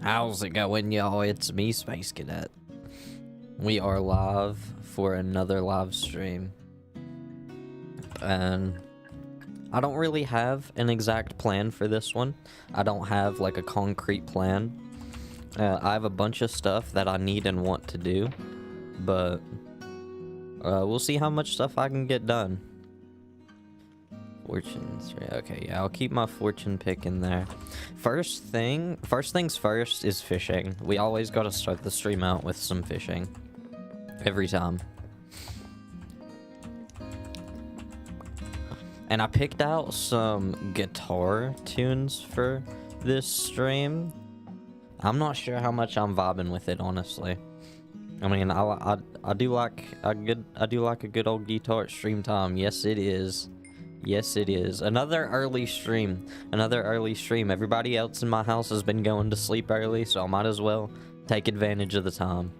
How's it going, y'all? It's me, Space Cadet. We are live for another live stream. And I don't really have an exact plan for this one. I don't have like a concrete plan. I have a bunch of stuff that I need and want to do. But we'll see how much stuff I can get done. Fortune 3. Okay, yeah, I'll keep my fortune pick in there. First things first is fishing. We always gotta start the stream out with some fishing. Every time. And I picked out some guitar tunes for this stream. I'm not sure how much I'm vibing with it, honestly. I mean, I do like a good old guitar at stream time. Yes, it is. Yes, it is. Another early stream. Everybody else in my house has been going to sleep early, so I might as well take advantage of the time.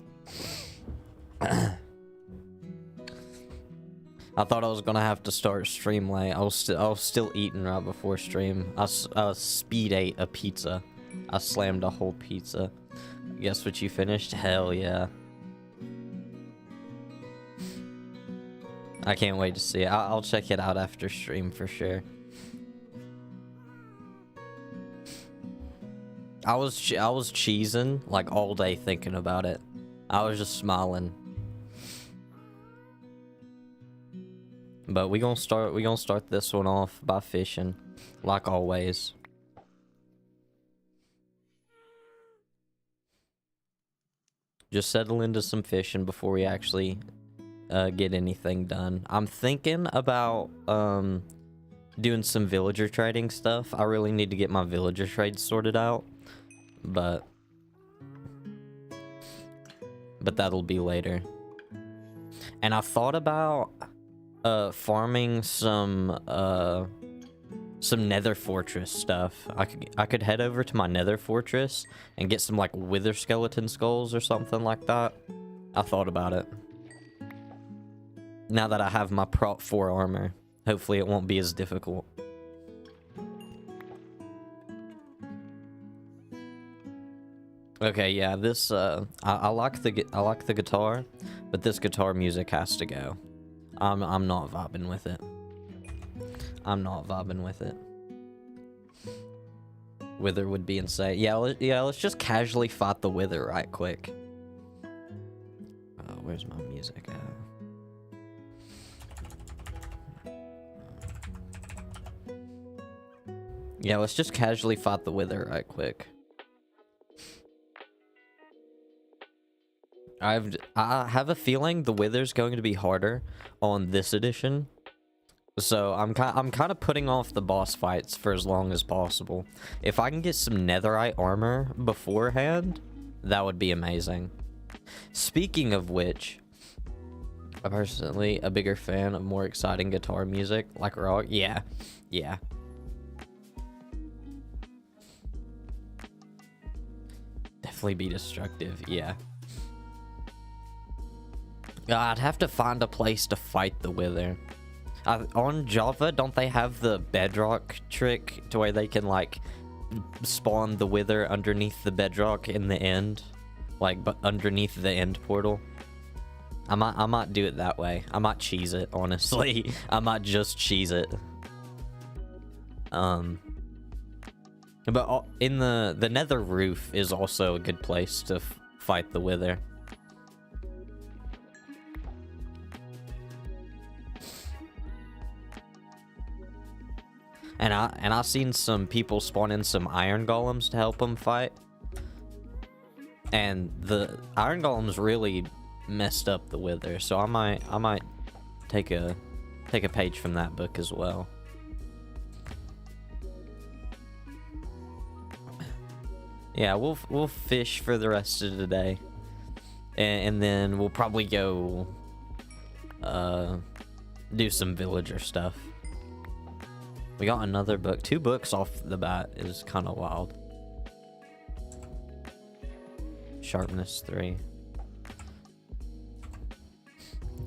I thought I was gonna have to start stream late. I was still eating right before stream. I speed ate a pizza. I slammed a whole pizza. Guess what you finished? Hell yeah. I can't wait to see it. I'll check it out after stream for sure. I was cheesing like all day thinking about it. I was just smiling. But we gonna start this one off by fishing, like always. Just settle into some fishing before we actually get anything done. I'm thinking about doing some villager trading stuff. I really need to get my villager trade sorted out, but that'll be later. And I thought about farming some nether fortress stuff. I could head over to my nether fortress and get some like wither skeleton skulls or something like that. I thought about it. Now that I have my prot 4 armor, hopefully it won't be as difficult. Okay, yeah, this I like the guitar, but this guitar music has to go. I'm not vibing with it. I'm not vibing with it. Wither would be insane. Yeah, let's just casually fight the wither right quick. Oh, where's my music at? Yeah, let's just casually fight the wither right quick. I have a feeling the wither's going to be harder on this edition. So I'm kind of putting off the boss fights for as long as possible. If I can get some netherite armor beforehand, that would be amazing. Speaking of which, I'm personally a bigger fan of more exciting guitar music, like rock. Yeah. Definitely be destructive, yeah. I'd have to find a place to fight the wither. On Java, don't they have the bedrock trick to where they can like spawn the wither underneath the bedrock in the end, like but underneath the end portal? I might do it that way. I might cheese it, honestly. I might just cheese it. But in the nether roof is also a good place to fight the wither. And I seen some people spawn in some iron golems to help them fight. And the iron golems really messed up the wither, so I might take a page from that book as well. Yeah, we'll fish for the rest of the day, and then we'll probably go do some villager stuff. We got another book. 2 books off the bat is kind of wild. Sharpness 3.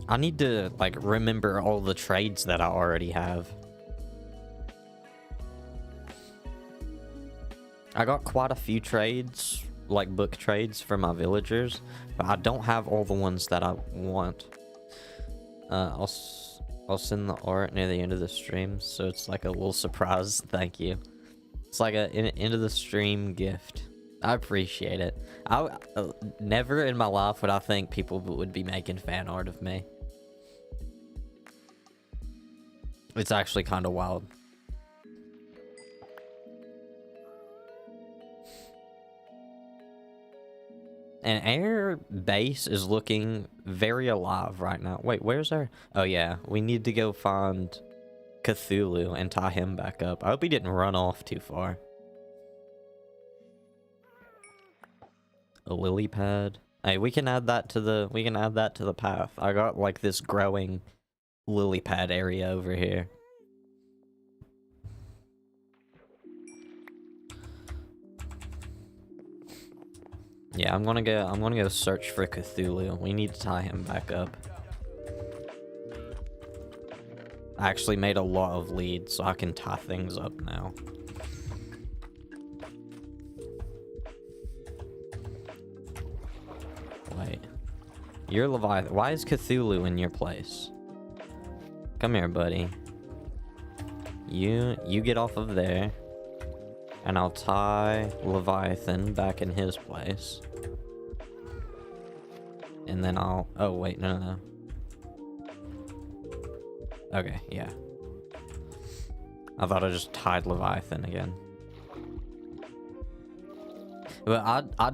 I need to like remember all the trades that I already have. I got quite a few trades like book trades for my villagers, but I don't have all the ones that I want. I'll send the art near the end of the stream, so it's like a little surprise. Thank you. It's like a end of the stream gift. I appreciate it. I never in my life would I think people would be making fan art of me. It's actually kind of wild. And air base is looking very alive right now. Wait, where's our... Oh yeah, we need to go find Cthulhu and tie him back up. I hope he didn't run off too far. A lily pad. Hey, we can add that to the path. I got like this growing lily pad area over here. Yeah, I'm gonna go search for Cthulhu. We need to tie him back up. I actually made a lot of leads, so I can tie things up now. Wait. You're Leviathan. Why is Cthulhu in your place? Come here, buddy. You get off of there. And I'll tie Leviathan back in his place. And then I'll... Oh, wait, no. Okay, yeah. I thought I just tied Leviathan again. But I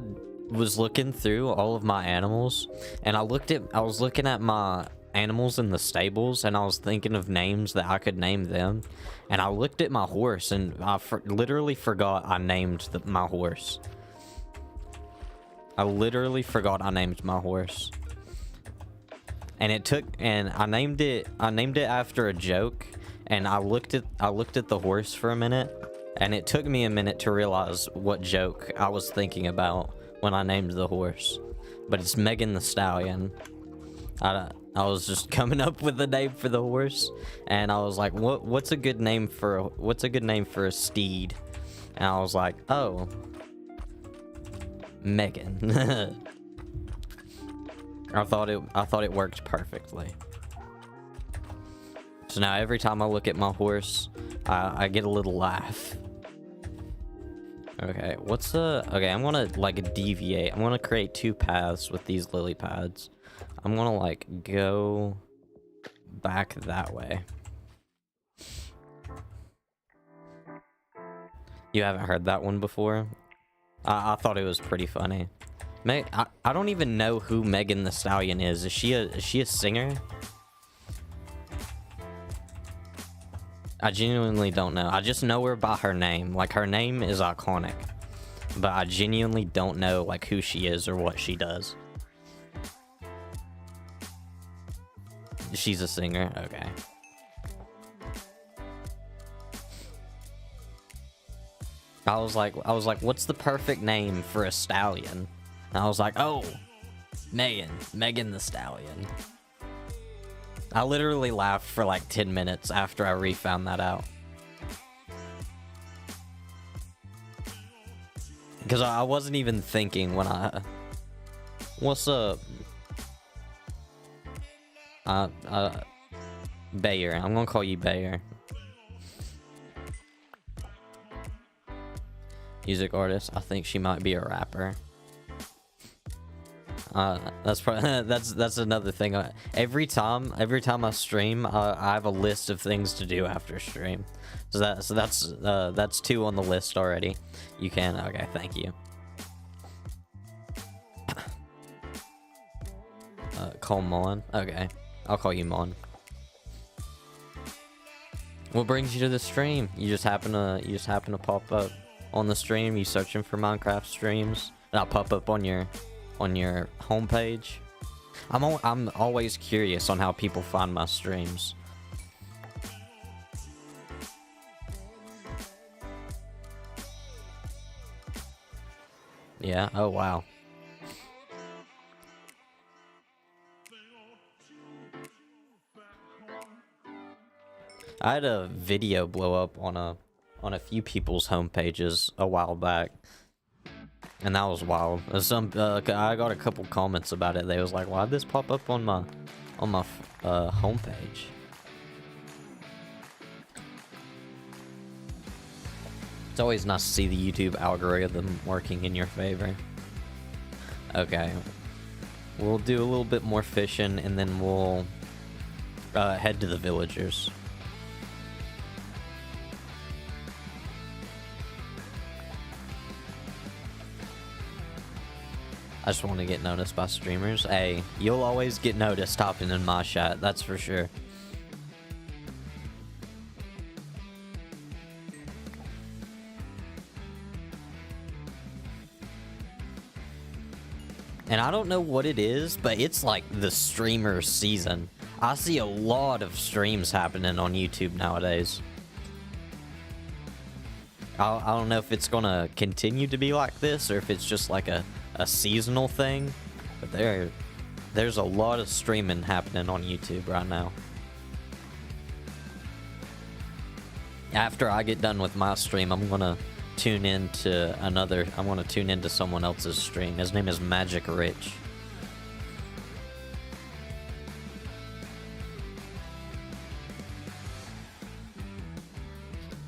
was looking through all of my animals, and I was looking at my animals in the stables, and I was thinking of names that I could name them. And I looked at my horse, and I literally forgot I named my horse. I literally forgot I named my horse. And I named it after a joke, and I looked at the horse for a minute, and it took me a minute to realize what joke I was thinking about when I named the horse. But it's Megan the Stallion. I was just coming up with a name for the horse, and I was like, what's a good name for a steed? And I was like, oh, Megan. I thought it worked perfectly. So now every time I look at my horse, I get a little laugh. Okay, okay, I'm gonna like deviate. I'm gonna create 2 paths with these lily pads. I'm gonna like go back that way. You haven't heard that one before? I thought it was pretty funny. I don't even know who Megan the Stallion is. Is she a singer? I genuinely don't know. I just know her by her name. Like, her name is iconic. But I genuinely don't know like who she is or what she does. She's a singer? Okay. I was like, what's the perfect name for a stallion? And I was like, oh, Megan the Stallion. I literally laughed for like 10 minutes after I refound that out. Because I wasn't even thinking when I... What's up? Bayer. I'm gonna call you Bayer. Music artist. I think she might be a rapper. That's probably that's another thing. Every time I stream, I have a list of things to do after stream. So that's 2 on the list already. You can... Okay, thank you. Call Mon. Okay, I'll call you Mon. What brings you to the stream? You just happen to pop up on the stream. You searching for Minecraft streams, and I'll pop up on your homepage. I'm always curious on how people find my streams. Yeah. Oh wow. I had a video blow up on a few people's homepages a while back. And that was wild. I got a couple comments about it. They was like, why'd this pop up on my homepage? It's always nice to see the YouTube algorithm working in your favor. Okay. We'll do a little bit more fishing, and then we'll head to the villagers. I just want to get noticed by streamers. Hey, you'll always get noticed hopping in my shot, that's for sure. And I don't know what it is, but it's like the streamer season. I see a lot of streams happening on YouTube nowadays. I don't know if it's gonna continue to be like this, or if it's just like a seasonal thing, but there's a lot of streaming happening on YouTube right now. After I get done with my stream, I'm gonna tune into someone else's stream. His name is Magic Rich.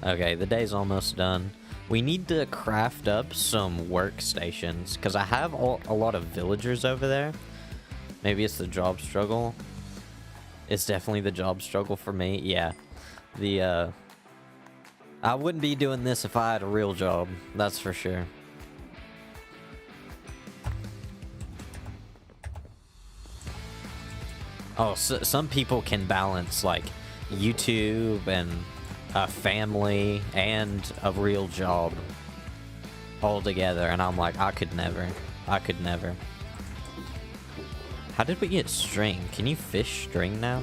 Okay, the day's almost done. We need to craft up some workstations, because I have a lot of villagers over there. Maybe it's the job struggle. It's definitely the job struggle for me. Yeah. I wouldn't be doing this if I had a real job. That's for sure. Oh, so some people can balance, like, YouTube and a family and a real job all together, and I'm like, I could never. How did we get string? Can you fish string now?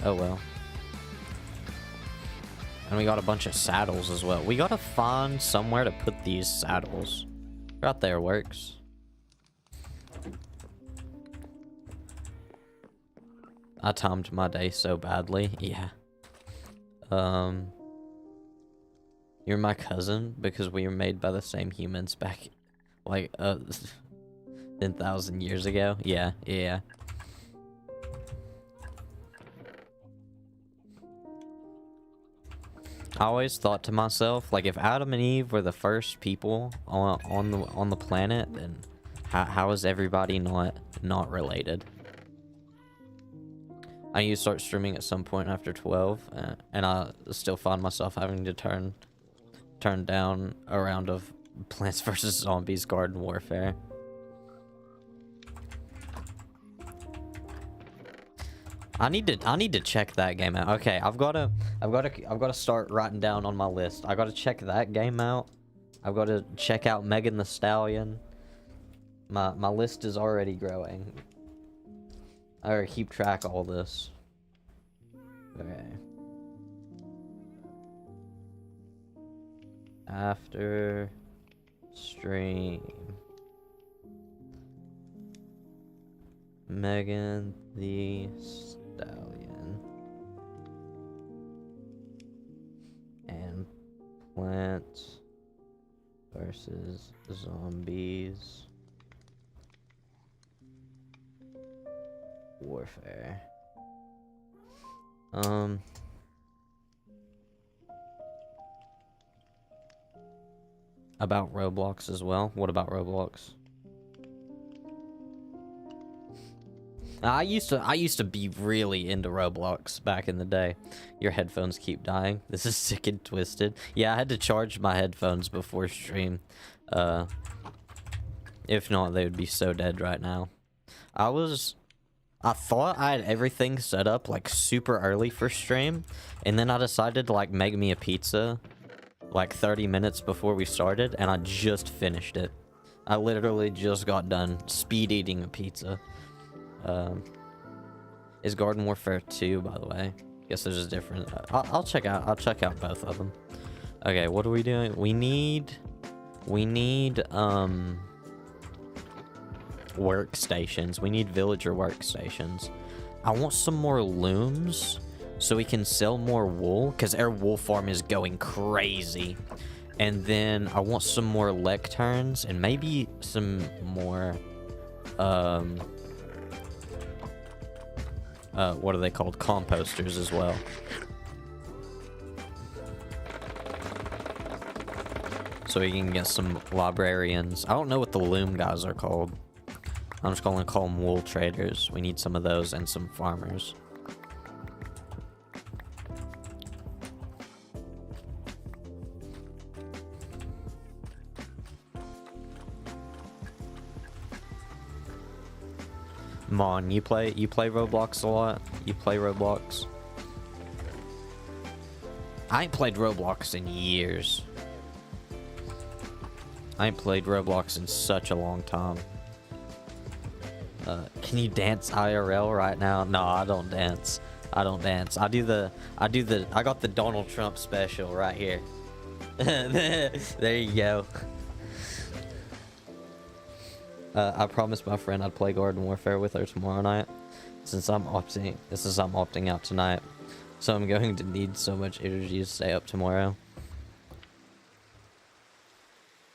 Oh well. And we got a bunch of saddles as well. We gotta find somewhere to put these saddles. Right there works. I timed my day so badly. Yeah. You're my cousin because we were made by the same humans back, like, 10,000 years ago. Yeah. I always thought to myself, like, if Adam and Eve were the first people on the planet, then how is everybody not related? I need to start streaming at some point after 12, and I still find myself having to turn down a round of Plants vs. Zombies Garden Warfare. I need to check that game out. Okay, I've got to start writing down on my list. I got to check that game out. I've got to check out Megan Thee Stallion. My list is already growing. I gotta keep track of all this. Okay. After stream. Megan Thee Stallion. And Plants vs. Zombies Warfare. About Roblox as well. What about Roblox? I used to be really into Roblox back in the day. Your headphones keep dying. This is sick and twisted. Yeah, I had to charge my headphones before stream. If not, they would be so dead right now. I thought I had everything set up, like, super early for stream, and then I decided to, like, make me a pizza, like, 30 minutes before we started, and I just finished it. I literally just got done speed eating a pizza. Is Garden Warfare 2, by the way? Guess there's a different... I'll check out both of them. Okay, what are we doing? We need workstations. We need villager workstations. I want some more looms so we can sell more wool, because our wool farm is going crazy. And then I want some more lecterns and maybe some more, what are they called? Composters as well. So we can get some librarians. I don't know what the loom guys are called. I'm just going to call them wool traders. We need some of those and some farmers. Mon, you play Roblox a lot? You play Roblox? I ain't played Roblox in years. I ain't played Roblox in such a long time. Can you dance IRL right now? No, I don't dance. I don't dance. I got the Donald Trump special right here. There you go. I promised my friend I'd play Garden Warfare with her tomorrow night. Since I'm opting out tonight. So I'm going to need so much energy to stay up tomorrow.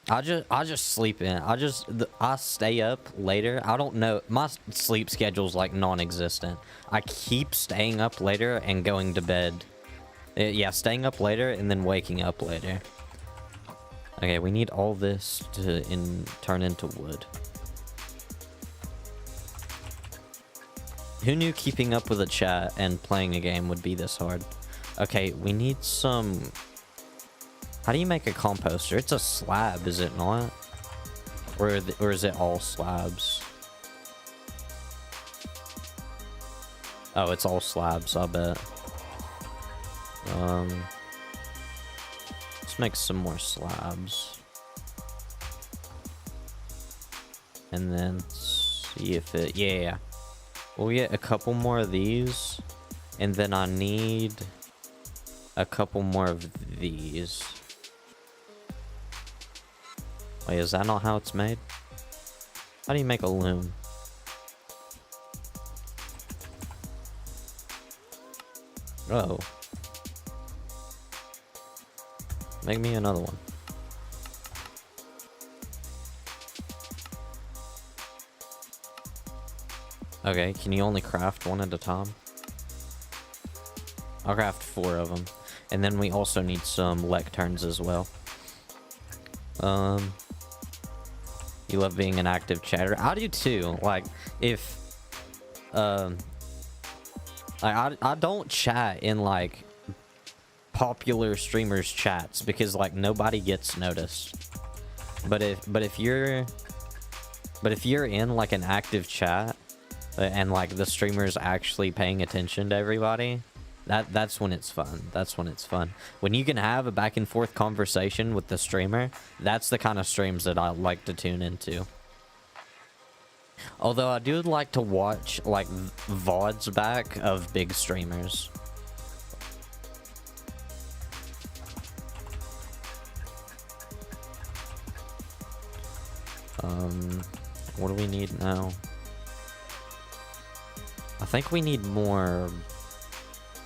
I just sleep in. I stay up later. I don't know. My sleep schedule's like non-existent. I keep staying up later and going to bed. Yeah, staying up later and then waking up later. Okay, we need all this to turn into wood. Who knew keeping up with a chat and playing a game would be this hard? Okay, we need some... How do you make a composter? It's a slab, is it not? Or is it all slabs? Oh, it's all slabs, I bet. Let's make some more slabs. And then see if it... Yeah. We'll get a couple more of these. And then I need a couple more of these. Wait, is that not how it's made? How do you make a loom? Oh. Make me another one. Okay, can you only craft one at a time? I'll craft 4 of them. And then we also need some lecterns as well. You love being an active chatter. I do too. Like, if... I don't chat in, like, popular streamers' chats because, like, nobody gets noticed. But if you're in, like, an active chat... and like the streamer's actually paying attention to everybody, that's when it's fun. That's when it's fun. When you can have a back and forth conversation with the streamer, that's the kind of streams that I like to tune into. Although I do like to watch like VODs back of big streamers. What do we need now? I think we need more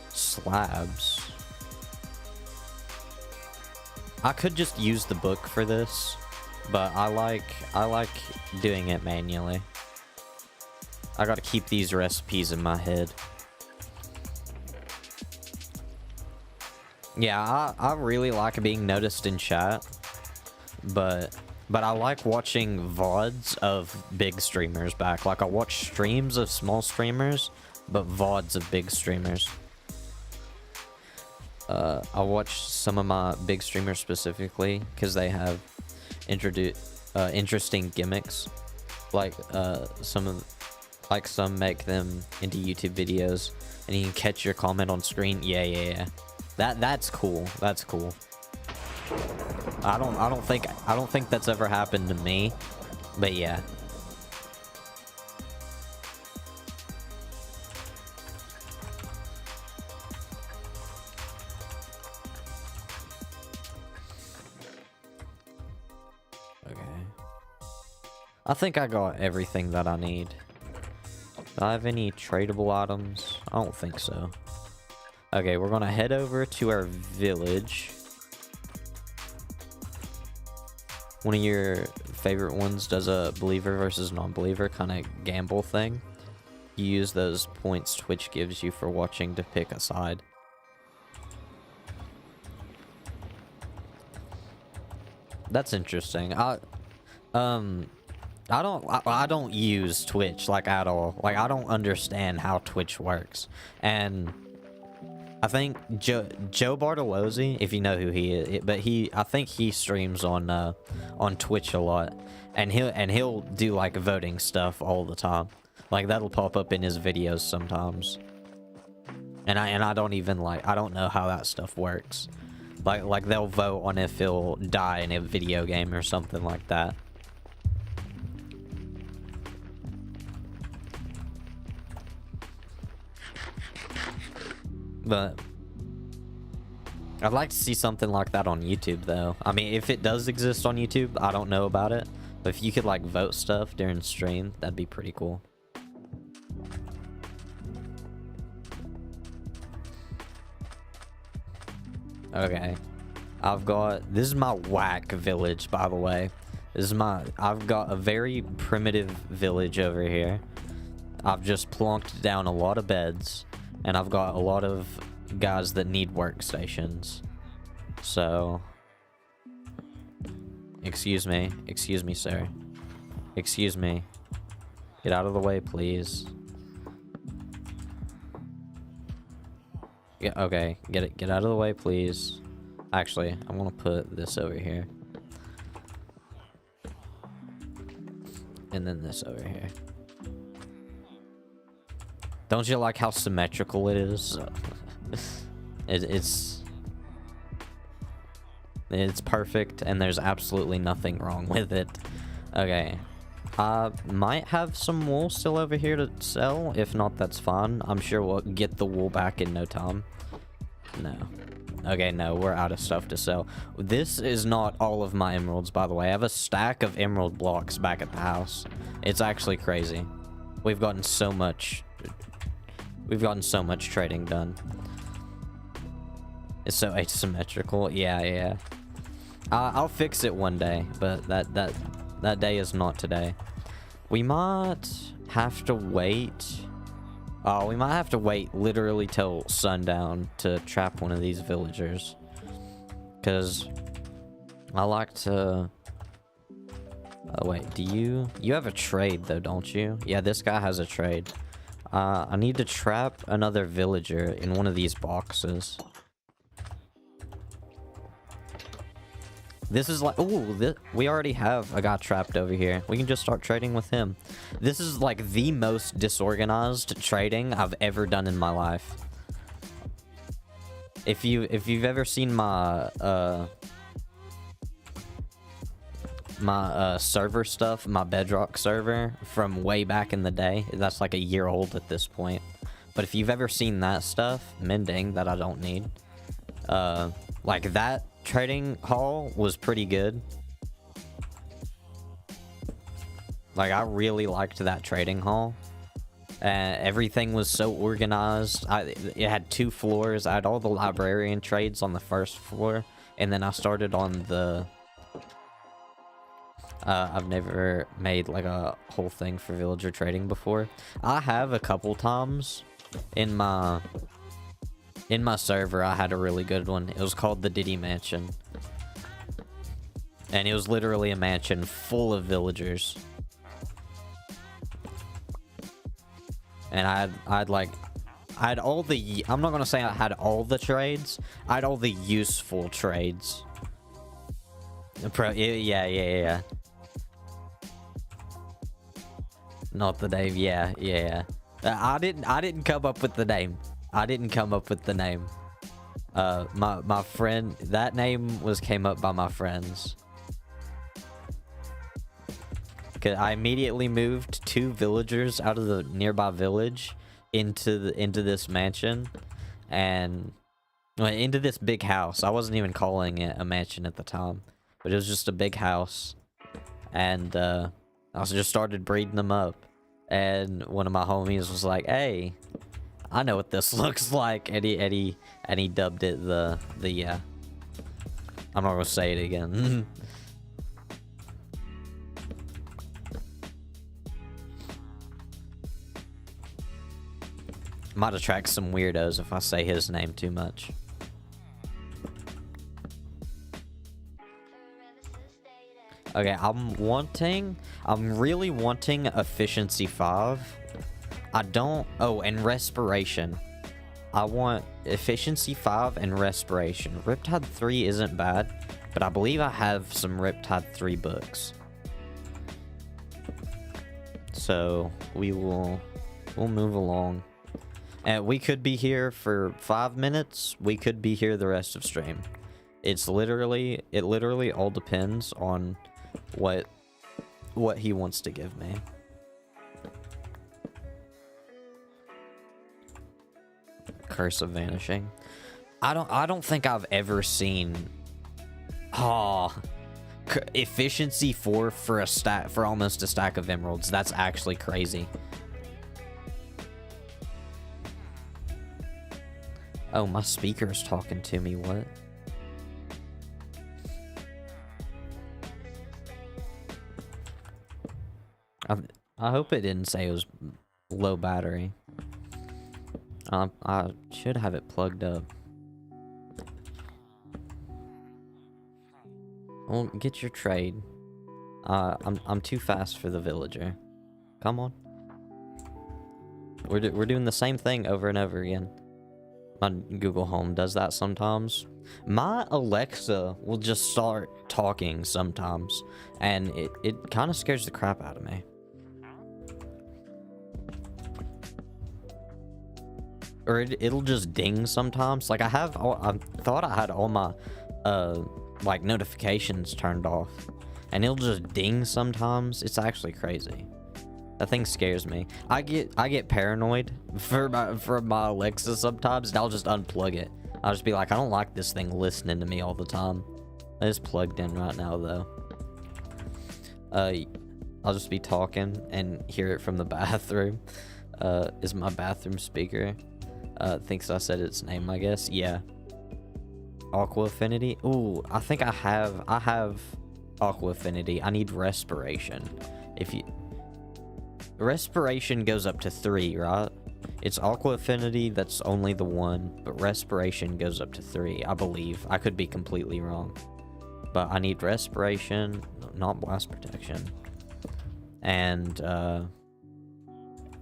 slabs. I could just use the book for this, but I like doing it manually. I gotta keep these recipes in my head. Yeah, I really like being noticed in chat, but I like watching VODs of big streamers back. Like, I watch streams of small streamers, but VODs of big streamers. I watch some of my big streamers specifically because they have interesting gimmicks. Like, some make them into YouTube videos, and you can catch your comment on screen. Yeah. That's cool. That's cool. I don't think that's ever happened to me, but yeah. Okay. I think I got everything that I need. Do I have any tradable items? I don't think so. Okay, we're gonna head over to our village. one of your favorite ones does a believer versus non-believer kind of gamble thing, you use those points Twitch gives you for watching to pick a side. That's interesting. I don't use Twitch like at all. Like I don't understand how Twitch works. And I think Joe Bartolozzi, if you know who he is, but I think he streams on Twitch a lot, and he'll do like voting stuff all the time. Like that'll pop up in his videos sometimes. And I don't even I don't know how that stuff works. Like they'll vote on if he'll die in a video game or something like that. But I'd like to see something like that on YouTube, though. I mean, if it does exist on YouTube, I don't know about it. But if you could, like, vote stuff during stream, that'd be pretty cool. Okay. This is my whack village, by the way. I've got a very primitive village over here. I've just plonked down a lot of beds. And I've got a lot of guys that need workstations. So... Excuse me, sir. Excuse me. Get out of the way, please. Yeah, okay, get out of the way, please. Actually, I'm gonna put this over here. And then this over here. Don't you like how symmetrical it is? It's perfect, and there's absolutely nothing wrong with it. Okay. I might have some wool still over here to sell. If not, that's fine. I'm sure we'll get the wool back in no time. No. Okay, no, we're out of stuff to sell. This is not all of my emeralds, by the way. I have a stack of emerald blocks back at the house. It's actually crazy. We've gotten so much trading done. It's so asymmetrical. Yeah. I'll fix it one day, but that day is not today. We might have to wait. Oh, we might have to wait literally till sundown to trap one of these villagers. Because I like to... Oh, wait. You have a trade, though, don't you? Yeah, this guy has a trade. I need to trap another villager in one of these boxes. This is like... Ooh, we already have a guy trapped over here. We can just start trading with him. This is like the most disorganized trading I've ever done in my life. If you've ever seen my server stuff, my Bedrock server from way back in the day, that's like a year old at this point. But if you've ever seen that stuff, mending that I don't need, like that trading hall was pretty good. Like I really liked that trading hall. Everything was so organized. It had 2 floors. I had all the librarian trades on the first floor, and then I started on the I've never made like a whole thing for villager trading before. I have a couple times in my server. I had a really good one. It was called the Diddy Mansion, and it was literally a mansion full of villagers. And I had all the, I'm not gonna say I had all the trades. I had all the useful trades. Yeah. Not the name. Yeah. I didn't come up with the name. My friend, that name came up by my friends. Cause I immediately moved 2 villagers out of the nearby village into this mansion, and into this big house. I wasn't even calling it a mansion at the time, but it was just a big house. And I just started breeding them up, and one of my homies was like, "Hey, I know what this looks like," and he dubbed it the I'm not gonna say it again. Might attract some weirdos if I say his name too much. Okay, I'm really wanting efficiency 5. Oh, and respiration. I want efficiency 5 and respiration. Riptide 3 isn't bad, but I believe I have some Riptide 3 books. So we'll move along. And we could be here for 5 minutes. We could be here the rest of stream. It literally all depends on what he wants to give me. Curse of Vanishing. I don't think I've ever seen efficiency 4 for almost a stack of emeralds. That's actually crazy. Oh, my speaker's talking to me. What? I hope it didn't say it was low battery. I should have it plugged up. Well, get your trade. I'm too fast for the villager. Come on. We're doing the same thing over and over again. My Google Home does that sometimes. My Alexa will just start talking sometimes, and it kind of scares the crap out of me. Or it'll just ding sometimes. Like I thought I had all my like notifications turned off, and it'll just ding sometimes. It's actually crazy. That thing scares me. I get paranoid for my Alexa sometimes, and I'll just unplug it. I'll just be like, I don't like this thing listening to me all the time. It's plugged in right now though. I'll just be talking and hear it from the bathroom. Is my bathroom speaker thinks I said its name, I guess. Yeah. Aqua Affinity. Ooh, I think I have Aqua Affinity. I need Respiration. Respiration goes up to 3, right? It's Aqua Affinity that's only the 1, but Respiration goes up to 3, I believe. I could be completely wrong. But I need Respiration, not Blast Protection. And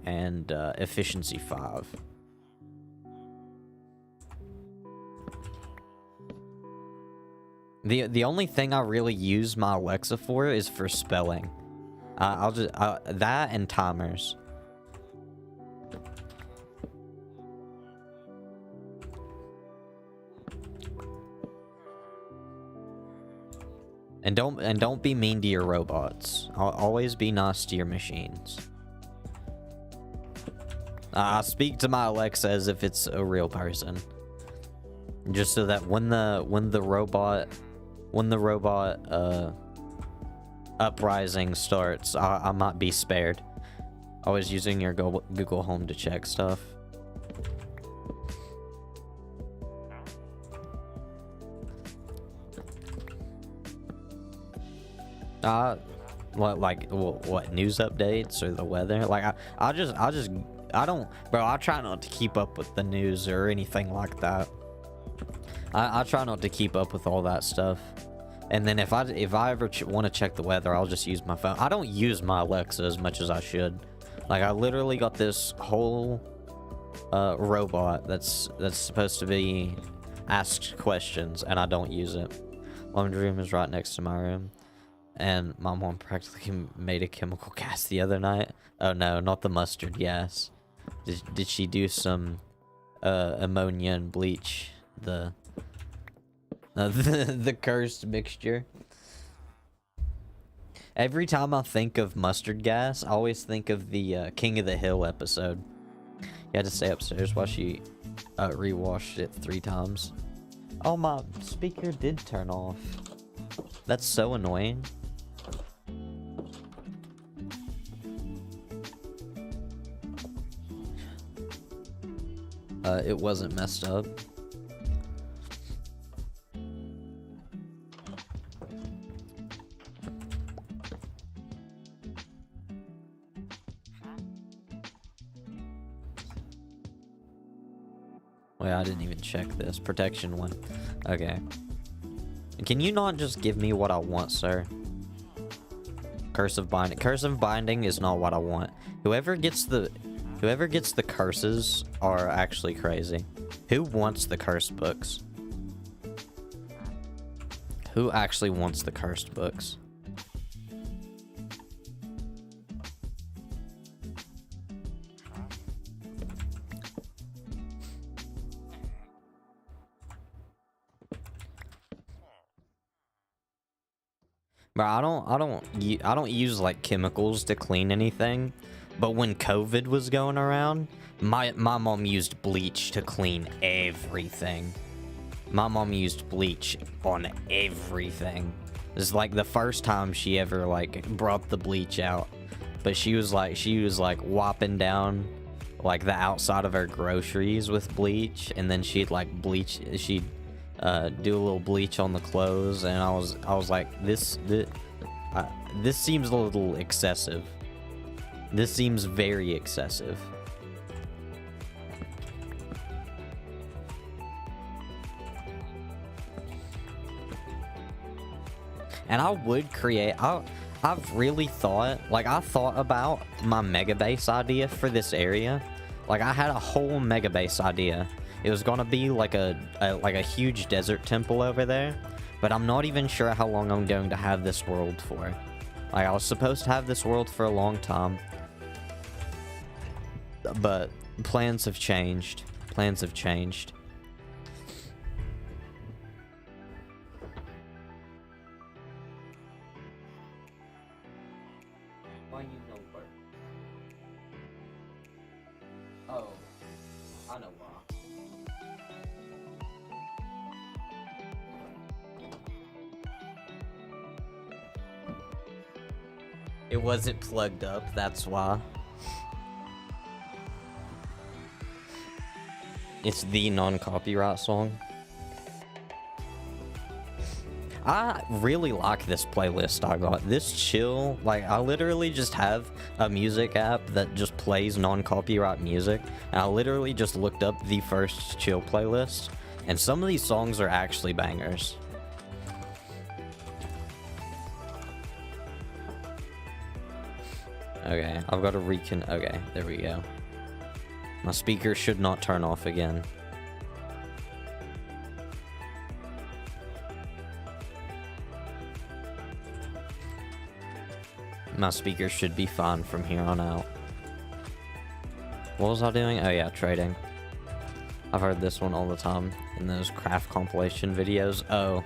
Efficiency 5. The only thing I really use my Alexa for is for spelling. I'll just that and timers. And don't be mean to your robots. I'll always be nice to your machines. I speak to my Alexa as if it's a real person, just so that when the robot uprising starts, I might be spared. Always using your Google Home to check stuff. What news updates or the weather? Like I try not to keep up with the news or anything like that. I try not to keep up with all that stuff. And then if I ever want to check the weather, I'll just use my phone. I don't use my Alexa as much as I should. Like I literally got this whole robot that's supposed to be asked questions, and I don't use it. Laundry room is right next to my room, and my mom practically made a chemical gas the other night. Oh no, not the mustard gas. Did she do some ammonia and bleach? The cursed mixture. Every time I think of mustard gas, I always think of the King of the Hill episode. You had to stay upstairs while she rewashed it 3 times. Oh, my speaker did turn off. That's so annoying. It wasn't messed up. Wait, I didn't even check this. Protection 1. Okay. Can you not just give me what I want, sir? Curse of Binding. Curse of Binding is not what I want. Whoever gets the curses are actually crazy. Who wants the cursed books? Who actually wants the cursed books? But I don't use like chemicals to clean anything. But when COVID was going around, my mom used bleach to clean everything. My mom used bleach on everything. This is like the first time she ever like brought the bleach out. But she was like wiping down like the outside of her groceries with bleach, and then she'd like bleach. She'd do a little bleach on the clothes, and I was like, this seems a little excessive. This seems very excessive. And I would create, I've really thought, like I thought about my mega base idea for this area. Like I had a whole mega base idea. It was gonna be like a huge desert temple over there, but I'm not even sure how long I'm going to have this world for. Like I was supposed to have this world for a long time, but plans have changed. Plans have changed. Why you know where? Oh, I know why. It wasn't plugged up, that's why. It's the non-copyright song. I really like this playlist I got. This chill, like I literally just have a music app that just plays non-copyright music. And I literally just looked up the first chill playlist, and some of these songs are actually bangers. Okay, I've got to okay, there we go. My speaker should not turn off again. My speaker should be fine from here on out. What was I doing? Oh yeah, trading. I've heard this one all the time in those craft compilation videos. Oh.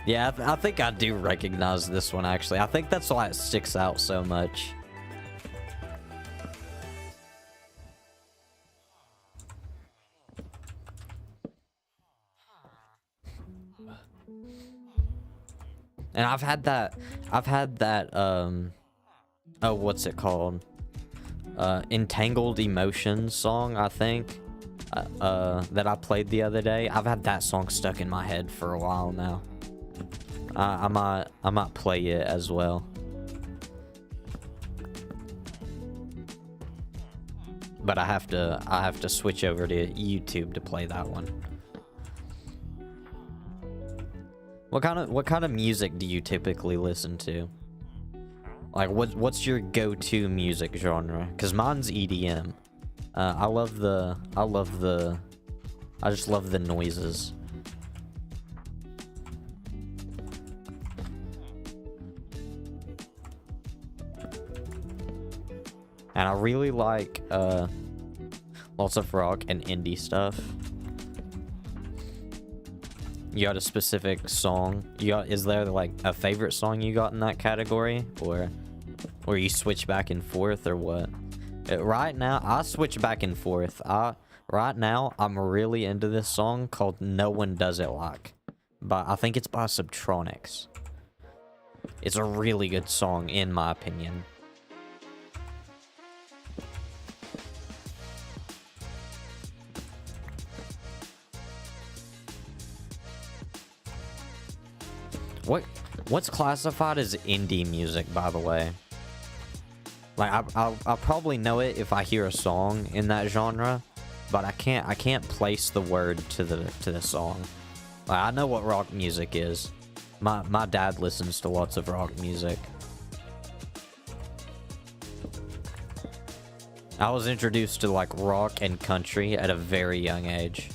Yeah, I think I do recognize this one, actually. I think that's why it sticks out so much. And I've had that, oh, what's it called? Entangled Emotions song, I think, that I played the other day. I've had that song stuck in my head for a while now. I might play it as well. But I have to switch over to YouTube to play that one. What kind of music do you typically listen to? Like what's your go-to music genre? Cause mine's EDM. I just love the noises. And I really like lots of rock and indie stuff. You got a specific song? Is there like a favorite song you got in that category, or you switch back and forth, or what? Right now, I switch back and forth. Right now, I'm really into this song called "No One Does It Like," but I think it's by Subtronics. It's a really good song, in my opinion. What's classified as indie music, by the way? Like, I'll probably know it if I hear a song in that genre, but I can't place the word to the song. Like, I know what rock music is. My dad listens to lots of rock music. I was introduced to like rock and country at a very young age.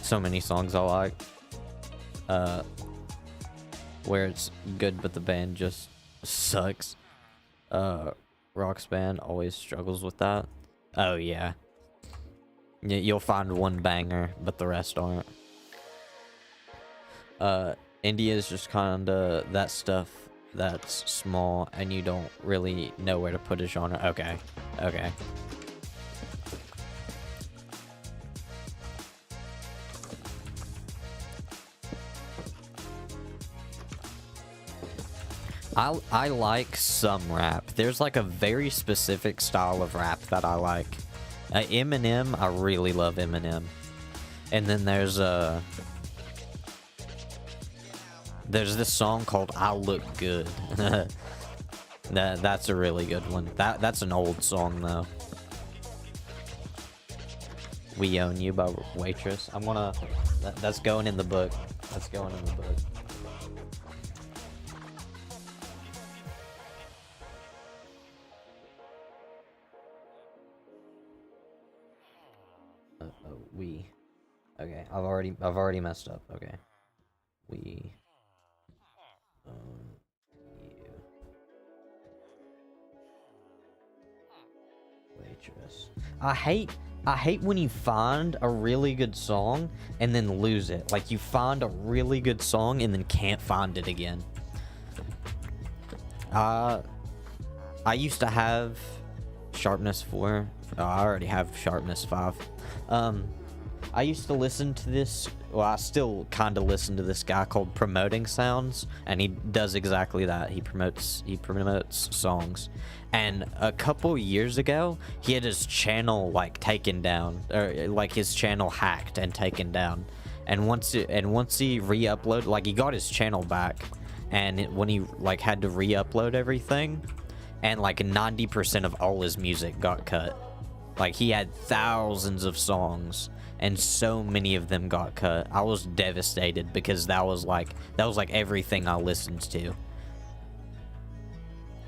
So many songs I like. Where it's good but the band just sucks. Rock's band always struggles with that. Oh yeah. You'll find one banger, but the rest aren't. Indie is just kinda that stuff that's small and you don't really know where to put a genre. Okay. Okay. I like some rap. There's like a very specific style of rap that I like. Eminem, I really love Eminem. And then there's this song called "I Look Good." That's a really good one. That's an old song though. "We Own You" by Waitress. I'm gonna. That's going in the book. That's going in the book. We. Okay, I've already messed up. Okay. We own you. Waitress. I hate when you find a really good song and then lose it. Like you find a really good song and then can't find it again. I used to have Sharpness 4. Oh, I already have Sharpness 5. I used to listen to this, well, I still kind of listen to this guy called Promoting Sounds, and he does exactly that. He promotes songs. And a couple years ago, he had his channel like taken down, or like his channel hacked and taken down. And once he re-uploaded, like he got his channel back, and when he like had to re-upload everything, and like 90% of all his music got cut. Like he had thousands of songs and so many of them got cut. I was devastated because that was like everything I listened to.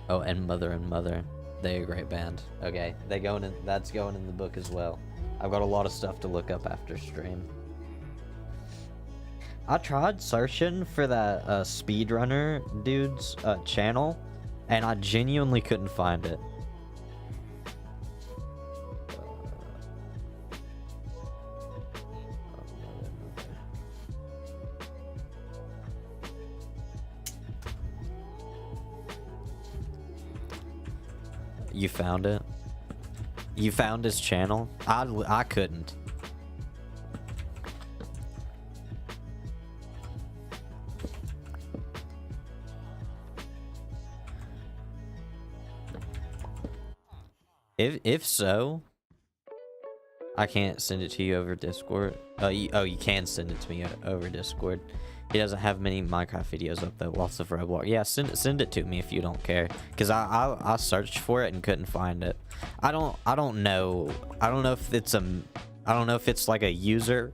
Oh, and Mother, they're a great band. Okay, that's going in the book as well. I've got a lot of stuff to look up after stream. I tried searching for that speedrunner dude's channel, and I genuinely couldn't find it. You found it? You found his channel? I couldn't. If so, I can't send it to you over Discord. You can send it to me over Discord. He doesn't have many Minecraft videos up though. Lots of Roblox. Yeah, send it to me if you don't care. Cause I searched for it and couldn't find it. I don't know if it's like a user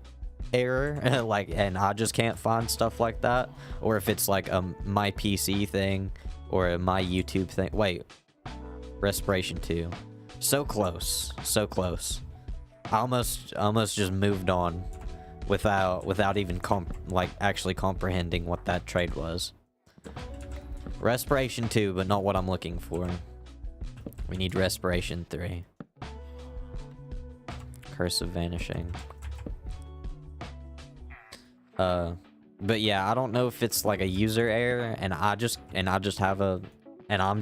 error, like, and I just can't find stuff like that, or if it's like my PC thing or a my YouTube thing. Wait, Respiration 2. So close, so close. I almost just moved on without even actually comprehending what that trade was. Respiration 2, but not what I'm looking for. We need Respiration 3. Curse of Vanishing. But yeah, I don't know if it's like a user error and I'm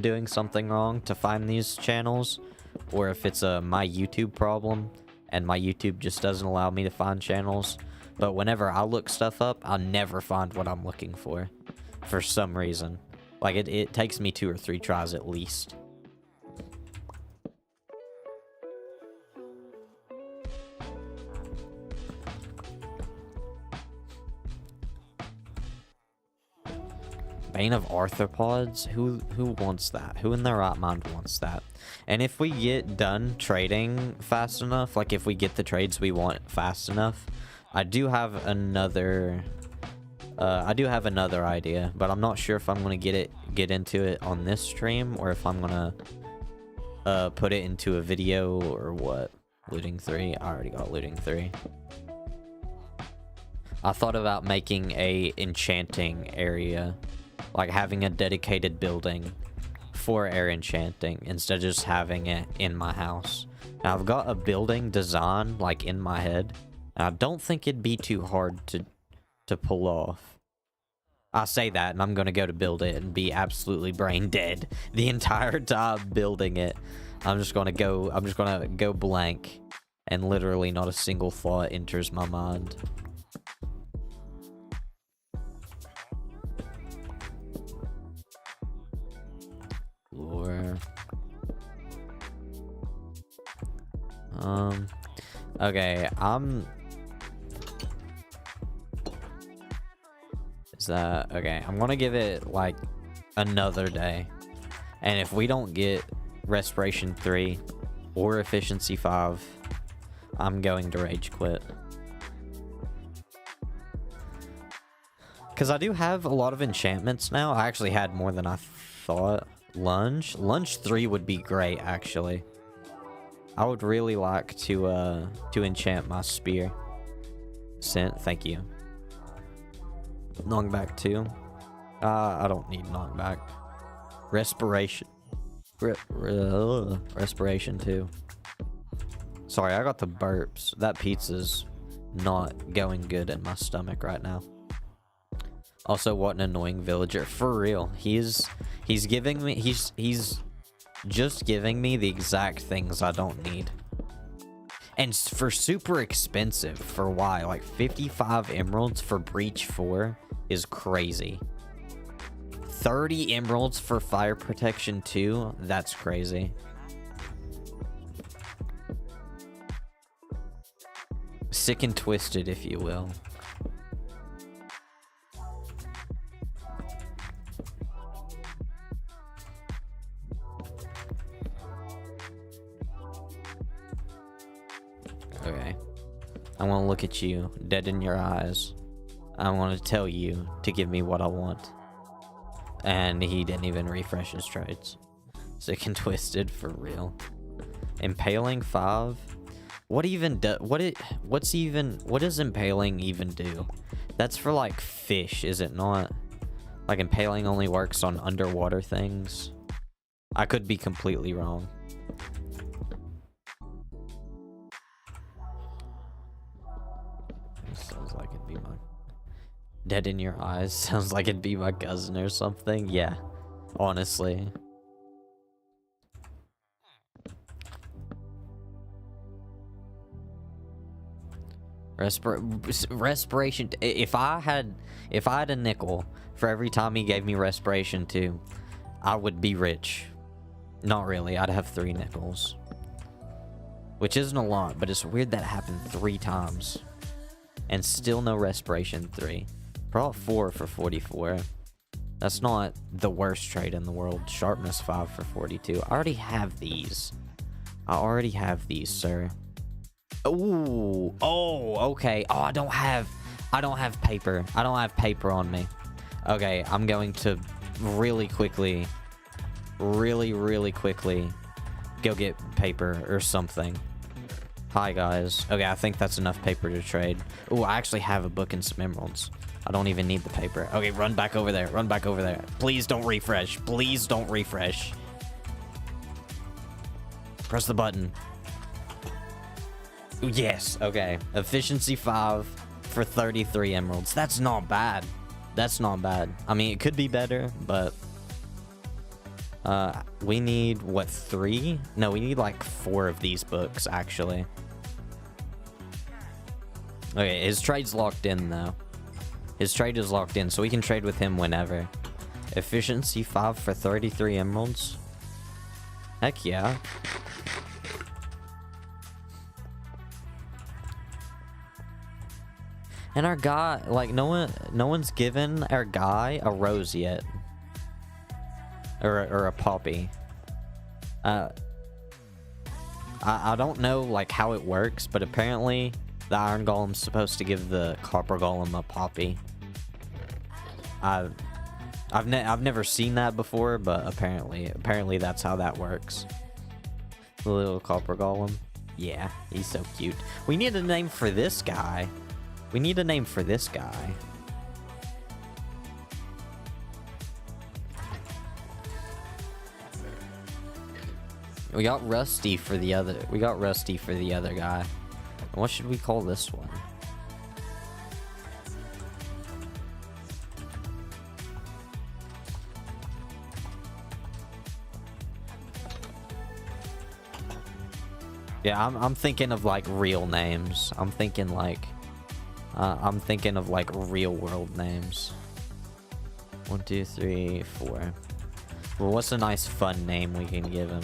doing something wrong to find these channels, or if it's a my YouTube problem and my YouTube just doesn't allow me to find channels. But whenever I look stuff up, I'll never find what I'm looking for some reason. Like it takes me 2 or 3 tries at least. Bane of arthropods? Who wants that? Who in their right mind wants that? And if we get done trading fast enough, like if we get the trades we want fast enough, I do have another idea, but I'm not sure if I'm gonna get into it on this stream or if I'm gonna put it into a video or what. Looting 3. I already got looting 3. I thought about making a enchanting area, like having a dedicated building for air enchanting instead of just having it in my house. Now I've got a building design like in my head. I don't think it'd be too hard to pull off. I say that and I'm gonna go to build it and be absolutely brain dead the entire time building it. I'm just gonna go blank and literally not a single thought enters my mind. Lore. Okay, okay, I'm gonna give it like another day. And if we don't get Respiration 3 or Efficiency 5, I'm going to rage quit. Because I do have a lot of enchantments now. I actually had more than I thought. Lunge 3 would be great, actually. I would really like to enchant my spear. Scent, thank you. Knockback 2. I don't need knockback. Respiration. Respiration 2. Sorry, I got the burps. That pizza's not going good in my stomach right now. Also, what an annoying villager. For real. He's giving me... He's just giving me the exact things I don't need. And for super expensive for why? Like 55 emeralds for Breach 4 is crazy. 30 emeralds for Fire Protection 2? That's crazy. Sick and twisted, if you will. Okay. I want to look at you, dead in your eyes. I want to tell you to give me what I want. And he didn't even refresh his trades. Sick and twisted, for real. Impaling 5? What even do? What does impaling even do? That's for like fish, is it not? Like impaling only works on underwater things. I could be completely wrong. Sounds like it'd be my... Dead in your eyes. Sounds like it'd be my cousin or something. Yeah, honestly. Respiration. If I had a nickel for every time he gave me respiration 2, I would be rich. Not really. I'd have 3 nickels, which isn't a lot, but it's weird that happened 3 times. And still no respiration 3. Brought 4 for 44. That's not the worst trade in the world. Sharpness 5 for 42. I already have these. Sir. Ooh. Oh, okay. Oh, I don't have paper. I don't have paper on me. Okay, I'm going to really quickly go get paper or something. Hi, guys. Okay, I think that's enough paper to trade. Oh, I actually have a book and some emeralds. I don't even need the paper. Okay, run back over there. Run back over there. Please don't refresh. Please don't refresh. Press the button. Ooh, yes. Okay. Efficiency 5 for 33 emeralds. That's not bad. That's not bad. I mean, it could be better, but... we need, what, 3? No, we need like 4 of these books, actually. Okay, his trade's locked in, though. His trade is locked in, so we can trade with him whenever. Efficiency 5 for 33 emeralds. Heck yeah. And our guy, like, no one's given our guy a rose yet. or a poppy. I don't know like how it works, but apparently the iron golem's supposed to give the copper golem a poppy. I've never seen that before, but apparently that's how that works. The little copper golem. Yeah, he's so cute. We need a name for this guy. We need a name for this guy. We got Rusty for the other. We got Rusty for the other guy. What should we call this one? Yeah, I'm thinking of like real names. I'm thinking of like real world names. 1, 2, 3, 4. Well, what's a nice fun name we can give him?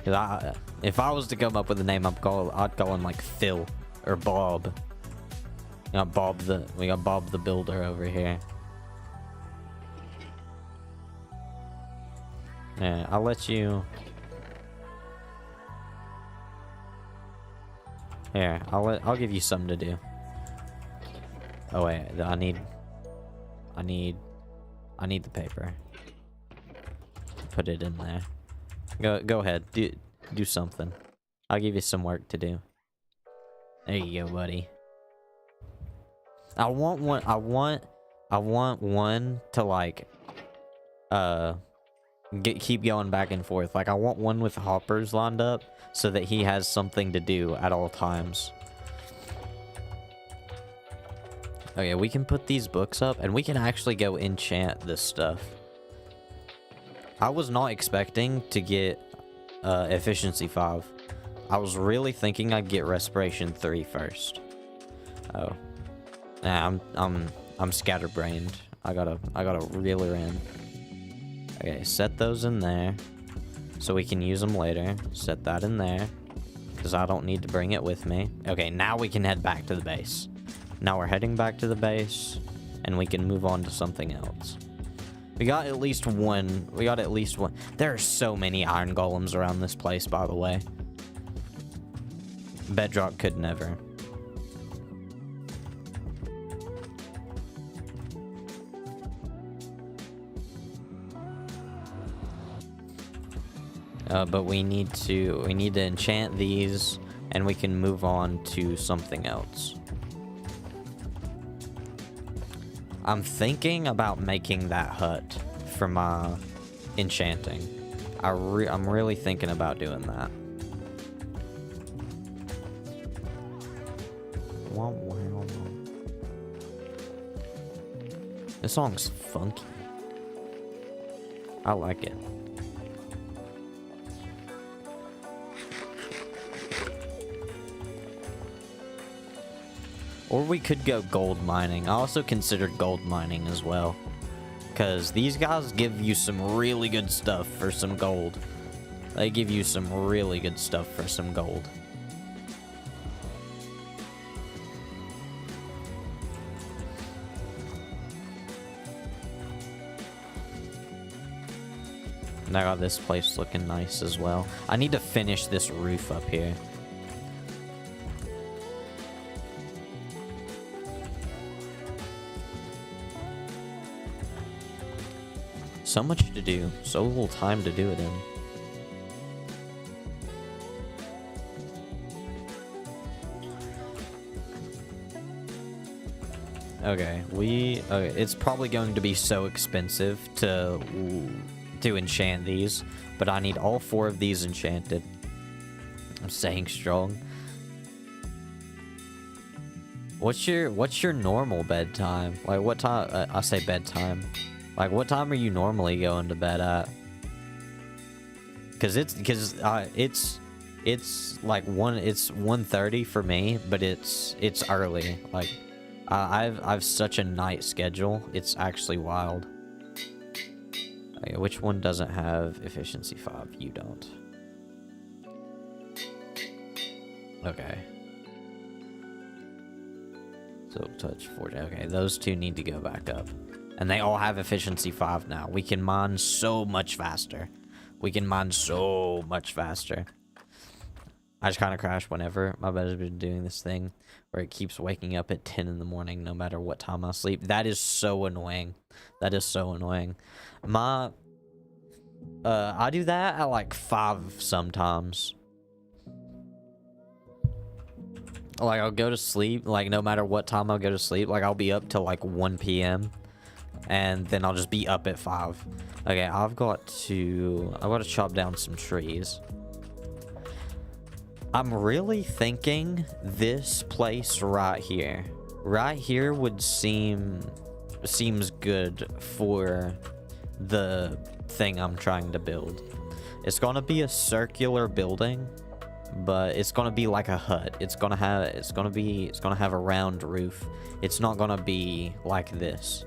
Cause if I was to come up with a name, I'd call him like Phil or Bob. We got Bob the Builder over here. Yeah, I'll let you. Here, I'll give you something to do. Oh wait, I need the paper. Put it in there. Go ahead, do something. I'll give you some work to do. There you go, buddy. I want one to like keep going back and forth. Like I want one with hoppers lined up so that he has something to do at all times. Okay, we can put these books up and we can actually go enchant this stuff. I was not expecting to get efficiency 5. I was really thinking I'd get respiration 3 first. Oh. Nah, I'm scatterbrained. I gotta reel her in. Okay, set those in there so we can use them later. Set that in there because I don't need to bring it with me. Okay, now we can head back to the base. Now we're heading back to the base and we can move on to something else. We got at least one. There are so many iron golems around this place, by the way. Bedrock could never. But we need to enchant these and we can move on to something else. I'm thinking about making that hut for my enchanting. I'm really thinking about doing that. This song's funky. I like it. Or we could go gold mining. I also considered gold mining as well. Because these guys give you some really good stuff for some gold. They give you some really good stuff for some gold. And I got this place looking nice as well. I need to finish this roof up here. So much to do, so little time to do it in. Okay, it's probably going to be so expensive to enchant these, but I need all 4 of these enchanted. I'm staying strong. What's your normal bedtime? Like what time? I say bedtime. Like, what time are you normally going to bed at? Cause it's like 1:30 for me, but it's early. Like, I've such a night schedule. It's actually wild. Okay, which one doesn't have efficiency 5? You don't. Okay. Silk touch 40. Okay, those two need to go back up. And they all have efficiency 5 now. We can mine so much faster. We can mine so much faster. I just kind of crash whenever my bed has been doing this thing where it keeps waking up at 10 in the morning no matter what time I sleep. That is so annoying. That is so annoying. I do that at like 5 sometimes. Like, I'll go to sleep, like, no matter what time I'll go to sleep. Like, I'll be up till like 1 p.m. And then I'll just be up at 5. Okay, I've got to chop down some trees. I'm really thinking this place right here. Right here would seems good for the thing I'm trying to build. It's gonna be a circular building, but it's gonna be like a hut. It's gonna have a round roof. It's not gonna be like this,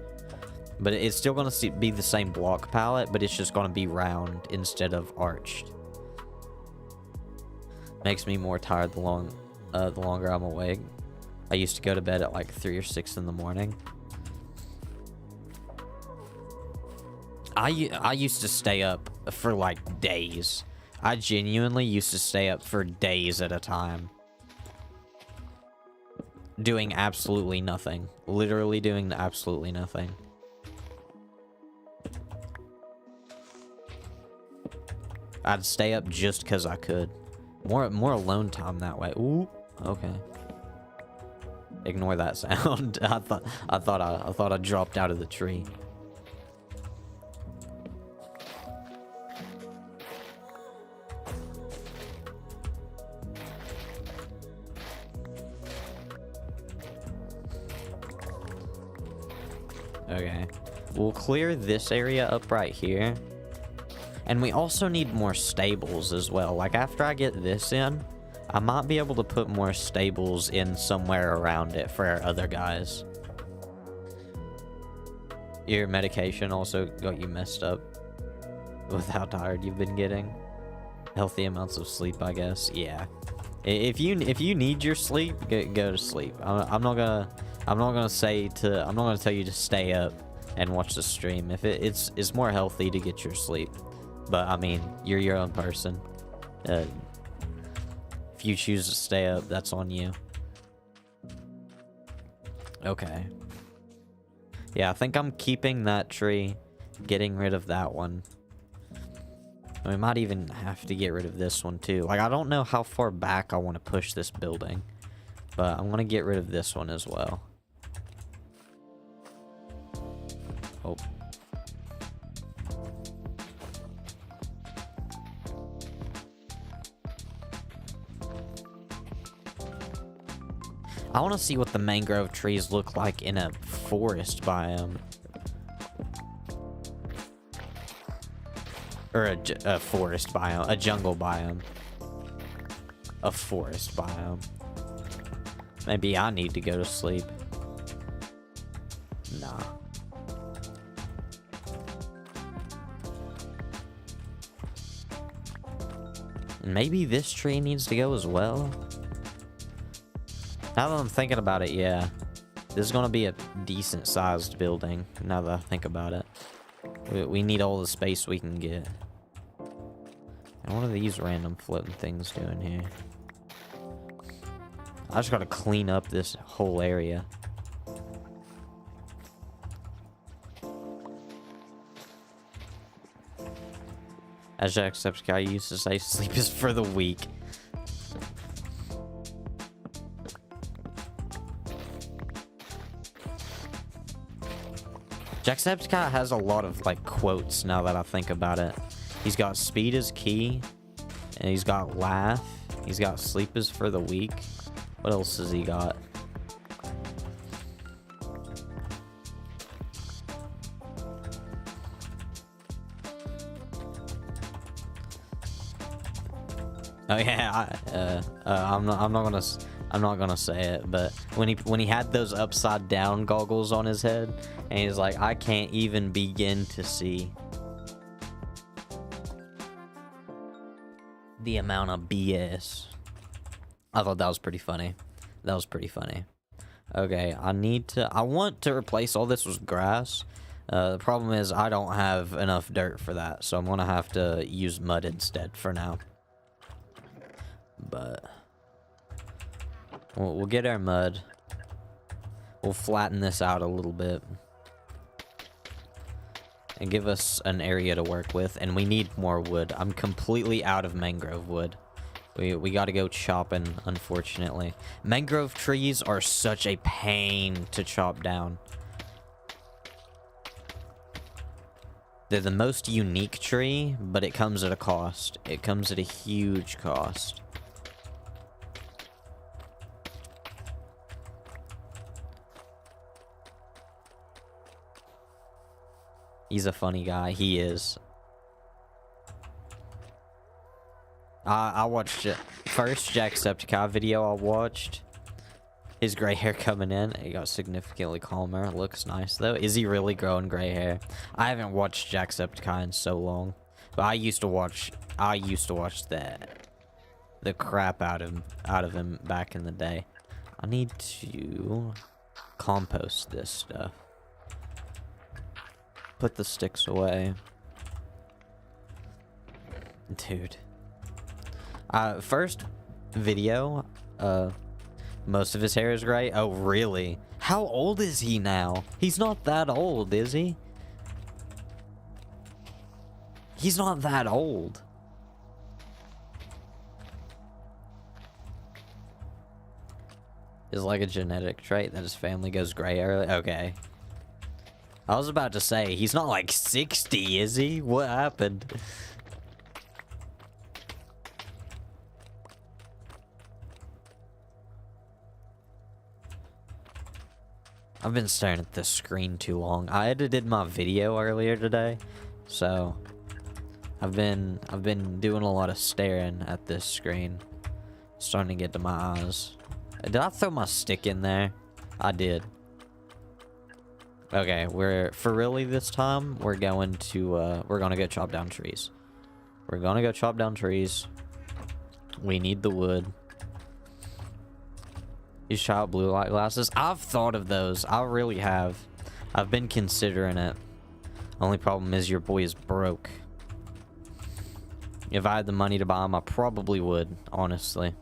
but it's still gonna be the same block palette, but it's just gonna be round instead of arched. Makes me more tired the longer I'm awake. I used to go to bed at like 3 or 6 in the morning. I used to stay up for like days. I genuinely used to stay up for days at a time. Doing absolutely nothing. Literally doing absolutely nothing. I'd stay up just because I could. More alone time that way. Ooh, okay. Ignore that sound. I thought I dropped out of the tree. Okay. We'll clear this area up right here. And we also need more stables as well. Like, after I get this in, I might be able to put more stables in somewhere around it for our other guys. Your medication also got you messed up with how tired you've been getting. Healthy amounts of sleep, I guess. Yeah. If you need your sleep, go to sleep. I'm not gonna tell you to stay up and watch the stream. If it's more healthy to get your sleep. But, I mean, you're your own person. If you choose to stay up, that's on you. Okay. Yeah, I think I'm keeping that tree, getting rid of that one. We might even have to get rid of this one, too. Like, I don't know how far back I want to push this building. But I'm going to get rid of this one as well. Oh. I want to see what the mangrove trees look like in a forest biome. Or a forest biome. A jungle biome. A forest biome. Maybe I need to go to sleep. Nah. Maybe this tree needs to go as well. Now that I'm thinking about it, yeah. This is going to be a decent-sized building, now that I think about it. We need all the space we can get. And what are these random floating things doing here? I just got to clean up this whole area. As Jacksepticeye used to say, sleep is for the weak. Jacksepticeye has a lot of, like, quotes now that I think about it. He's got speed is key, and he's got laugh. He's got sleep is for the weak. What else has he got? Oh yeah, I'm not gonna say it, but when he had those upside down goggles on his head, and he's like, I can't even begin to see the amount of BS. I thought that was pretty funny. That was pretty funny. Okay, I want to replace all this with grass. The problem is I don't have enough dirt for that, so I'm gonna have to use mud instead for now. But we'll get our mud. We'll flatten this out a little bit and give us an area to work with, and we need more wood. I'm completely out of mangrove wood. We gotta go chopping, unfortunately. Mangrove trees are such a pain to chop down. They're the most unique tree, but it comes at a cost. It comes at a huge cost. He's a funny guy. He is. I watched it. First Jacksepticeye video I watched. His gray hair coming in. It got significantly calmer. It looks nice though. Is he really growing gray hair? I haven't watched Jacksepticeye in so long. But I used to watch the crap out of him back in the day. I need to compost this stuff. Put the sticks away. Dude. First video, most of his hair is gray. Oh, really? How old is he now? He's not that old, is he? He's not that old. Is like a genetic trait that his family goes gray early? Okay. I was about to say, he's not like 60, is he? What happened? I've been staring at this screen too long. I edited my video earlier today, so I've been doing a lot of staring at this screen. Starting to get to my eyes. Did I throw my stick in there? I did. Okay, for really this time, we're gonna go chop down trees. We're gonna go chop down trees. We need the wood. You shot blue light glasses? I've thought of those. I really have. I've been considering it. Only problem is your boy is broke. If I had the money to buy them, I probably would, honestly.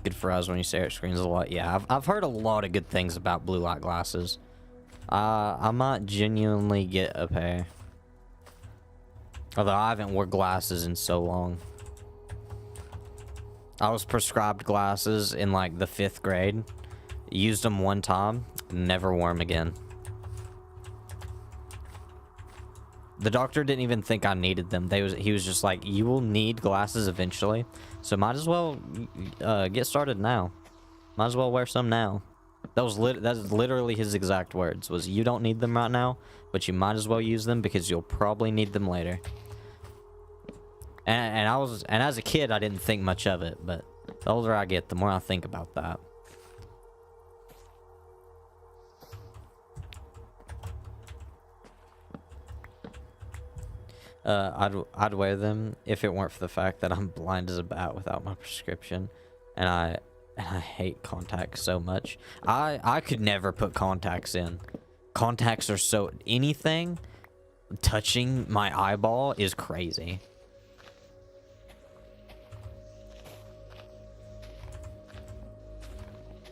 Good for us when you stare at screens a lot. Yeah, I've heard a lot of good things about blue light glasses. I might genuinely get a pair. Although I haven't worn glasses in so long. I was prescribed glasses in like the 5th grade. Used them one time, never wore them again. The doctor didn't even think I needed them. He was just like, you will need glasses eventually, so might as well get started now. Might as well wear some now. That's literally his exact words. Was you don't need them right now, but you might as well use them because you'll probably need them later. And as a kid, I didn't think much of it, but the older I get, the more I think about that. I'd wear them if it weren't for the fact that I'm blind as a bat without my prescription, and I hate contacts so much. I could never put contacts in. Contacts are so anything touching my eyeball is crazy.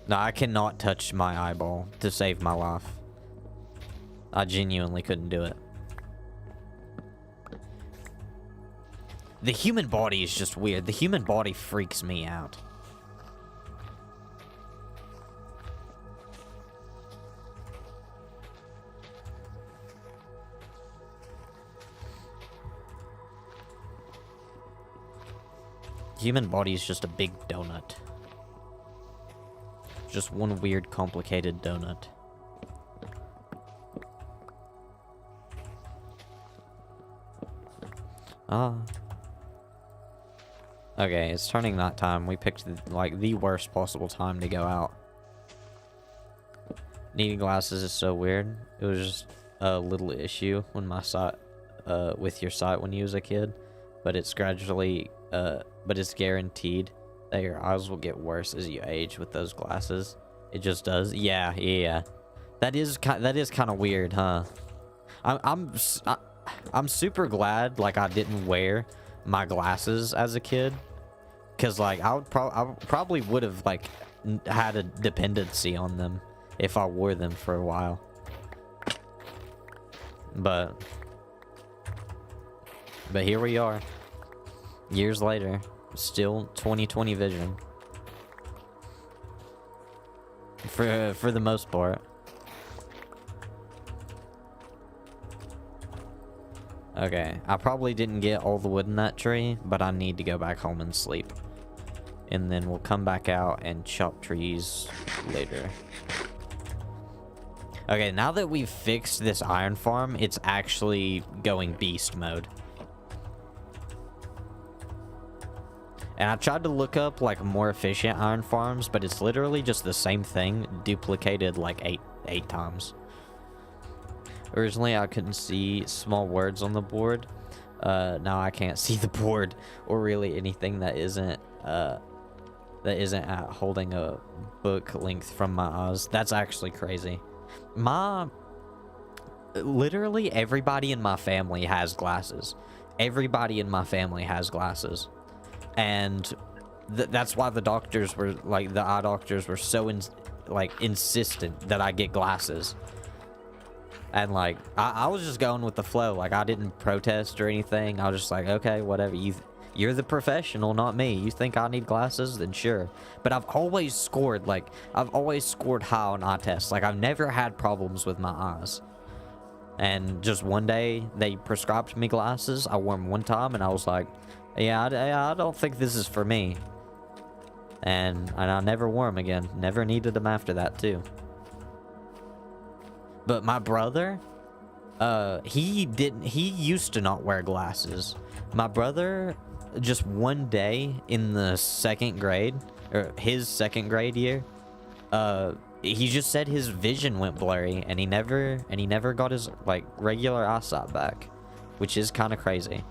No, I cannot touch my eyeball to save my life. I genuinely couldn't do it. The human body is just weird. The human body freaks me out. Human body is just a big donut. Just one weird, complicated donut. Ah. Okay, it's turning night time. We picked like the worst possible time to go out. Needing glasses is so weird. It was just a little issue when my sight, with your sight when you was a kid, but it's gradually, but it's guaranteed that your eyes will get worse as you age with those glasses. It just does. Yeah, yeah. That is kind of weird, huh? I'm super glad like I didn't wear my glasses as a kid, because like I probably would have like had a dependency on them if I wore them for a while. But here we are, years later, still 20/20 vision for the most part. Okay, I probably didn't get all the wood in that tree, but I need to go back home and sleep. And then we'll come back out and chop trees later. Okay, now that we've fixed this iron farm, it's actually going beast mode. And I tried to look up like more efficient iron farms, but it's literally just the same thing duplicated like eight times. Originally, I couldn't see small words on the board. Now I can't see the board or really anything that isn't at holding a book length from my eyes. That's actually crazy. Literally everybody in my family has glasses. Everybody in my family has glasses, and that's why the doctors were like, the eye doctors were so insistent that I get glasses. And like I was just going with the flow. Like I didn't protest or anything. I was just like, okay, whatever. You're the professional, not me. You think I need glasses? Then sure. But I've always scored high on eye tests. Like I've never had problems with my eyes. And just one day they prescribed me glasses. I wore them one time and I was like, yeah, I don't think this is for me. And I never wore them again. Never needed them after that too. But my brother, he used to not wear glasses. My brother, just one day in the second grade, or his second grade year, he just said his vision went blurry, and he never got his like regular eyesight back, which is kind of crazy.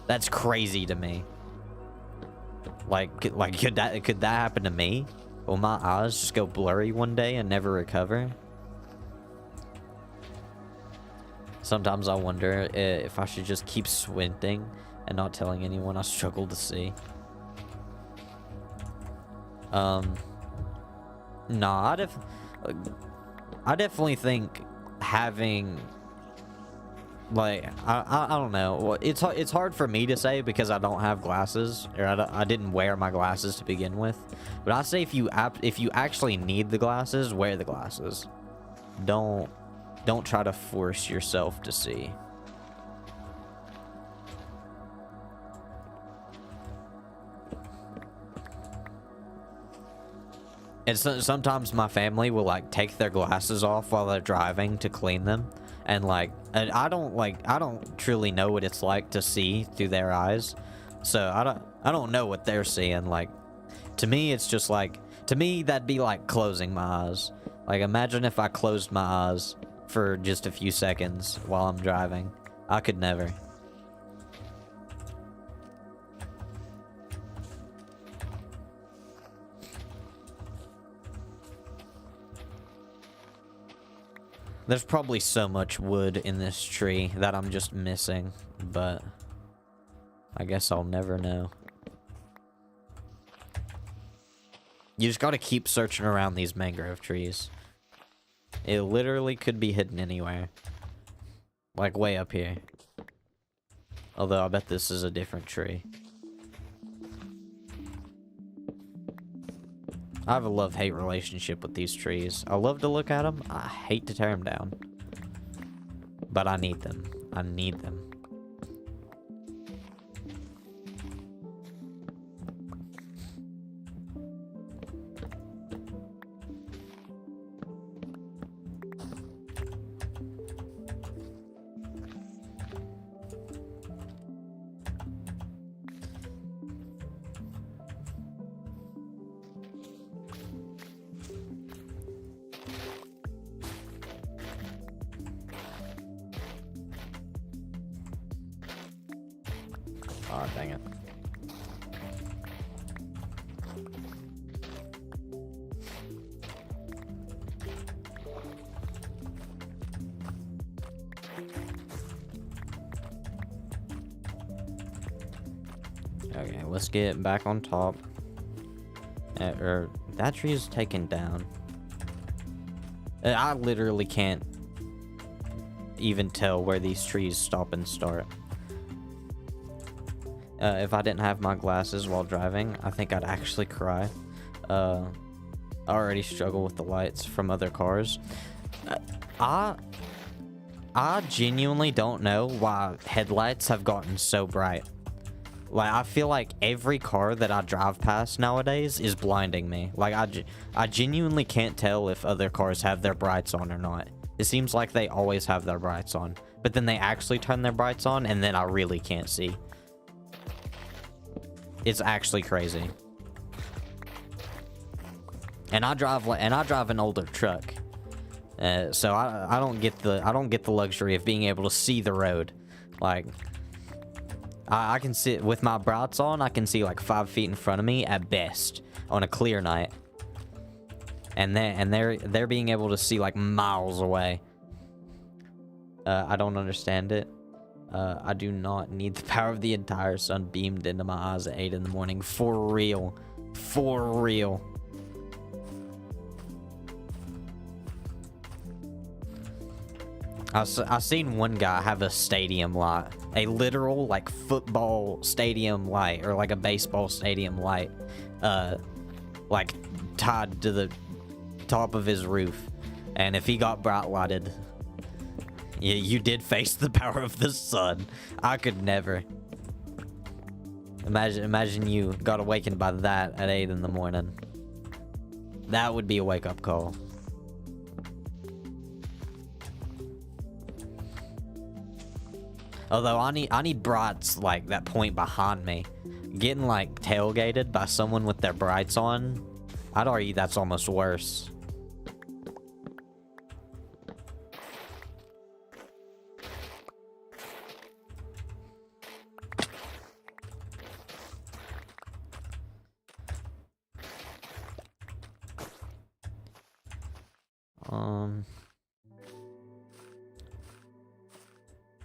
That's crazy to me. Like could that happen to me? Will my eyes just go blurry one day and never recover? Sometimes I wonder if I should just keep squinting and not telling anyone I struggle to see. No, I definitely think having, like, I don't know. It's hard for me to say because I don't have glasses, or I didn't wear my glasses to begin with. But I say if you actually need the glasses, wear the glasses. Don't try to force yourself to see. And sometimes my family will like take their glasses off while they're driving to clean them, and I don't truly know what it's like to see through their eyes, so I don't know what they're seeing. Like, to me it's just like, to me that'd be like closing my eyes. Like, imagine if I closed my eyes for just a few seconds while I'm driving. I could never. There's probably so much wood in this tree that I'm just missing, but I guess I'll never know. You just gotta keep searching around these mangrove trees. It literally could be hidden anywhere. Like way up here. Although I bet this is a different tree. I have a love-hate relationship with these trees. I love to look at them. I hate to tear them down. But I need them. I need them. Oh, dang it. Okay, let's get back on top. That tree is taken down. I literally can't even tell where these trees stop and start. If I didn't have my glasses while driving, I think I'd actually cry. I already struggle with the lights from other cars. I genuinely don't know why headlights have gotten so bright. Like, I feel like every car that I drive past nowadays is blinding me. Like, I genuinely can't tell if other cars have their brights on or not. It seems like they always have their brights on. But then they actually turn their brights on, and then I really can't see. It's actually crazy. And I drive an older truck. So I don't get the luxury of being able to see the road. Like, I can see with my brights on. I can see like 5 feet in front of me at best on a clear night, and they're being able to see like miles away. I don't understand it. I do not need the power of the entire sun beamed into my eyes at 8 in the morning. For real, for real. I seen one guy have a stadium light, a literal like football stadium light or like a baseball stadium light, like tied to the top of his roof, and if he got bright lighted, you did face the power of the sun. I could never. Imagine you got awakened by that at 8 in the morning. That would be a wake-up call. Although I need brights like that point behind me. Getting like tailgated by someone with their brights on, I'd argue that's almost worse.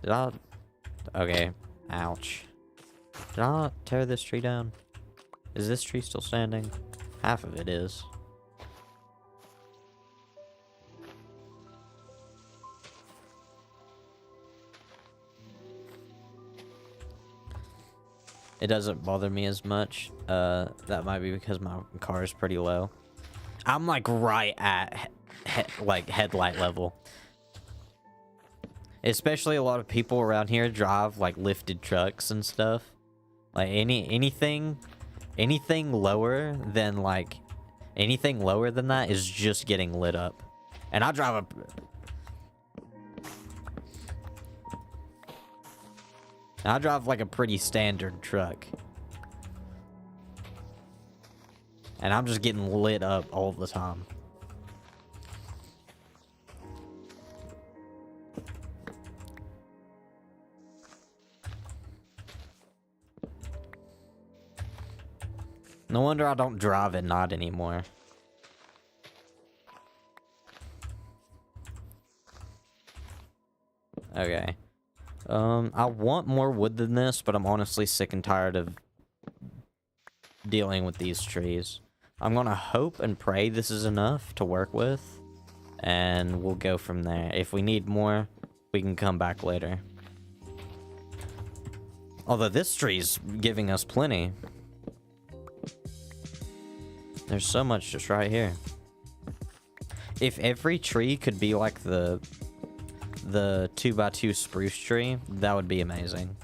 Did I? Okay. Ouch. Did I tear this tree down? Is this tree still standing? Half of it is. It doesn't bother me as much. That might be because my car is pretty low. I'm like right at like headlight level. Especially a lot of people around here drive like lifted trucks and stuff. Like anything lower than that is just getting lit up. And I drive like a pretty standard truck. And I'm just getting lit up all the time. No wonder I don't drive at night anymore. Okay. I want more wood than this, but I'm honestly sick and tired of dealing with these trees. I'm gonna hope and pray this is enough to work with, and we'll go from there. If we need more, we can come back later. Although this tree's giving us plenty. There's so much just right here. If every tree could be like the 2x2 spruce tree, that would be amazing.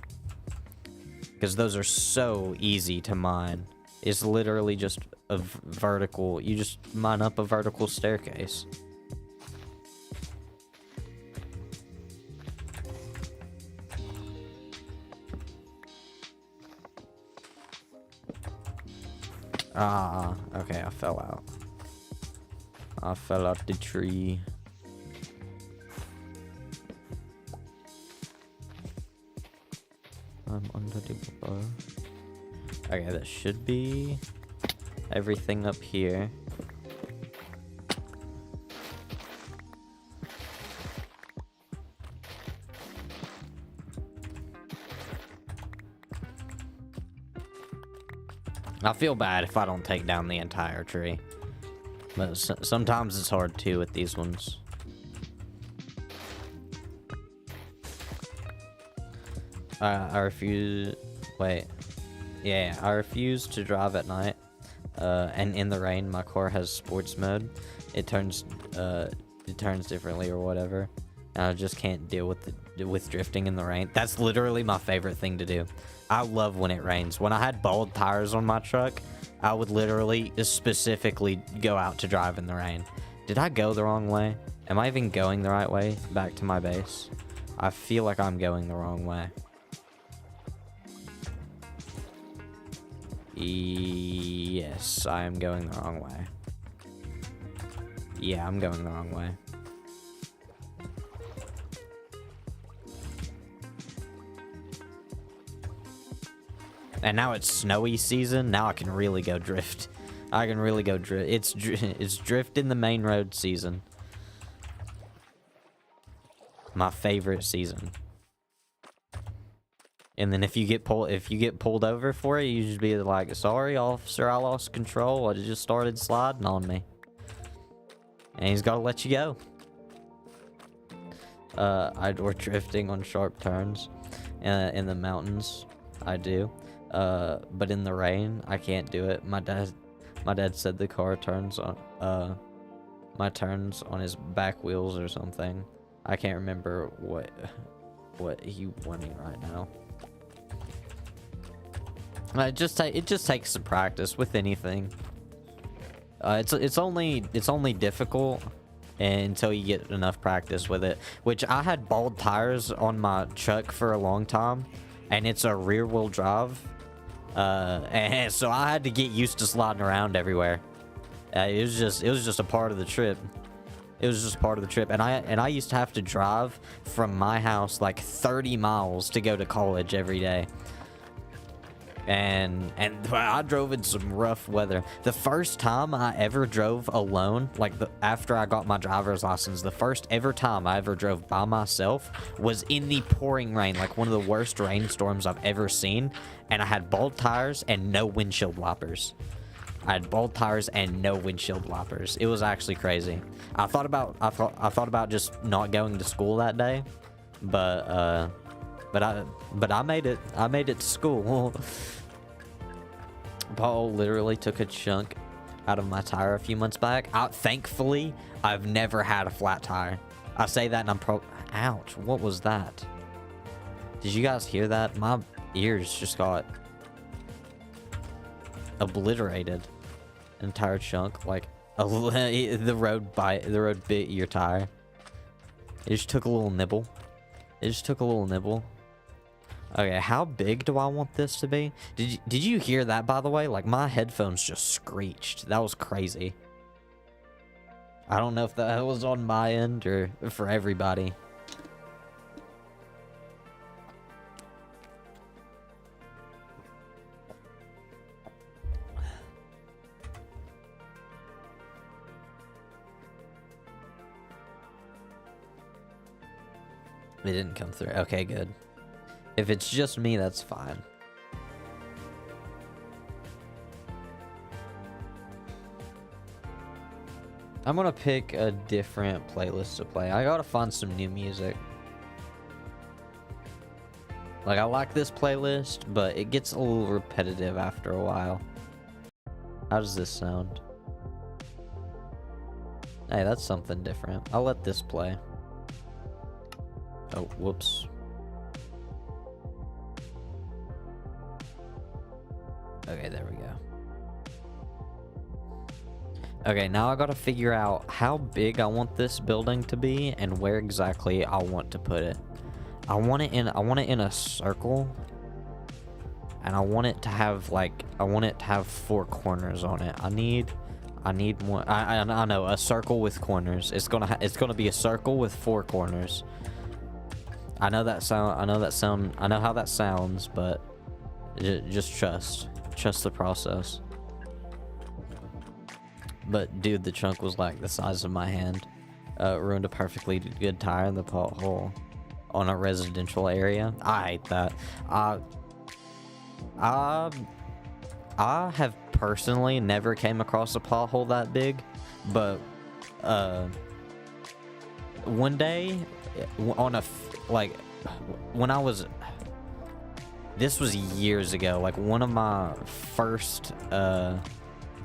Because those are so easy to mine. It's literally just a vertical, you just mine up a vertical staircase. Ah, okay, I fell out. I fell out the tree. I'm under the bar. Okay, that should be everything up here. I feel bad if I don't take down the entire tree. But sometimes it's hard too with these ones. I refuse... Wait. Yeah, I refuse to drive at night. And in the rain, my car has sports mode. It turns differently or whatever. And I just can't deal with drifting in the rain. That's literally my favorite thing to do. I love when it rains. When I had bald tires on my truck, I would literally specifically go out to drive in the rain. Did I go the wrong way? Am I even going the right way back to my base? I feel like I'm going the wrong way. Yes, I am going the wrong way. Yeah, I'm going the wrong way. And now it's snowy season. Now I can really go drift. I can really go drift. It's drift in the main road season. My favorite season. And then if you get pulled over for it, you just be like, "Sorry, officer, I lost control. I just started sliding on me." And he's got to let you go. We're drifting on sharp turns in the mountains. I do. But in the rain, I can't do it. My dad said the car turns on my turns on his back wheels or something. I can't remember what he wanting right now. It just takes some practice with anything. It's only difficult until you get enough practice with it. Which I had bald tires on my truck for a long time, and it's a rear wheel drive. And so I had to get used to sliding around everywhere. It was just a part of the trip. It was just part of the trip. And I used to have to drive from my house like 30 miles to go to college every day. And I drove in some rough weather. The first time I ever drove alone, like after I got my driver's license, the first ever time I ever drove by myself was in the pouring rain, like one of the worst rainstorms I've ever seen. And I had bald tires and no windshield wipers. I had bald tires and no windshield wipers. It was actually crazy. I thought about just not going to school that day, but I made it. I made it to school. Paul literally took a chunk out of my tire a few months back. Thankfully, I've never had a flat tire. I say that and I'm ouch, what was that? Did you guys hear that? My ears just got obliterated. An entire chunk, like the road bit your tire. It just took a little nibble. Okay, how big do I want this to be? Did you hear that, by the way? Like, my headphones just screeched. That was crazy. I don't know if that was on my end or for everybody. It didn't come through. Okay, good. If it's just me, that's fine. I'm gonna pick a different playlist to play. I gotta find some new music. Like, I like this playlist, but it gets a little repetitive after a while. How does this sound? Hey, that's something different. I'll let this play. Oh, whoops. Okay, there we go. Okay, now I gotta figure out how big I want this building to be and where exactly I want to put it. I want it in a circle, and I want it to have four corners on it. I need more. I know, a circle with corners. It's gonna be a circle with four corners. I know how that sounds, but just trust the process. But dude, the chunk was like the size of my hand. Ruined a perfectly good tire in the pothole on a residential area. I hate that. I have personally never came across a pothole that big, but one day on like when I was, this was years ago, like one of my first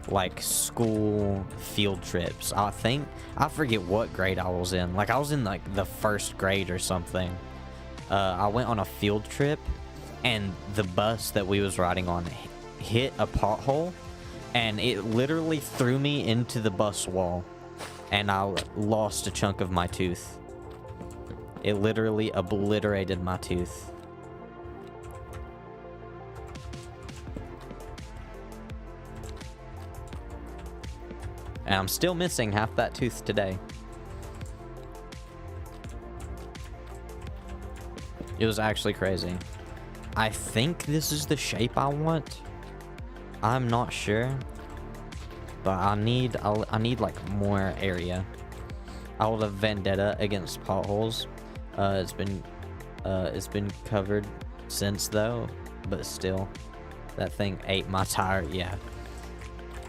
like school field trips. I forget what grade I was in. Like I was in like the first grade or something. I went on a field trip, and the bus that we was riding on hit a pothole, and it literally threw me into the bus wall, and I lost a chunk of my tooth. It literally obliterated my tooth. And I'm still missing half that tooth today. It was actually crazy. I think this is the shape I want. I'm not sure, but I need like more area. I hold a vendetta against potholes. It's been covered since though, but still, that thing ate my tire. Yeah,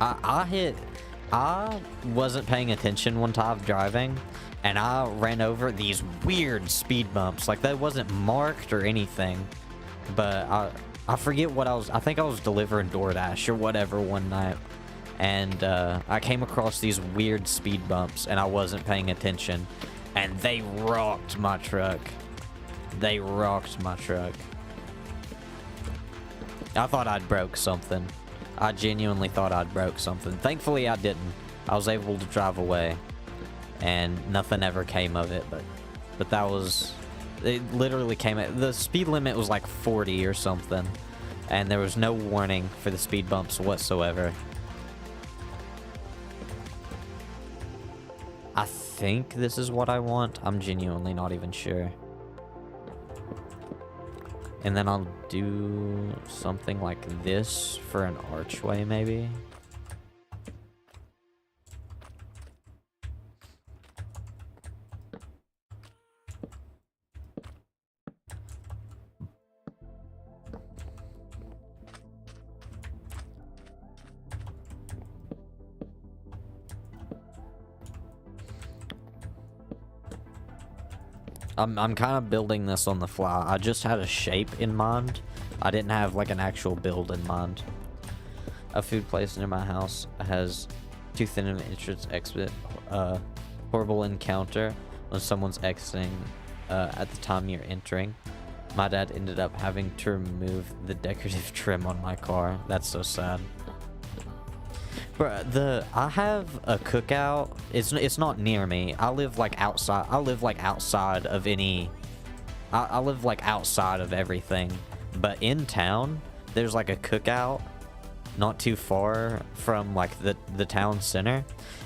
I wasn't paying attention one time driving, and I ran over these weird speed bumps. Like, that wasn't marked or anything, but I forget what I think I was delivering DoorDash or whatever one night, and I came across these weird speed bumps, and I wasn't paying attention, and they rocked my truck. They rocked my truck. I thought I'd broke something. I genuinely thought I'd broke something. Thankfully, I didn't. I was able to drive away, and nothing ever came of it, but that was... It literally came at... The speed limit was like 40 or something, and there was no warning for the speed bumps whatsoever. I think this is what I want. I'm genuinely not even sure. And then I'll do something like this for an archway, maybe. I'm kind of building this on the fly. I just had a shape in mind. I didn't have like an actual build in mind. A food place near my house has too thin of an entrance exit. Horrible encounter when someone's exiting at the time you're entering. My dad ended up having to remove the decorative trim on my car. That's so sad. Bro, I have a cookout. It's not near me. I live like outside. I live like outside of any. I live like outside of everything. But in town, there's like a cookout, not too far from like the town center,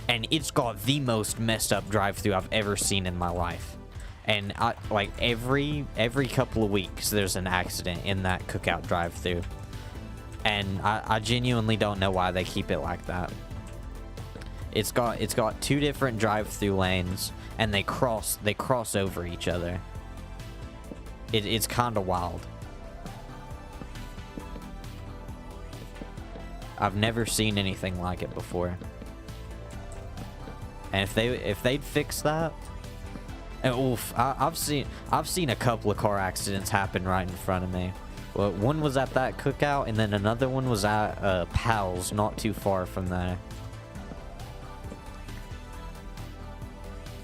and it's got the most messed up drive-through I've ever seen in my life. And like every couple of weeks, there's an accident in that cookout drive-through. And I genuinely don't know why they keep it like that. It's got two different drive-through lanes, and they cross over each other. It's kind of wild. I've never seen anything like it before. And if they'd fix that, and oof, I've seen a couple of car accidents happen right in front of me. Well, one was at that cookout, and then another one was at Pal's, not too far from there.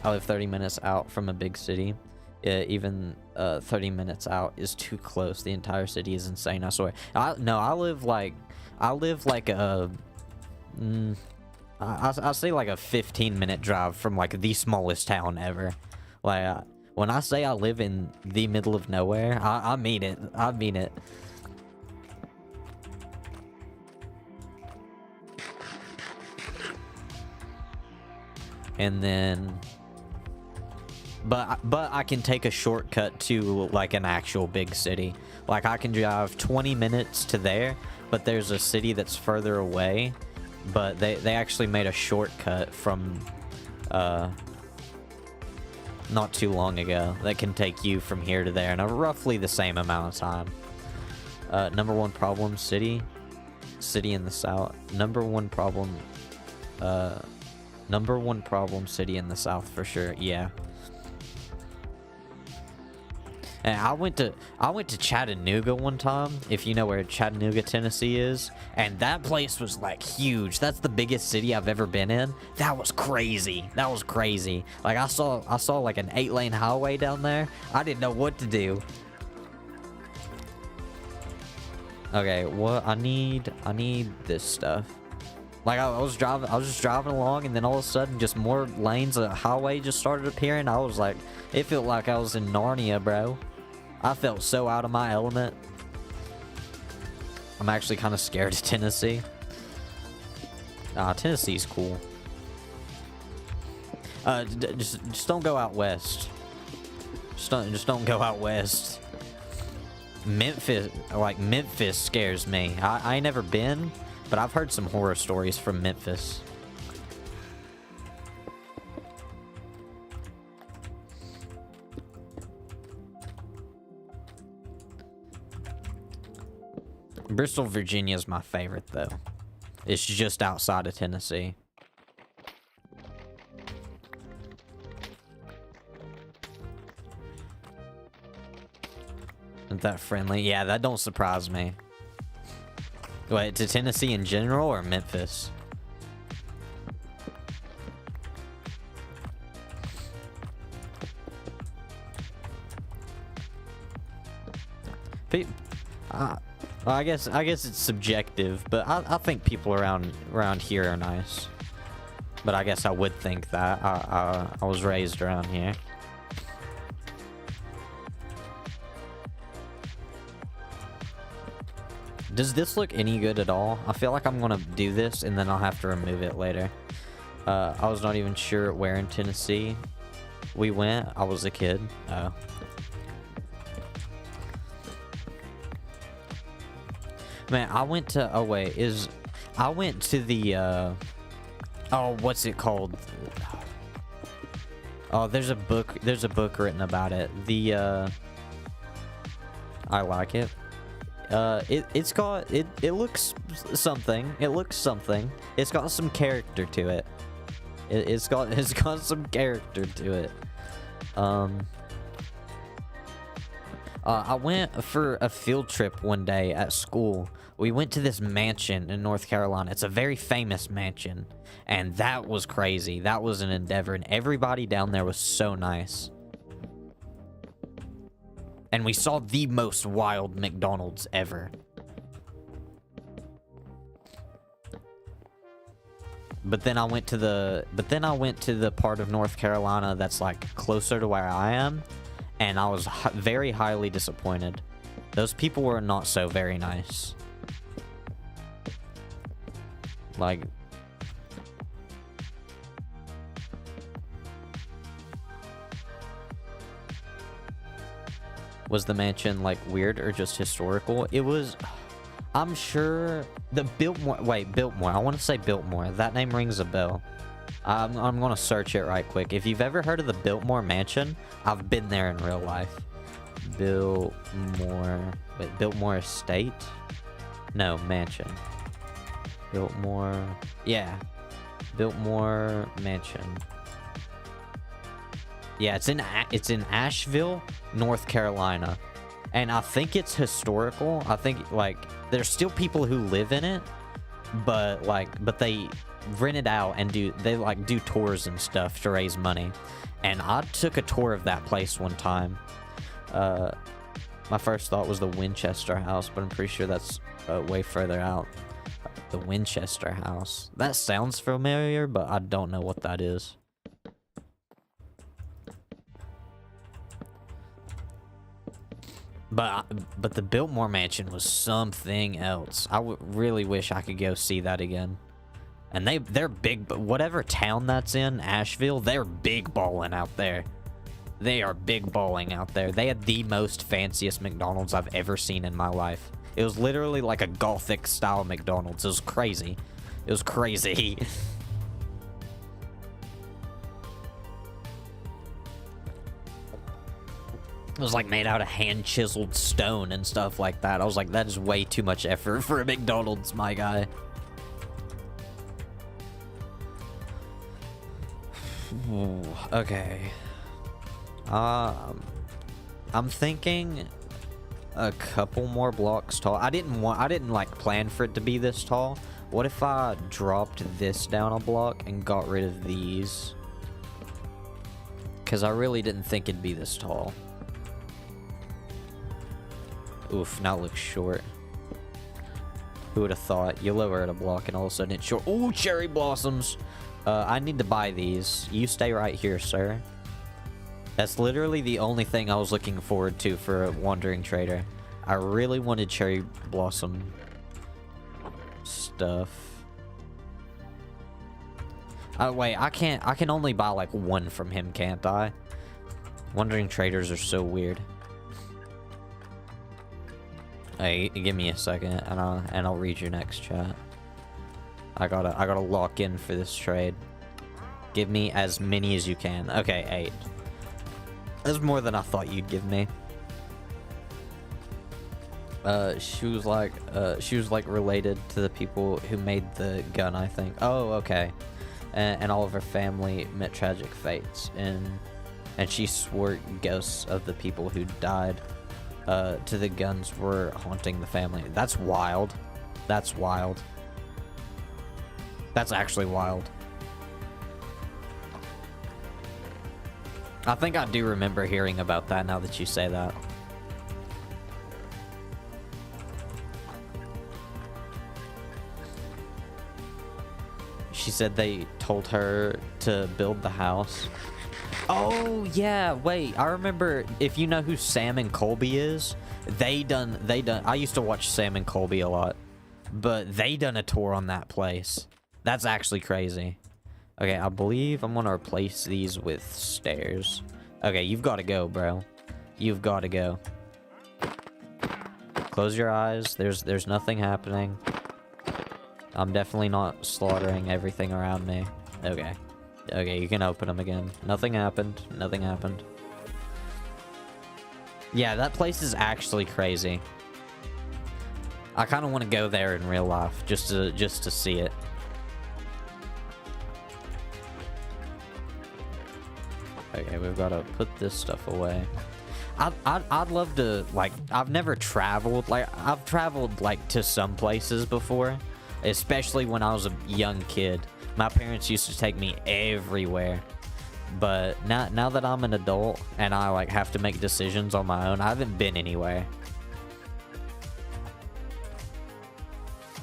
I live 30 minutes out from a big city. Even 30 minutes out is too close. The entire city is insane, I swear. I live like a... I say like a 15-minute drive from like the smallest town ever. Like, when I say I live in the middle of nowhere, I mean it. I mean it. And then... But I can take a shortcut to like an actual big city. Like, I can drive 20 minutes to there, but there's a city that's further away. But they actually made a shortcut from... not too long ago that can take you from here to there in a roughly the same amount of time. Number one problem, city. city in the South. Number one problem city in the South for sure. Yeah. And I went to Chattanooga one time, if you know where Chattanooga, Tennessee is, and that place was like huge. That's the biggest city I've ever been in. That was crazy. That was crazy. Like I saw like an 8-lane highway down there. I didn't know what to do. Okay, what I need this stuff. Like I was just driving along, and then all of a sudden just more lanes of highway just started appearing. I was like, it felt like I was in Narnia, bro. I felt so out of my element. I'm actually kind of scared of Tennessee. Tennessee's cool. Just don't go out west. Just don't go out west. Memphis scares me. I ain't never been, but I've heard some horror stories from Memphis. Bristol, Virginia is my favorite, though. It's just outside of Tennessee. Isn't that friendly? Yeah, that don't surprise me. Wait, to Tennessee in general or Memphis? Well, I guess it's subjective, but I think people around here are nice. But I guess I would think that. I was raised around here. Does this look any good at all? I feel like I'm gonna do this and then I'll have to remove it later. I was not even sure where in Tennessee we went. I was a kid. Oh. Man, I went to, I went to the, oh, what's it called? Oh, there's a book written about it. I like it. It looks something. It looks something. It's got some character to it. It's got some character to it. I went for a field trip one day at school. We went to this mansion in North Carolina. It's a very famous mansion, and that was crazy. That was an endeavor, and everybody down there was so nice. And we saw the most wild McDonald's ever. But then I went to the part of North Carolina that's like closer to where I am, and I was very highly disappointed. Those people were not so very nice. Like, was the mansion like weird or just historical? It was, I'm sure the Biltmore, I want to say Biltmore. That name rings a bell. I'm gonna search it right quick. If you've ever heard of the Biltmore Mansion, I've been there in real life. Biltmore Estate? No, Mansion. Biltmore, yeah. Biltmore Mansion. Yeah, it's in Asheville, North Carolina. And I think it's historical. I think like there's still people who live in it, but they rent it out and do tours and stuff to raise money. And I took a tour of that place one time. My first thought was the Winchester House, but I'm pretty sure that's way further out. The Winchester House. That sounds familiar, but I don't know what that is. But the Biltmore Mansion was something else. I really wish I could go see that again. And they're big, but whatever town that's in, Asheville, they're big balling out there. They are big balling out there. They had the most fanciest McDonald's I've ever seen in my life. It was literally like a Gothic style McDonald's. It was crazy. It was crazy. It was like made out of hand chiseled stone and stuff like that. I was like, that is way too much effort for a McDonald's, my guy. Ooh, okay. I'm thinking a couple more blocks tall. I didn't like plan for it to be this tall. What if I dropped this down a block and got rid of these? Because I really didn't think it'd be this tall. Oof, now it looks short. Who would have thought? You lower it a block and all of a sudden it's short. Ooh, cherry blossoms! I need to buy these. You stay right here, sir. That's literally the only thing I was looking forward to for a wandering trader. I really wanted cherry blossom stuff. Wait, I can only buy like one from him, can't I? Wandering traders are so weird. Hey, give me a second and I'll read your next chat. I gotta lock in for this trade. Give me as many as you can. Okay, 8. That's more than I thought you'd give me. She was like related to the people who made the gun, I think. Oh, okay. And all of her family met tragic fates, and she swore ghosts of the people who died to the guns were haunting the family. That's wild. That's wild. That's actually wild. I think I do remember hearing about that now that you say that. She said they told her to build the house. Oh, yeah, wait. I remember, if you know who Sam and Colby is, they done, I used to watch Sam and Colby a lot, but they done a tour on that place. That's actually crazy. Okay, I believe I'm gonna replace these with stairs. Okay, you've got to go, bro. You've got to go. Close your eyes. There's nothing happening. I'm definitely not slaughtering everything around me. Okay. Okay, you can open them again. Nothing happened. Nothing happened. Yeah, that place is actually crazy. I kind of want to go there in real life just to see it. Okay, we've got to put this stuff away. I'd love to, like, I've never traveled. Like, I've traveled, like, to some places before. Especially when I was a young kid. My parents used to take me everywhere. But now that I'm an adult and I, like, have to make decisions on my own, I haven't been anywhere.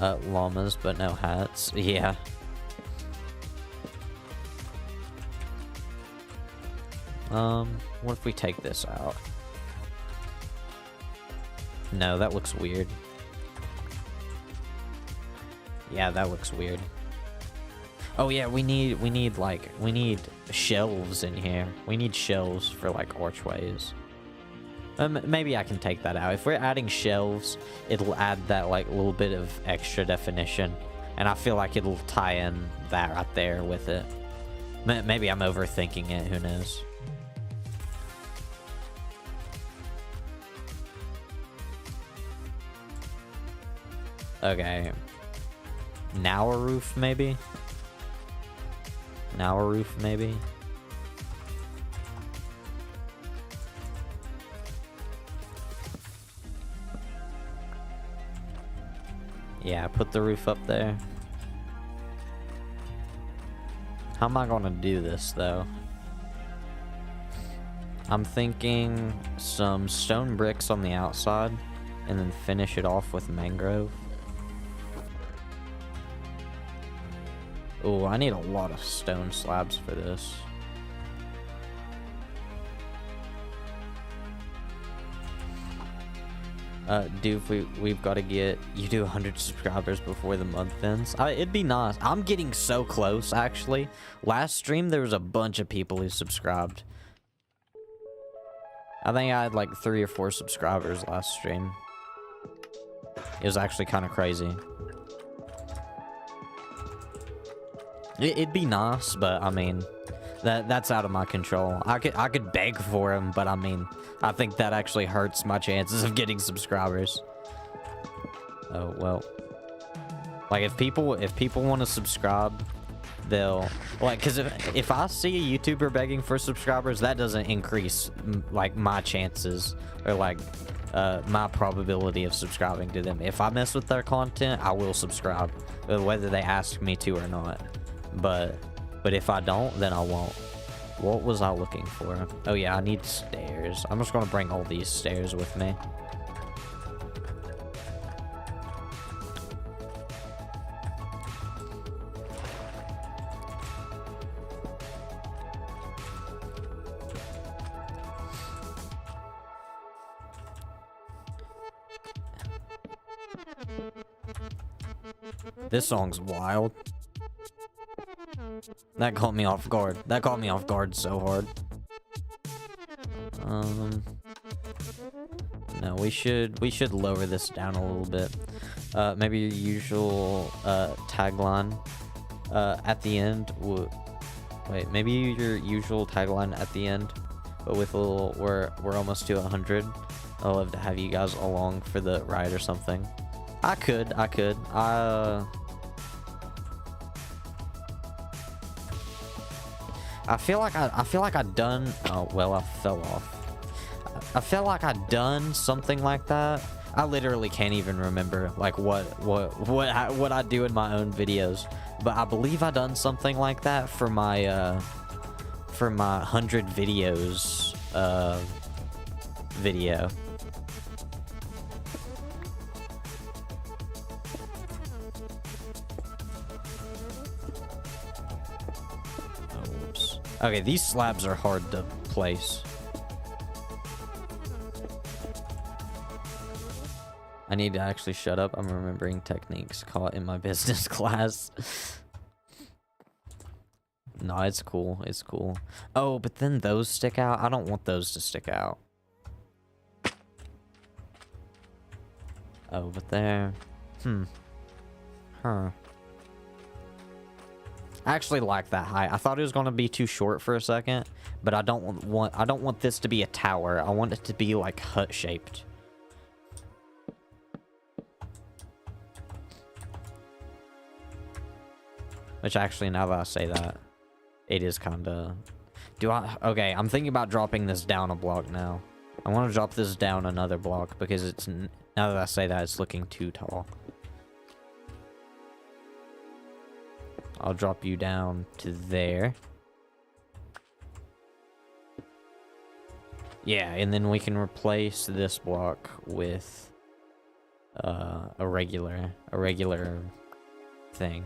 Llamas, but no hats. Yeah. What if we take this out? No, that looks weird. Yeah, that looks weird. Oh yeah, we need shelves in here. We need shelves for like archways. Maybe I can take that out. If we're adding shelves, it'll add that like little bit of extra definition, and I feel like it'll tie in that right there with it. Maybe I'm overthinking it. Who knows? Okay. Now a roof, maybe? Now a roof, maybe? Yeah, put the roof up there. How am I gonna do this, though? I'm thinking some stone bricks on the outside, and then finish it off with mangrove. Oh, I need a lot of stone slabs for this. Dude, we've got to get you to 100 subscribers before the month ends. It'd be nice. I'm getting so close, actually. Last stream, there was a bunch of people who subscribed. I think I had like 3 or 4 subscribers last stream. It was actually kind of crazy. It'd be nice, but I mean, That's out of my control. I could beg for them, but I mean, I think that actually hurts my chances of getting subscribers. Oh well. Like if people want to subscribe, they'll like, because if I see a YouTuber begging for subscribers, that doesn't increase like my chances or like my probability of subscribing to them. If I mess with their content, I will subscribe, whether they ask me to or not. But if I don't, then I won't. What was I looking for? Oh yeah, I need stairs. I'm just gonna bring all these stairs with me. This song's wild. That caught me off guard. That caught me off guard so hard. No, we should lower this down a little bit. Maybe your usual tagline at the end. Wait, maybe your usual tagline at the end, but with a little. We're almost to 100. I'd love to have you guys along for the ride or something. I could. I feel like I'd done. Oh well, I fell off. I felt like I'd done something like that. I literally can't even remember like what I do in my own videos, but I believe I done something like that for my 100 videos video. Okay, these slabs are hard to place. I need to actually shut up. I'm remembering techniques caught in my business class. No, it's cool. It's cool. Oh, but then those stick out. I don't want those to stick out. Oh, but there. Huh. I actually like that height. I thought it was going to be too short for a second, but I don't want this to be a tower. I want it to be like hut shaped. Which actually, now that I say that, it is kind of. Okay, I'm thinking about dropping this down a block now. I want to drop this down another block because it's, now that I say that, it's looking too tall. I'll drop you down to there. Yeah, and then we can replace this block with a regular thing.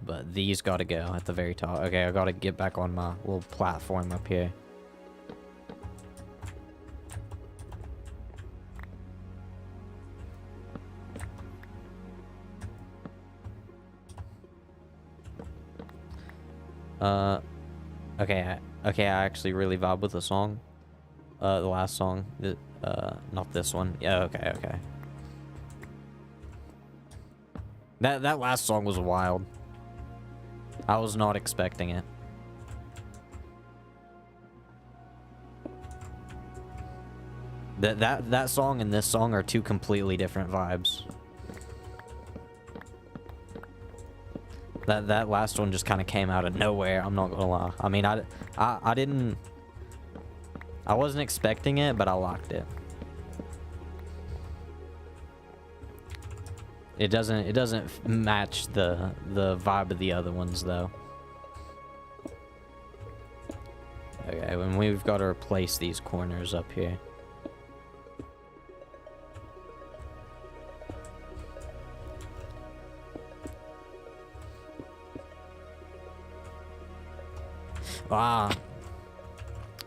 But these gotta go at the very top. Okay, I gotta get back on my little platform up here. Okay, I actually really vibe with the song. The last song. Not this one. Yeah, okay. That last song was wild. I was not expecting it. That song and this song are two completely different vibes. That last one just kind of came out of nowhere. I'm not gonna lie. I mean, I wasn't expecting it, but I liked it. It doesn't match the vibe of the other ones though. Okay, when we've got to replace these corners up here. Ah.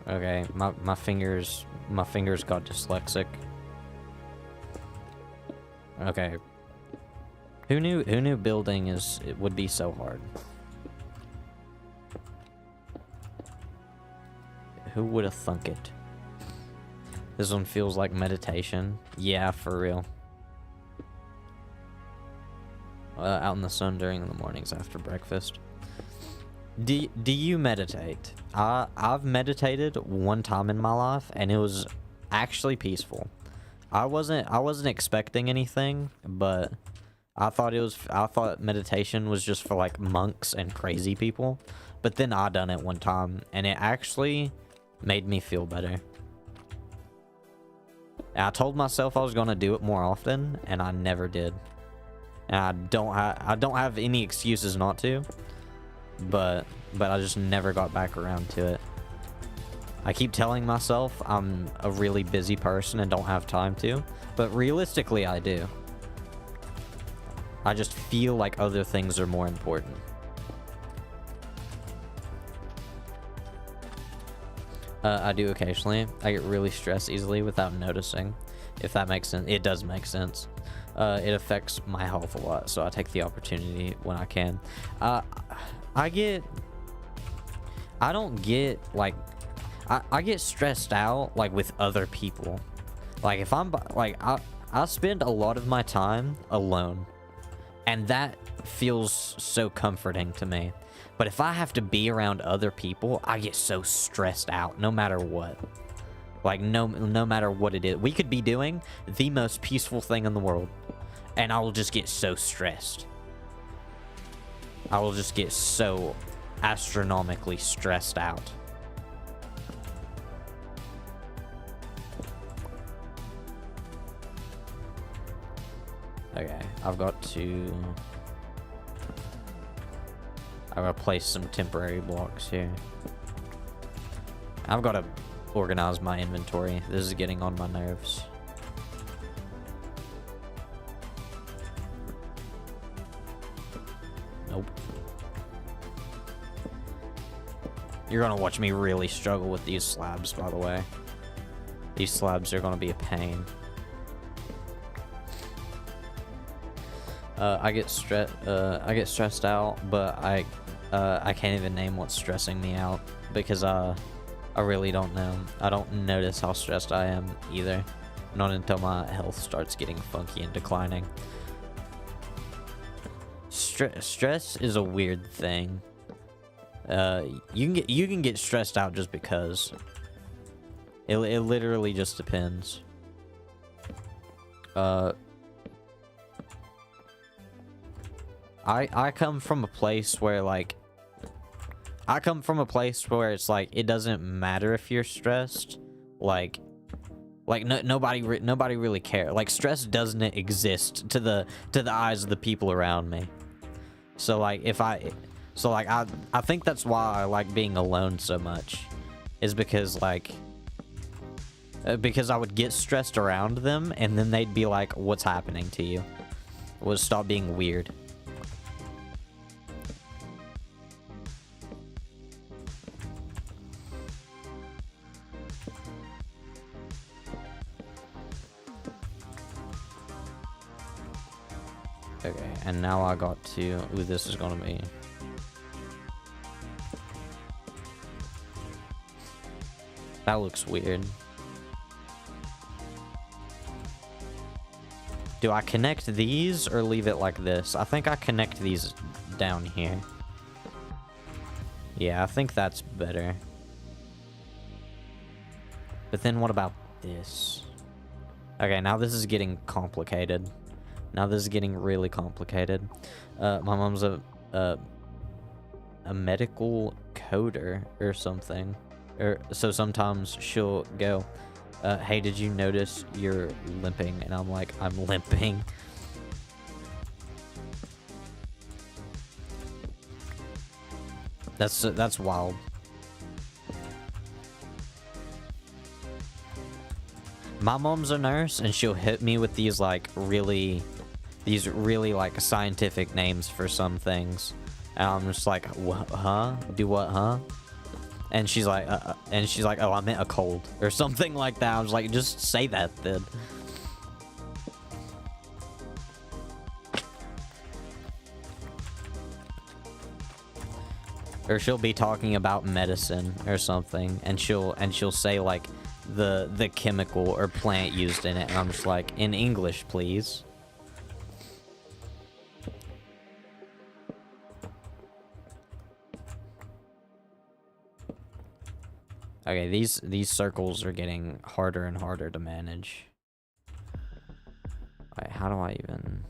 Okay, my fingers got dyslexic. Okay. Who knew building it would be so hard? Who would have thunk it? This one feels like meditation. Yeah, for real. Out in the sun during the mornings after breakfast. Do you meditate? I've meditated one time in my life, and it was actually peaceful. I wasn't expecting anything, but I thought meditation was just for like monks and crazy people. But then I done it one time, and it actually made me feel better. And I told myself I was gonna do it more often, and I never did. And I don't have any excuses not to, but I just never got back around to it. I keep telling myself I'm a really busy person and don't have time to, but realistically I do. I just feel like other things are more important. I do occasionally. I get really stressed easily without noticing, if that makes sense. It does make sense. It affects my health a lot, so I take the opportunity when I can. I don't get, like, I get stressed out, like, with other people. Like, if I'm, like, I spend a lot of my time alone, and that feels so comforting to me. But if I have to be around other people, I get so stressed out, no matter what. Like, no matter what it is. We could be doing the most peaceful thing in the world, and I will just get so stressed. I will just get so astronomically stressed out. Okay, I've got to place some temporary blocks here. I've got to organize my inventory. This is getting on my nerves. Nope. You're gonna watch me really struggle with these slabs, by the way. These slabs are gonna be a pain. I get stressed out, but I can't even name what's stressing me out because I really don't know. I don't notice how stressed I am either. Not until my health starts getting funky and declining. Stress is a weird thing. You can get stressed out just because. It literally just depends. I come from a place where, like, it's like it doesn't matter if you're stressed. Like nobody really cares. Like, stress doesn't exist to the eyes of the people around me. So like I think that's why I like being alone so much, is because like because I would get stressed around them, and then they'd be like, "What's happening to you?" Would stop being weird. Okay, and now I got to... Ooh, this is gonna be... That looks weird. Do I connect these or leave it like this? I think I connect these down here. Yeah, I think that's better. But then what about this? Okay, now this is getting complicated. Now this is getting really complicated. My mom's a medical coder or something. So sometimes she'll go, hey, did you notice you're limping? And I'm like, I'm limping. That's wild. My mom's a nurse, and she'll hit me with these really like scientific names for some things, and I'm just like, what, huh? Do what, huh? And she's like, oh, I meant a cold or something like that. I was like, just say that then. Or she'll be talking about medicine or something, and she'll say like the chemical or plant used in it, and I'm just like, in English, please. Okay, these circles are getting harder and harder to manage. Alright, how do I even...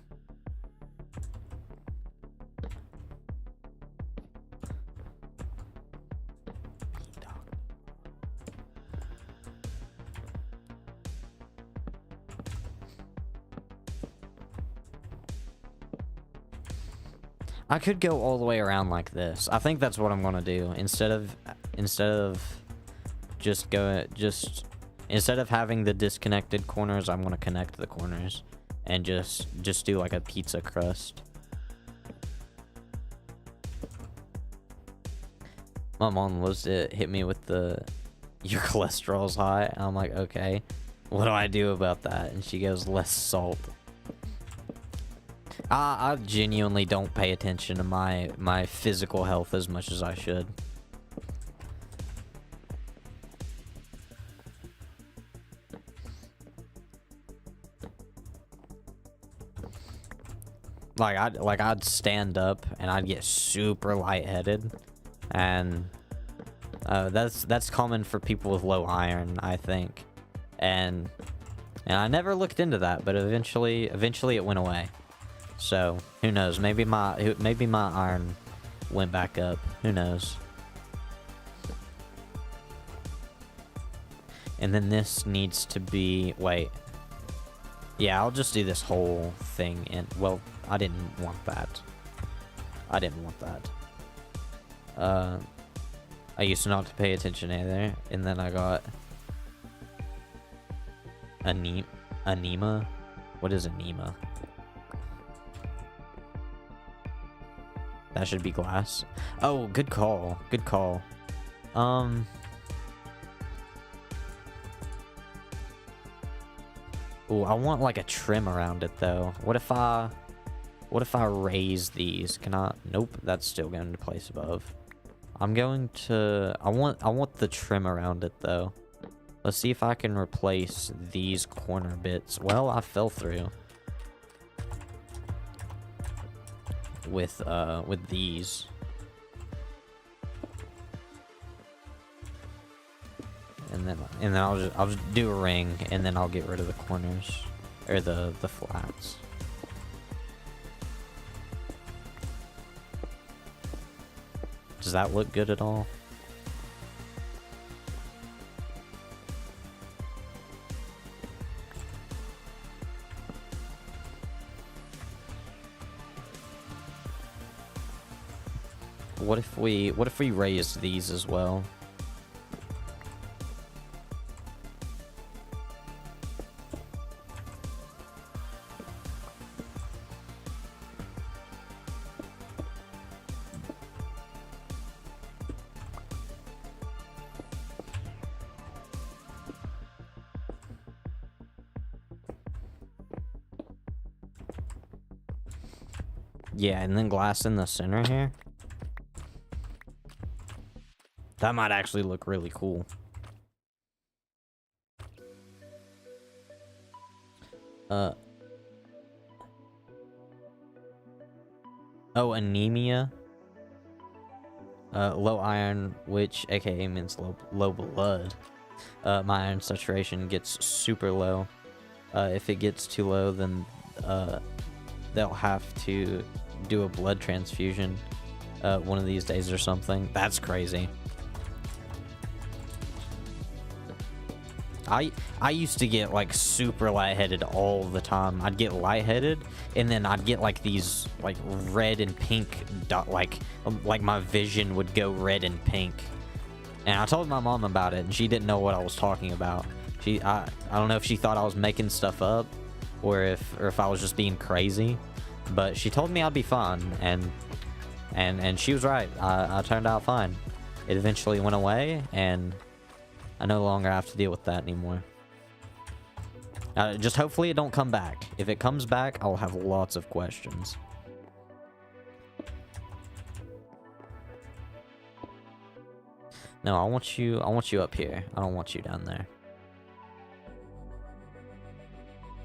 I could go all the way around like this. I think that's what I'm gonna do. Instead of instead of having the disconnected corners, I'm gonna connect the corners and just do like a pizza crust. My mom loves to hit me with the your cholesterol's high. I'm like, okay, what do I do about that? And she goes, less salt. I genuinely don't pay attention to my physical health as much as I should. I'd stand up and I'd get super lightheaded, and that's common for people with low iron, I think. And I never looked into that, but eventually it went away. So who knows? Maybe my iron went back up. Who knows? And then this needs to be... Wait. Yeah, I'll just do this whole thing. And well, I didn't want that. I didn't want that. I used to not to pay attention either, and then I got anema. What is anema? That should be glass. Oh, good call. Good call. Ooh, I want like a trim around it though. What if I raise these? Can I? Nope, that's still going to place above. I'm going to... I want the trim around it though. Let's see if I can replace these corner bits. Well, I fell through. With these. And then I'll just do a ring, and then I'll get rid of the corners or the flats. Does that look good at all? What if we raise these as well? Yeah, and then glass in the center here. That might actually look really cool. Oh, anemia. Low iron, which aka means low blood. My iron saturation gets super low. If it gets too low, then they'll have to do a blood transfusion one of these days or something. That's crazy. I used to get like super lightheaded all the time. I'd get lightheaded, and then I'd get like these like red and pink dot, like my vision would go red and pink. And I told my mom about it, and she didn't know what I was talking about. I don't know if she thought I was making stuff up, or if I was just being crazy. But she told me I'd be fine, and she was right. I turned out fine. It eventually went away, and I no longer have to deal with that anymore. Just hopefully it don't come back. If it comes back, I'll have lots of questions. No, I want you up here. I don't want you down there.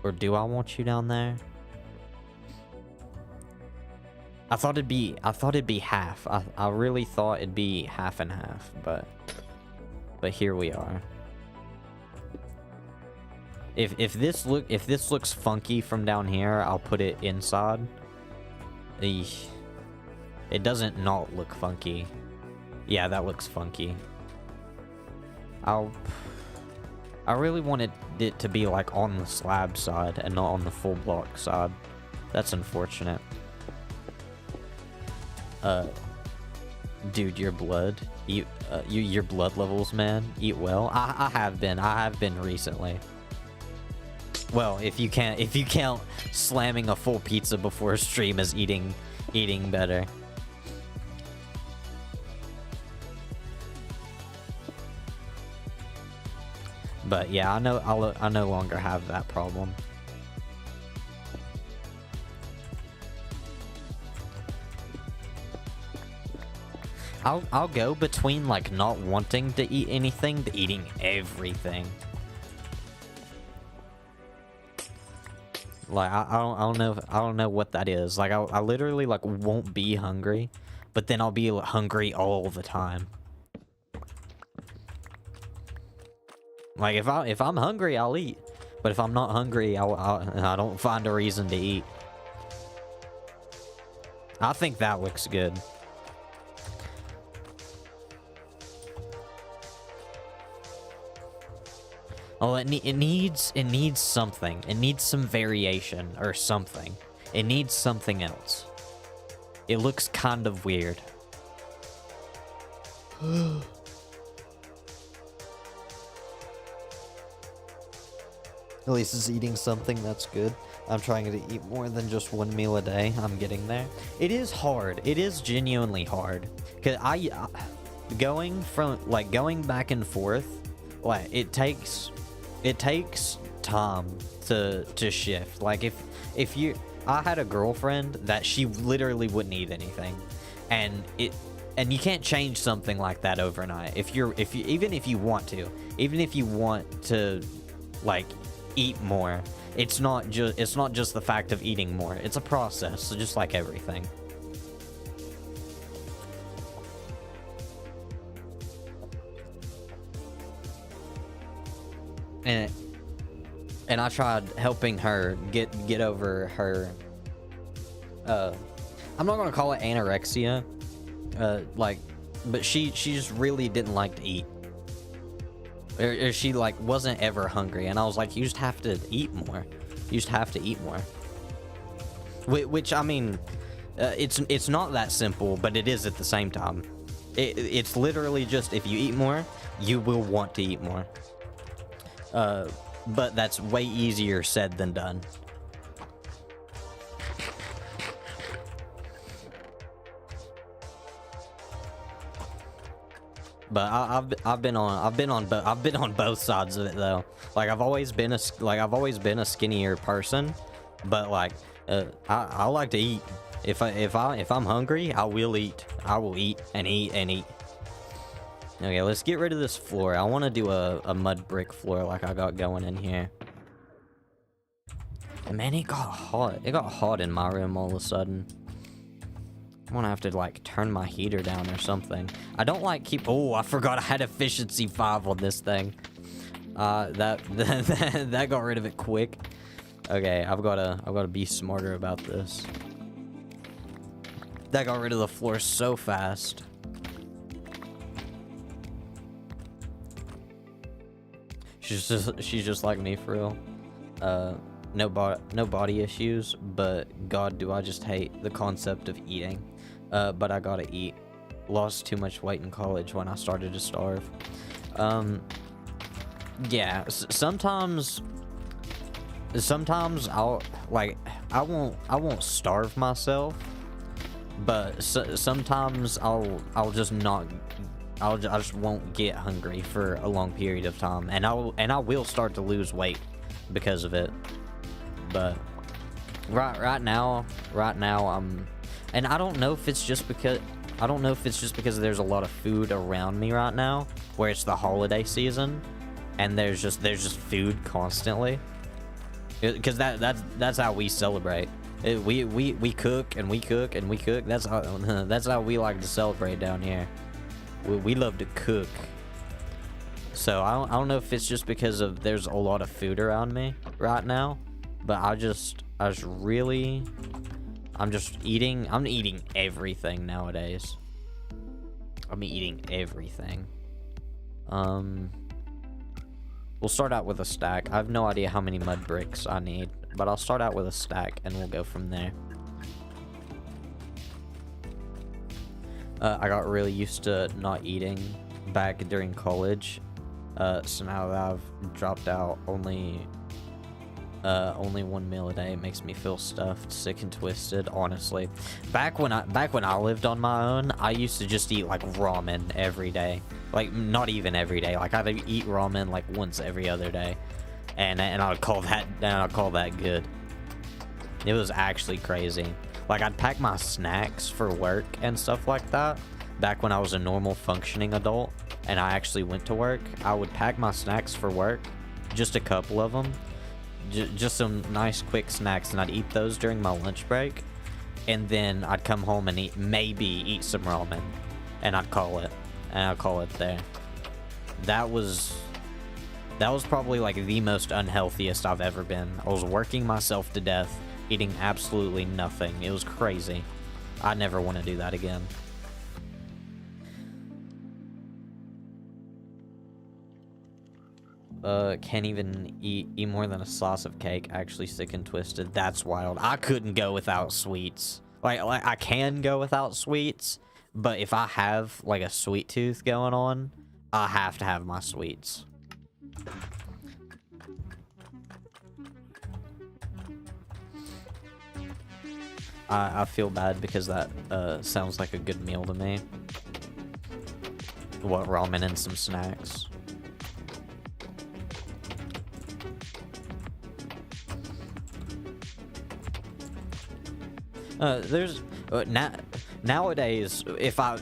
Or do I want you down there? I thought it'd be half. I really thought it'd be half and half, but but here we are. If this looks funky from down here, I'll put it inside. Eesh. It doesn't not look funky. Yeah, that looks funky. I really wanted it to be like on the slab side and not on the full block side. That's unfortunate. Dude, your blood, your blood levels, man, eat well. I have been recently. Well, if you count slamming a full pizza before a stream as eating better. But yeah, I no longer have that problem. I'll go between like not wanting to eat anything to eating everything. Like I don't know what that is. Like I literally like won't be hungry, but then I'll be hungry all the time. Like if I'm hungry, I'll eat. But if I'm not hungry, I don't find a reason to eat. I think that looks good. Oh, it needs something. It needs some variation or something. It needs something else. It looks kind of weird. At least it's eating something that's good. I'm trying to eat more than just one meal a day. I'm getting there. It is hard. It is genuinely hard. Cause going back and forth, like it takes time to shift. Like I had a girlfriend that she literally wouldn't eat anything, and you can't change something like that overnight. Even if you want to like eat more, it's not just the fact of eating more. It's a process, so just like everything. And I tried helping her get over her I'm not gonna call it anorexia, but she just really didn't like to eat. Or she like wasn't ever hungry, and I was like, you just have to eat more. You just have to eat more. Which I mean, it's not that simple, but it is at the same time. It's literally just if you eat more, you will want to eat more. But that's way easier said than done. But I've been on both sides of it though. Like I've always been a skinnier person, but like I like to eat. If I'm hungry, I will eat. I will eat and eat and eat. Okay, let's get rid of this floor. I want to do a mud brick floor like I got going in here. And man, it got hot. It got hot in my room all of a sudden. I'm gonna have to like turn my heater down or something. I don't like oh, I forgot I had efficiency 5 on this thing. That got rid of it quick. Okay, I've gotta be smarter about this. That got rid of the floor so fast. She's just like me for real. No body issues, but God, do I just hate the concept of eating. But I gotta eat. Lost too much weight in college when I started to starve. Yeah, sometimes I won't starve myself, but sometimes I just won't get hungry for a long period of time, and I will start to lose weight because of it. But right now I'm, and I don't know if it's just because there's a lot of food around me right now, where it's the holiday season, and there's just food constantly. Because that's how we celebrate. We cook and we cook and we cook. That's how we like to celebrate down here. We love to cook. So I don't know if it's just because of there's a lot of food around me right now, but I'm just eating everything nowadays. I'm eating everything. We'll start out with a stack. I have no idea how many mud bricks I need, but I'll start out with a stack and we'll go from there. I got really used to not eating back during college. So now that I've dropped out only one meal a day, it makes me feel stuffed, sick and twisted, honestly. Back when I lived on my own, I used to just eat like ramen every day. Like not even every day. Like I'd eat ramen like once every other day. And I'd call that good. It was actually crazy. Like I'd pack my snacks for work and stuff like that. Back when I was a normal functioning adult and I actually went to work, I would pack my snacks for work, just a couple of them. Just some nice quick snacks, and I'd eat those during my lunch break, and then I'd come home and eat some ramen, and I'd call it there. That was probably like the most unhealthiest I've ever been. I was working myself to death, eating absolutely nothing. It was crazy. I never want to do that again. Can't even eat more than a slice of cake. Actually sick and twisted. That's wild. I couldn't go without sweets. Like I can go without sweets, but if I have like a sweet tooth going on, I have to have my sweets. I feel bad because that sounds like a good meal to me. What, ramen and some snacks? Nowadays if I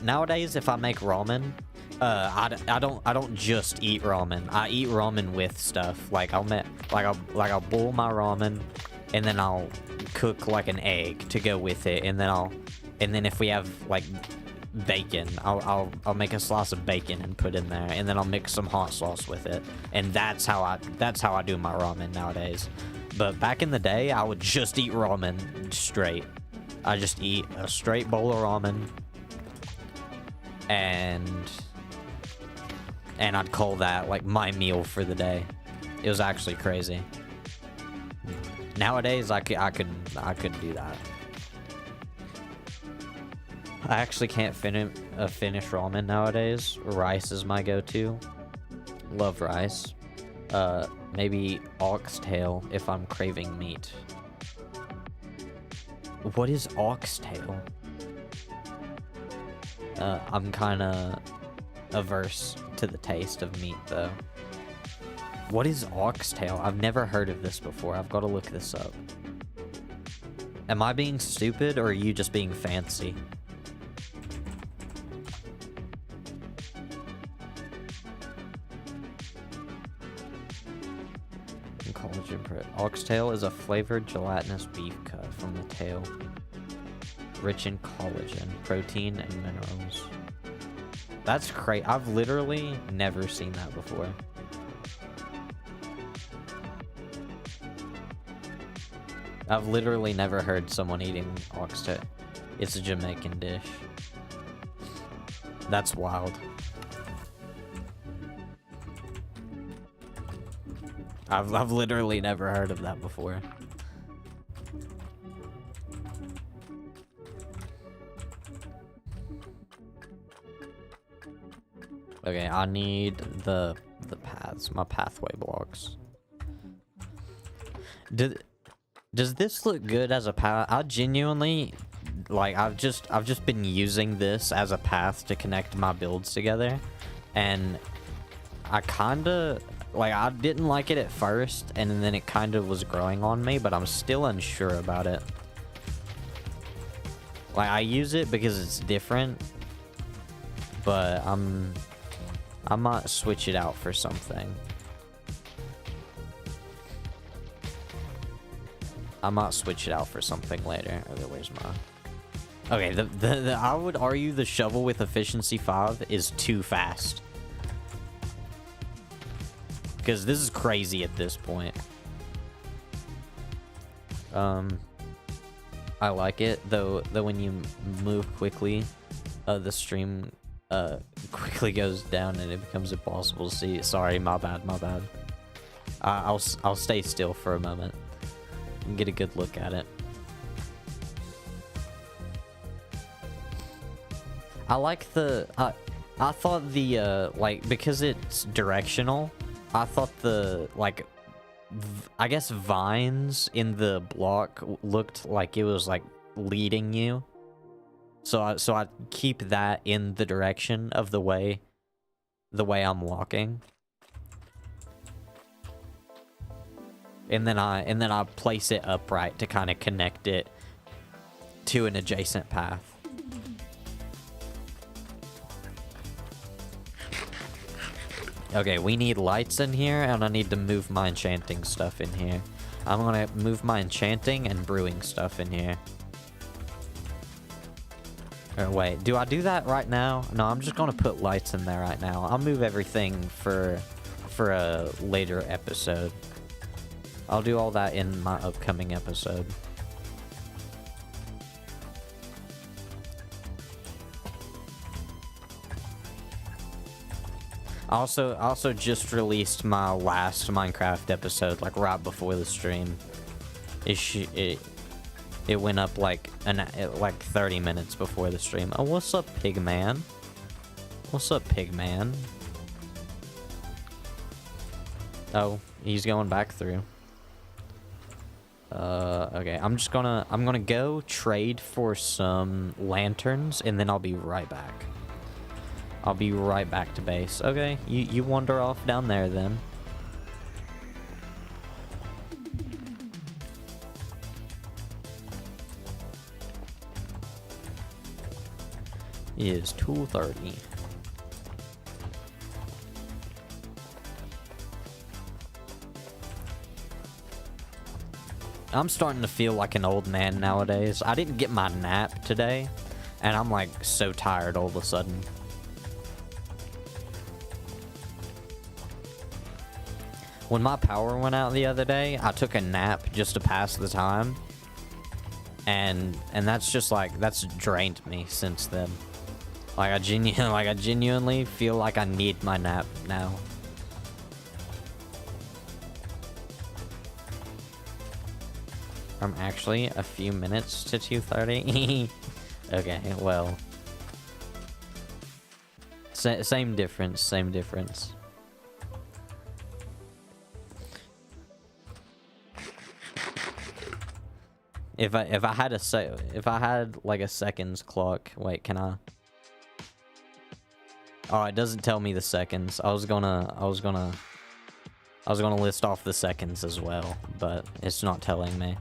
make ramen, I don't just eat ramen. I eat ramen with stuff. Like I'll boil my ramen, and then I'll cook like an egg to go with it, and then if we have like bacon, I'll make a slice of bacon and put in there, and then I'll mix some hot sauce with it, and that's how I do my ramen nowadays. But back in the day, I would just eat ramen straight. I just eat a straight bowl of ramen, and I'd call that like my meal for the day. It was actually crazy. Nowadays, I couldn't do that. I actually can't finish ramen nowadays. Rice is my go-to. Love rice. Maybe oxtail if I'm craving meat. What is oxtail? I'm kind of averse to the taste of meat, though. What is oxtail? I've never heard of this before. I've got to look this up. Am I being stupid, or are you just being fancy? Collagen bread. Oxtail is a flavored gelatinous beef cut from the tail, rich in collagen, protein, and minerals. That's crazy. I've literally never seen that before. I've literally never heard someone eating oxtail. It's a Jamaican dish. That's wild. I've literally never heard of that before. Okay, I need the paths, my pathway blocks. Does this look good as a path? I genuinely, like, I've just been using this as a path to connect my builds together, and I kinda, like, I didn't like it at first, and then it kind of was growing on me, but I'm still unsure about it. Like, I use it because it's different, but I might switch it out for something. I might switch it out for something later. Okay, where's my... Okay, I would argue the shovel with efficiency 5 is too fast. because this is crazy at this point. I like it though when you move quickly, the stream quickly goes down and it becomes impossible to see. Sorry, my bad. I'll stay still for a moment and get a good look at it. I like the I thought the like, because it's directional, I thought the like I guess vines in the block looked like it was like leading you. So I keep that in the direction of the way I'm walking. And then I place it upright to kind of connect it to an adjacent path. Okay, we need lights in here, and I need to move my enchanting stuff in here. I'm gonna move my enchanting and brewing stuff in here. Or wait, do I do that right now? No, I'm just gonna put lights in there right now. I'll move everything for a later episode. I'll do all that in my upcoming episode. I also just released my last Minecraft episode, like right before the stream. It went up like 30 minutes before the stream. Oh, what's up, Pigman? What's up, Pigman? Oh, he's going back through. Okay, I'm gonna go trade for some lanterns, and then I'll be right back. I'll be right back to base. Okay, you wander off down there then. It is 2:30. I'm starting to feel like an old man nowadays. I didn't get my nap today, and I'm like so tired all of a sudden. When my power went out the other day, I took a nap just to pass the time. And that's just like, that's drained me since then. Like I genuinely feel like I need my nap now. I'm actually a few minutes to 2:30. Okay, well. Same difference. If I had like a seconds clock, wait, can I? Oh, it doesn't tell me the seconds. I was gonna list off the seconds as well, but it's not telling me.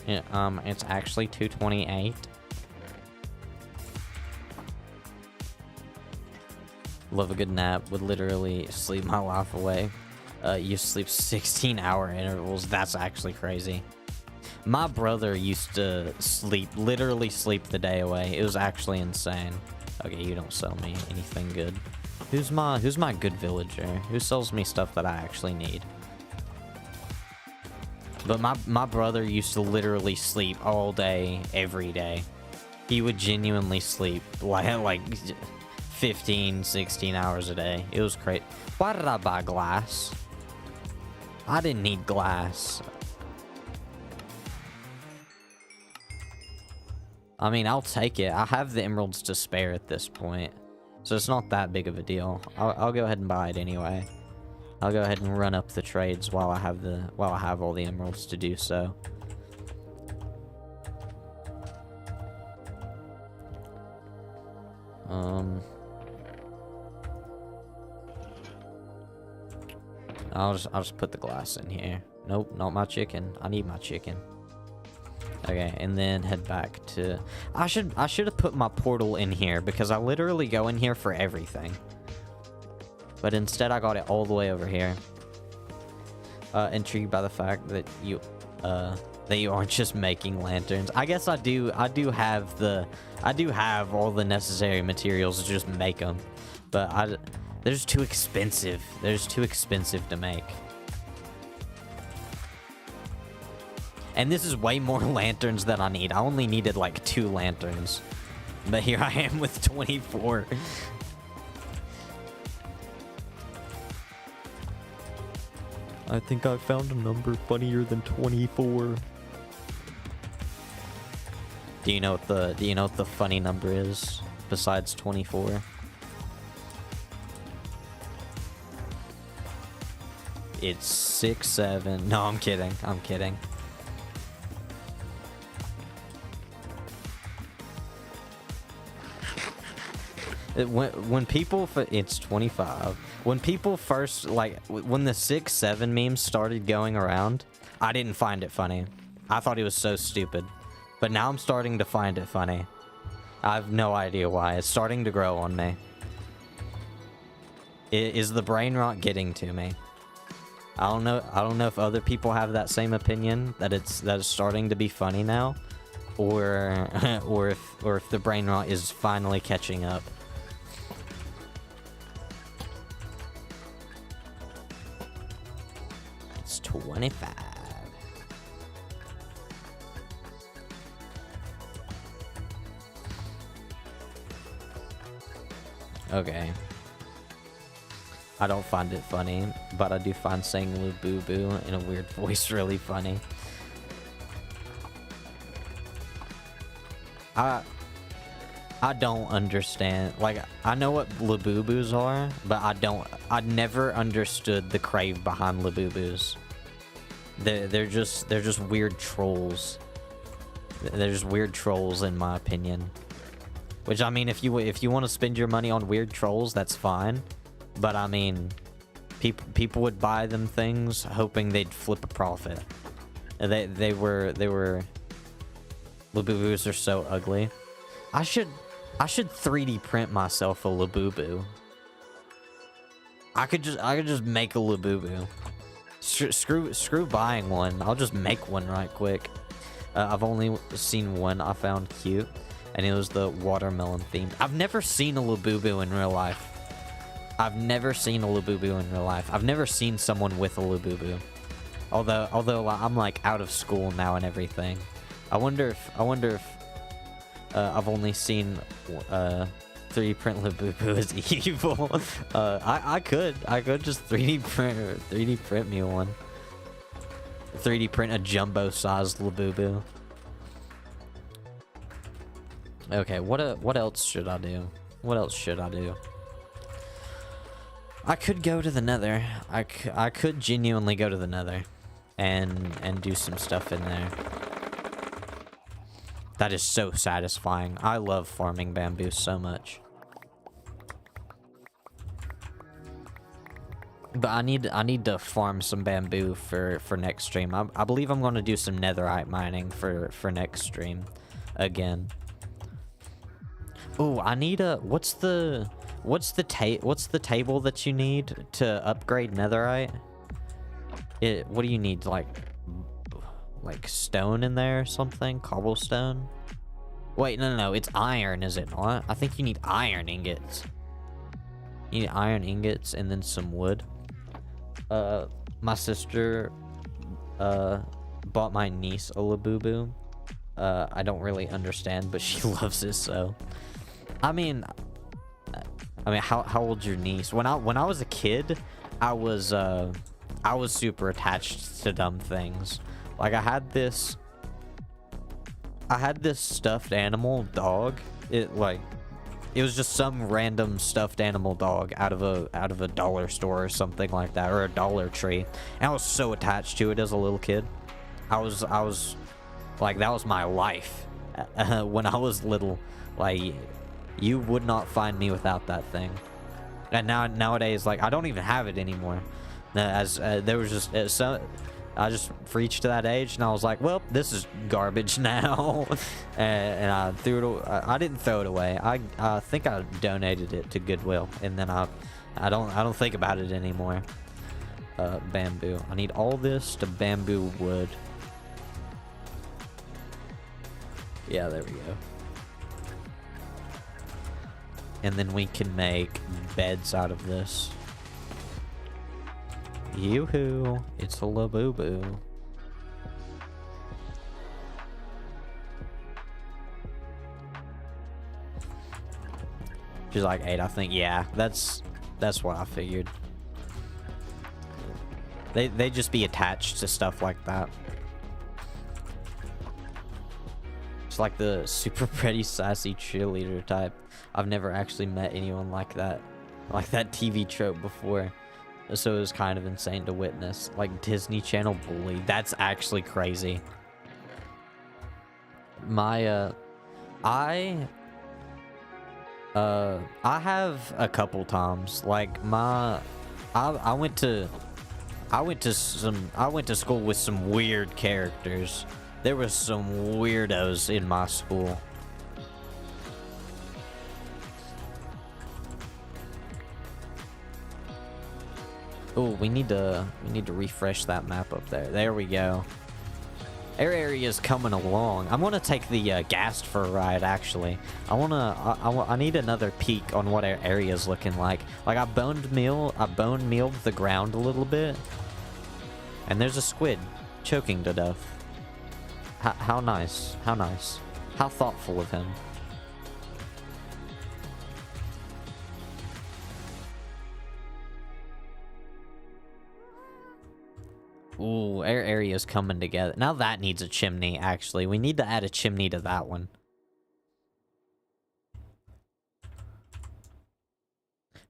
Yeah, it's actually 2:28. Love a good nap. Would literally sleep my life away. You sleep 16-hour intervals. That's actually crazy. My brother used to literally sleep the day away. It was actually insane. Okay, you don't sell me anything good. Who's my good villager? Who sells me stuff that I actually need? But my brother used to literally sleep all day, every day. He would genuinely sleep like 15, 16 hours a day. It was crazy. Why did I buy glass? I didn't need glass. I mean, I'll take it. I have the emeralds to spare at this point, so it's not that big of a deal. I'll go ahead and buy it anyway. I'll go ahead and run up the trades while I have all the emeralds to do so. I'll just put the glass in here. Nope, not my chicken. I need my chicken. Okay, and then head back to... I should have put my portal in here, because I literally go in here for everything. But instead I got it all the way over here. Intrigued by the fact that you aren't just making lanterns. I guess I do have all the necessary materials to just make them. But They're just too expensive. They're just too expensive to make. And this is way more lanterns than I need. I only needed like 2 lanterns. But here I am with 24. I think I found a number funnier than 24. Do you know what the funny number is besides 24? It's 6, 7. No, I'm kidding. I'm kidding. When people, it's 25. When people first, like, when the 6, 7 memes started going around, I didn't find it funny. I thought it was so stupid. But now I'm starting to find it funny. I have no idea why. It's starting to grow on me. Is the brain rot getting to me? I don't know if other people have that same opinion, that it's starting to be funny now, or if the brain rot is finally catching up. It's 25. Okay. I don't find it funny, but I do find saying "Lou Boo Boo" in a weird voice really funny. I don't understand. Like, I know what Labubu's are, but I never understood the crave behind Labubus. They're just weird trolls. They're just weird trolls in my opinion. Which, I mean, if you want to spend your money on weird trolls, that's fine. But I mean, people would buy them things hoping they'd flip a profit. They were Labubus are so ugly. I should 3D print myself a Labubu. I could just make a Labubu. Screw buying one. I'll just make one right quick. I've only seen one I found cute, and it was the watermelon themed. I've never seen a Labubu in real life. I've never seen a Labubu in real life. I've never seen someone with a Labubu. Although I'm like out of school now and everything. I wonder if I've only seen 3D print Labubu as evil. I could just 3D print me one. 3D print a jumbo sized Labubu. Okay, what else should I do? What else should I do? I could go to the Nether. I could genuinely go to the Nether and do some stuff in there. That is so satisfying. I love farming bamboo so much. But I need to farm some bamboo for next stream. I believe I'm going to do some netherite mining for next stream again. Oh, I need a what's the table that you need to upgrade netherite? What do you need, like stone in there or something? Cobblestone? Wait, no, it's iron, is it not? I think you need iron ingots. You need iron ingots and then some wood. My sister bought my niece a Labubu. I don't really understand, but she loves it, so. I mean, how old's your niece? When I was a kid, I was super attached to dumb things. Like, I had this stuffed animal dog. It was just some random stuffed animal dog out of a dollar store or something like that, or a Dollar Tree. And I was so attached to it as a little kid. I was like, that was my life when I was little. Like, you would not find me without that thing. And nowadays, like, I don't even have it anymore. There was just I just reached to that age, and I was like, well, this is garbage now. and I threw it. I didn't throw it away. I think I donated it to Goodwill, and then I don't think about it anymore. Bamboo. I need all this to bamboo wood. Yeah, there we go. and then we can make beds out of this. Yoo-hoo, it's a Labubu. She's like 8, I think. Yeah, that's what I figured. They just be attached to stuff like that. It's like the super pretty, sassy cheerleader type. I've never actually met anyone like that TV trope before. So it was kind of insane to witness. Like Disney Channel bully. That's actually crazy. I have a couple times. Like I went to school with some weird characters. There was some weirdos in my school. Oh, we need to refresh that map up there. There we go. Air area is coming along. I'm gonna take the Ghast for a ride. Actually, I need another peek on what our area is looking like. Like I bone mealed the ground a little bit, and there's a squid choking to death. How nice. How nice. How thoughtful of him. Ooh, our area's coming together. Now that needs a chimney, actually. We need to add a chimney to that one.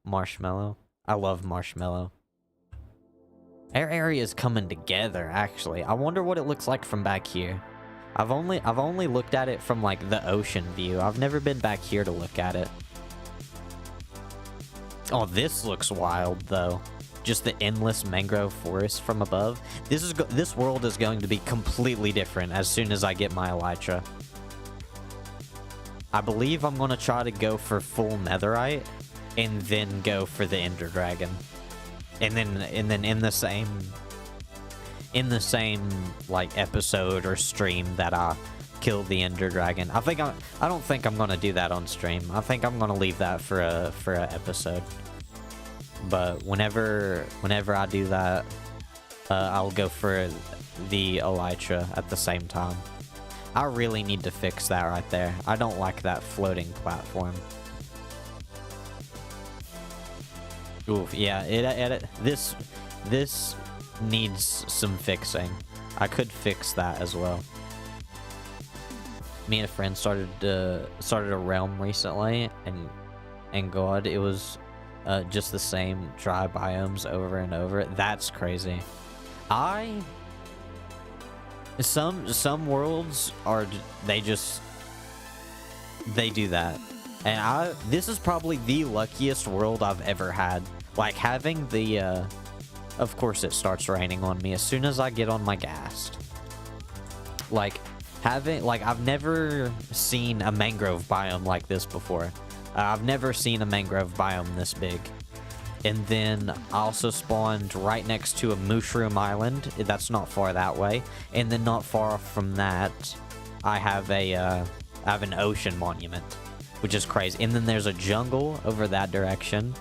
Marshmallow. I love marshmallow. Our area's coming together, actually. I wonder what it looks like from back here. I've only looked at it from like the ocean view. I've never been back here to look at it. Oh, this looks wild though. Just the endless mangrove forest from above. This world is going to be completely different as soon as I get my elytra. I believe I'm gonna try to go for full netherite and then go for the ender dragon. And then in the same like episode or stream that I kill the ender dragon. I don't think I'm gonna do that on stream. I think I'm gonna leave that for a episode. But whenever I do that, I'll go for the elytra at the same time. I really need to fix that right there. I don't like that floating platform. Oof, yeah, this needs some fixing. I could fix that as well. Me and a friend started a realm recently, and God, it was just the same dry biomes over and over. That's crazy. Some worlds are they do that. And this is probably the luckiest world I've ever had. Like having the of course it starts raining on me as soon as I get on my Ghast. Like I've never seen a mangrove biome like this before. I've never seen a mangrove biome this big. And then I also spawned right next to a mushroom island. That's not far that way. And then not far from that, I have an ocean monument, which is crazy. And then there's a jungle over that direction,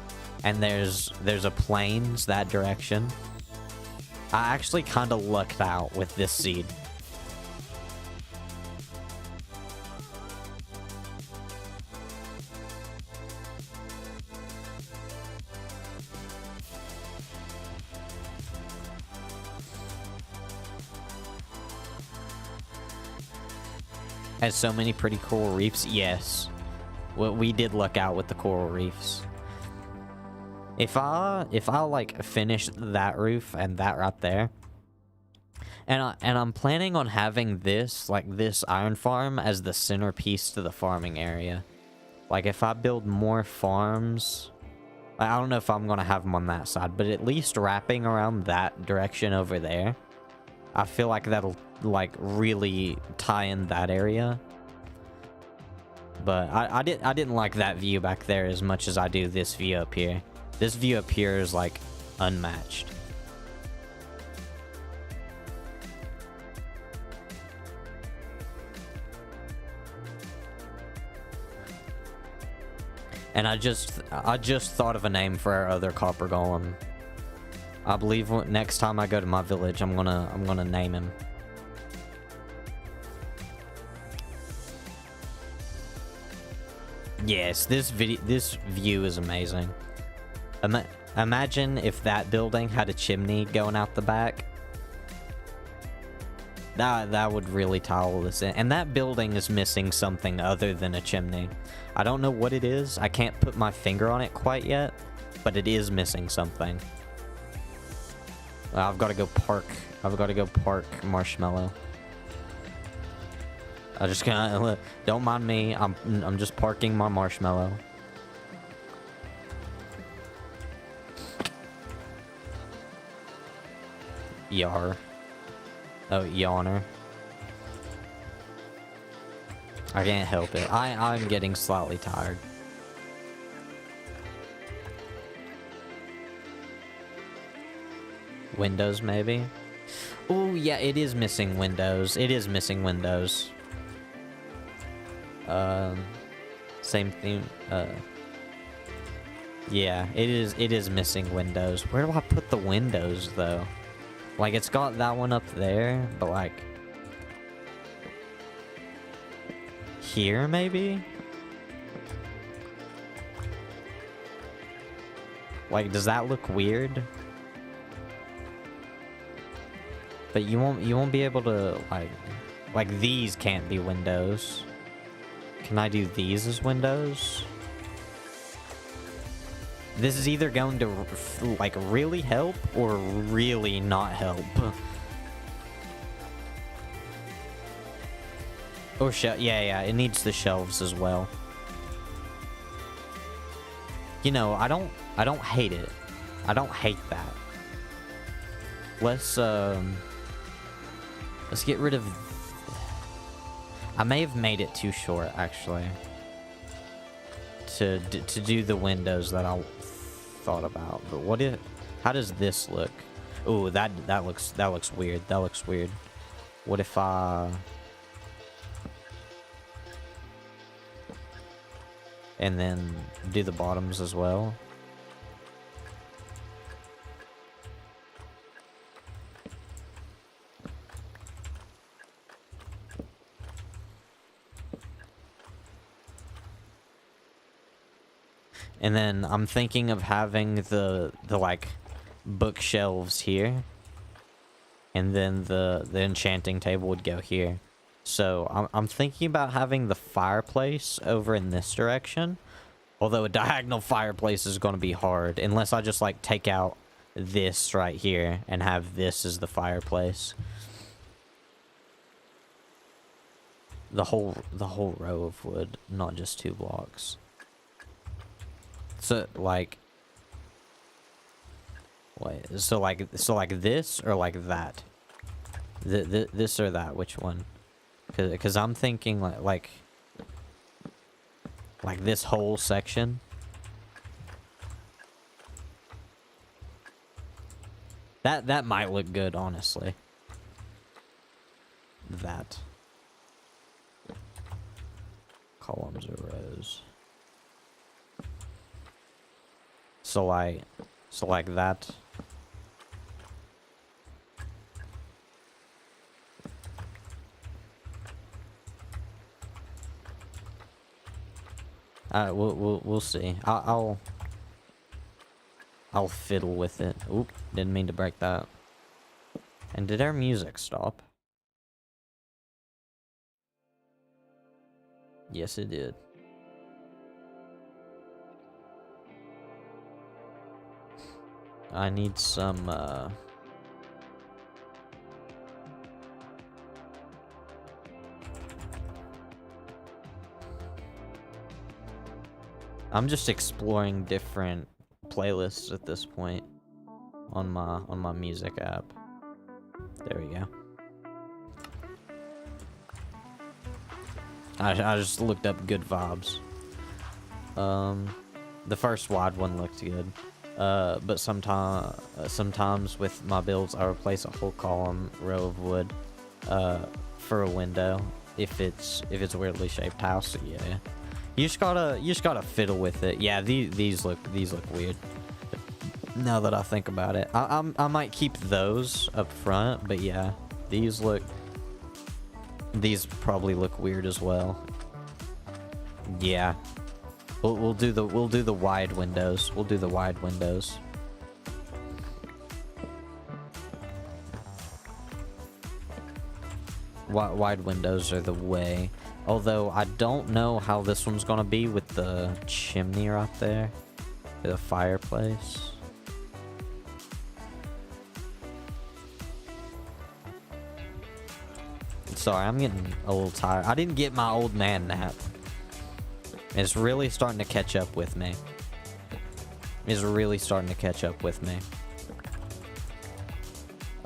and there's a plains that direction. I actually kind of lucked out with this seed. Has so many pretty coral reefs. Yes, well, we did luck out with the coral reefs. If I like finish that roof and that right there, and I'm planning on having this iron farm as the centerpiece to the farming area. Like if I build more farms, I don't know if I'm gonna have them on that side, but at least wrapping around that direction over there, I feel like that'll like really tie in that area. But I didn't like that view back there as much as I do this view up here. This view up here is like unmatched. And I just thought of a name for our other copper golem. I believe next time I go to my village, I'm gonna name him. Yes, this view is amazing. Imagine if that building had a chimney going out the back. That would really tile this in. And that building is missing something other than a chimney. I don't know what it is. I can't put my finger on it quite yet, but it is missing something. I've got to go park. I've got to go park Marshmallow. I just can't. Don't mind me. I'm just parking my Marshmallow. Yar. Oh, yawner. I can't help it. I'm getting slightly tired. Windows, maybe? Oh, yeah, it is missing windows. It is missing windows. Same thing. Yeah, it is missing windows. Where do I put the windows, though? Like, it's got that one up there, but like... here, maybe? Like, does that look weird? But you won't be able to, like these can't be windows. Can I do these as windows? This is either going to, like, really help or really not help. Oh, yeah, it needs the shelves as well. You know, I don't hate it. I don't hate that. Let's get rid of... I may have made it too short, actually. To do the windows that I thought about. But what if... how does this look? Ooh, that looks weird. That looks weird. What if I... and then do the bottoms as well? And then I'm thinking of having the like bookshelves here, and then the enchanting table would go here. So I'm thinking about having the fireplace over in this direction, although a diagonal fireplace is going to be hard unless I just like take out this right here and have this as the fireplace. The whole row of wood, not just 2 blocks. So like, wait, so like this or like that? This or that? Which one? Because I'm thinking like this whole section. That might look good, honestly. That. Columns or rows. So like that. We'll see. I'll fiddle with it. Oop, didn't mean to break that. And did our music stop? Yes, it did. I need some, I'm just exploring different playlists at this point on my music app. There we go. I just looked up good vibes. The first wide one looked good. But sometimes with my builds, I replace a whole column row of wood for a window if it's a weirdly shaped house. Yeah, You just gotta fiddle with it. Yeah, these look weird. Now that I think about it, I might keep those up front, but yeah, these probably look weird as well. Yeah, we'll do the wide windows. We'll do the wide windows. Wide windows are the way. Although I don't know how this one's gonna be with the chimney right there, the fireplace. Sorry, I'm getting a little tired. I didn't get my old man nap. It's really starting to catch up with me. It's really starting to catch up with me.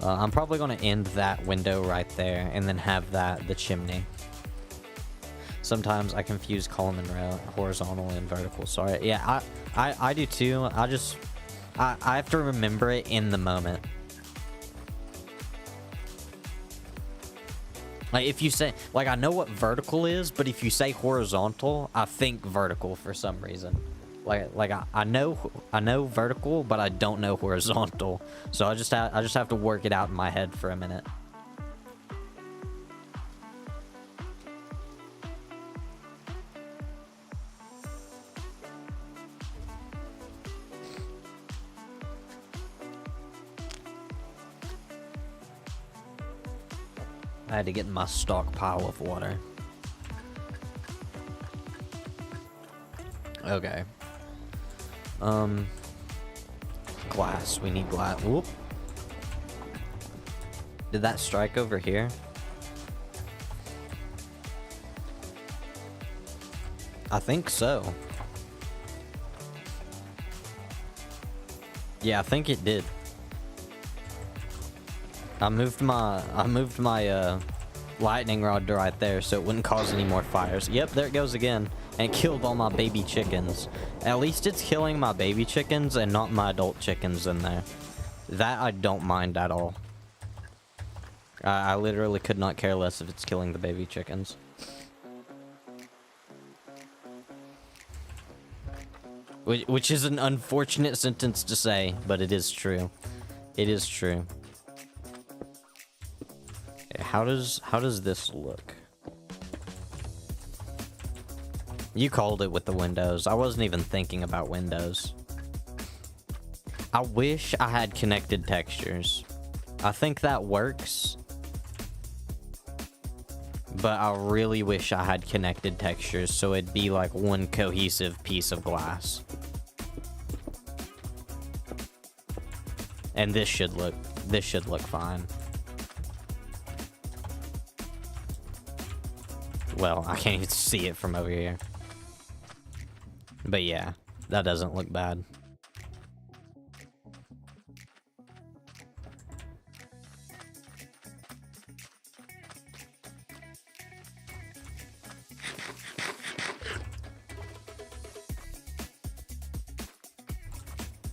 I'm probably going to end that window right there and then have the chimney. Sometimes I confuse column and row, horizontal and vertical. Sorry. Yeah, I do too. I have to remember it in the moment. Like if you say, like, I know what vertical is, but if you say horizontal, I think vertical for some reason. Like I know vertical, but I don't know horizontal. So I just have to work it out in my head for a minute. I had to get in my stockpile of water. Okay. Glass. We need glass. Whoop. Did that strike over here? I think so. Yeah, I think it did. I moved my lightning rod to right there so it wouldn't cause any more fires. Yep, there it goes again. And it killed all my baby chickens. At least it's killing my baby chickens and not my adult chickens in there. That I don't mind at all. I literally could not care less if it's killing the baby chickens. Which is an unfortunate sentence to say, but it is true. It is true. Okay, how does this look? You called it with the windows. I wasn't even thinking about windows. I wish I had connected textures. I think that works. But I really wish I had connected textures so it'd be like one cohesive piece of glass. And this should look fine. Well, I can't even see it from over here. But yeah, that doesn't look bad.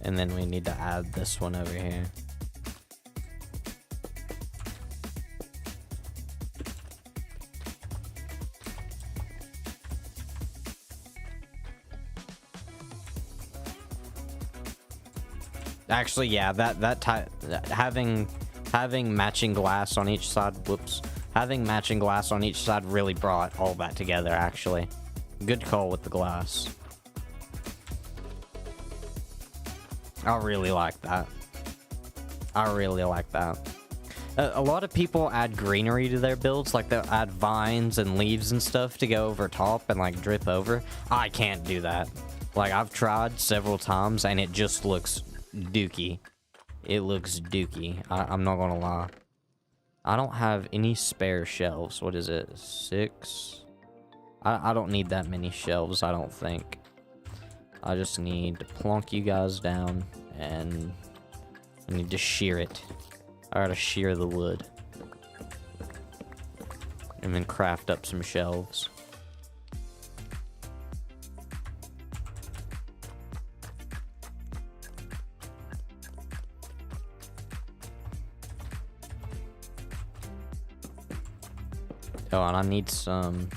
And then we need to add this one over here. Actually, yeah, having matching glass on each side, having matching glass on each side really brought all that together, actually. Good call with the glass. I really like that. I really like that. A lot of people add greenery to their builds, like they'll add vines and leaves and stuff to go over top and like drip over. I can't do that. Like I've tried several times and it just looks dookie. It looks dookie. I'm not gonna lie. I don't have any spare shelves. What is it? 6? I don't need that many shelves, I don't think. I just need to plonk you guys down and I need to shear it. I gotta shear the wood. And then craft up some shelves. Oh, and I need some...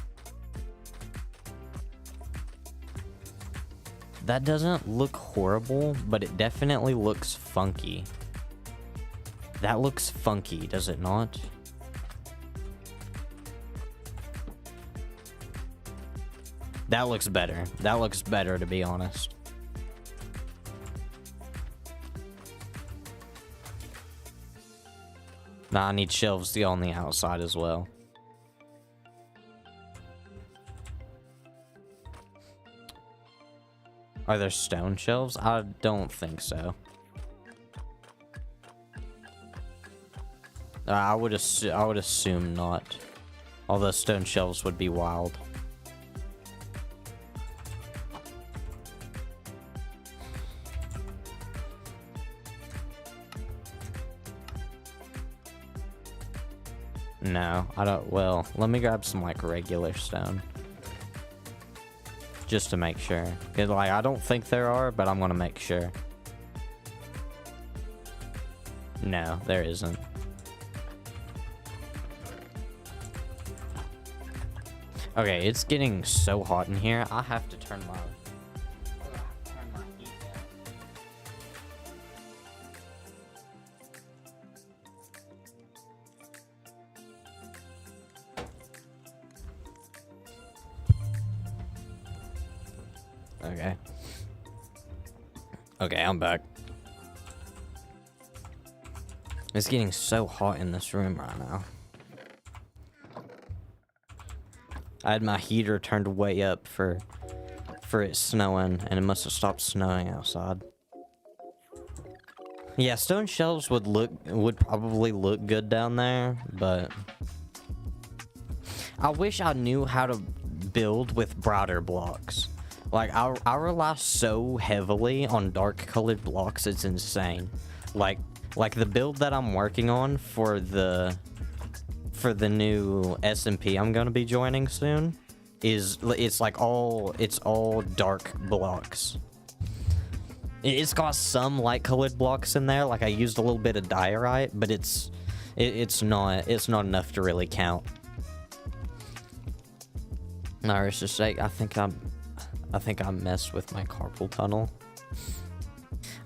That doesn't look horrible, but it definitely looks funky. That looks funky, does it not? That looks better. That looks better, to be honest. Nah, I need shelves to go on the outside as well. Are there stone shelves? I don't think so. I would assume not. Although stone shelves would be wild. No, I don't. Well, let me grab some like regular stone. Just to make sure. 'Cause, like, I don't think there are, but I'm gonna make sure. No, there isn't. Okay, it's getting so hot in here. I have to turn my heat down. Okay. Okay, I'm back. It's getting so hot in this room right now. I had my heater turned way up for it snowing, and it must have stopped snowing outside. Yeah, stone shelves would probably look good down there, but I wish I knew how to build with brighter blocks. Like, I rely so heavily on dark colored blocks, it's insane. Like the build that I'm working on for the new SMP I'm gonna be joining soon it's all dark blocks. It's got some light colored blocks in there, like I used a little bit of diorite, but it's not enough to really count. No, it's just like I think I messed with my carpal tunnel.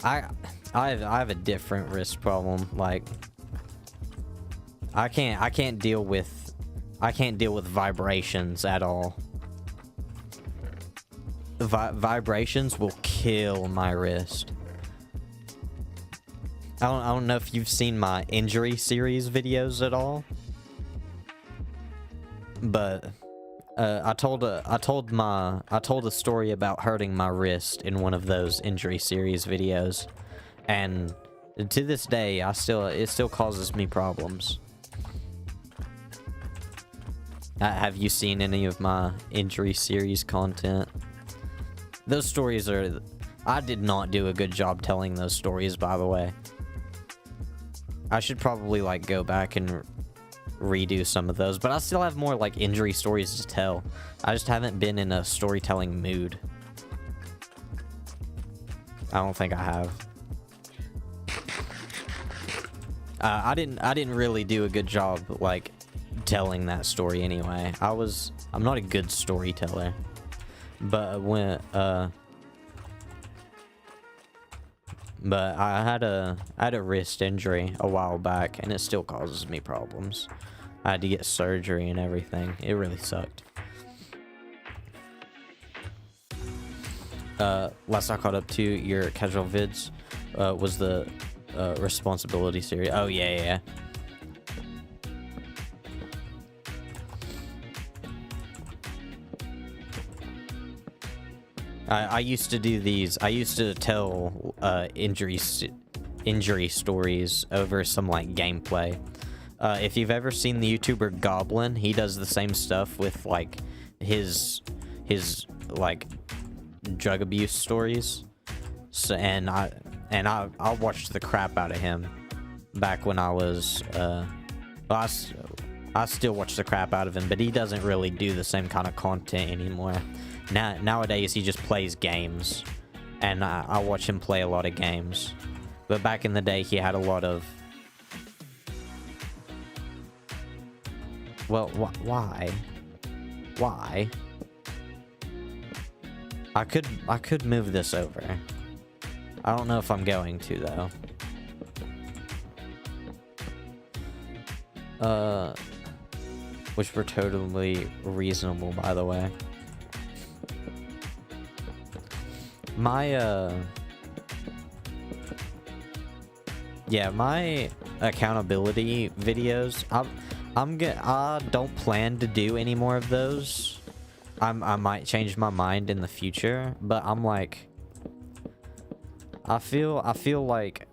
I have a different wrist problem. Like I can't deal with vibrations at all. Vibrations will kill my wrist. I don't know if you've seen my injury series videos at all, but I told a story about hurting my wrist in one of those injury series videos, and to this day it still causes me problems. Have you seen any of my injury series content? Those stories are... I did not do a good job telling those stories, by the way. I should probably, like, go back and redo some of those, but I still have more, like, injury stories to tell. I just haven't been in a storytelling mood. I don't think I have. I didn't really do a good job, like, telling that story anyway. I'm not a good storyteller. But but I had a wrist injury a while back, and it still causes me problems. I had to get surgery and everything. It really sucked. Last I caught up to your casual vids was the responsibility series. Oh yeah. I used to do these. I used to tell injury stories over some like gameplay. If you've ever seen the YouTuber Goblin, he does the same stuff with like his like drug abuse stories. So and I watched the crap out of him back when I was I still watch the crap out of him, but he doesn't really do the same kind of content anymore. Nowadays, he just plays games, and I watch him play a lot of games. But back in the day, he had a lot of... Well, why? Why? I could move this over. I don't know if I'm going to though. Which were totally reasonable, by the way. My yeah, my accountability videos, I don't plan to do any more of those. I might change my mind in the future, but I'm like, I feel like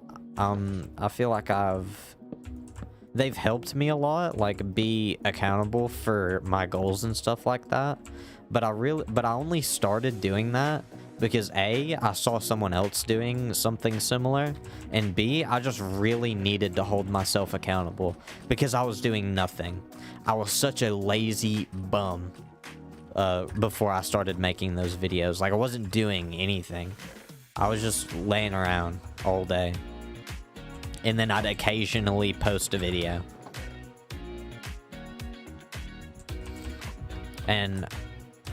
they've helped me a lot, like be accountable for my goals and stuff like that. But I only started doing that because A, I saw someone else doing something similar, and B, I just really needed to hold myself accountable because I was doing nothing. I was such a lazy bum before I started making those videos. Like, I wasn't doing anything. I was just laying around all day. And then I'd occasionally post a video. And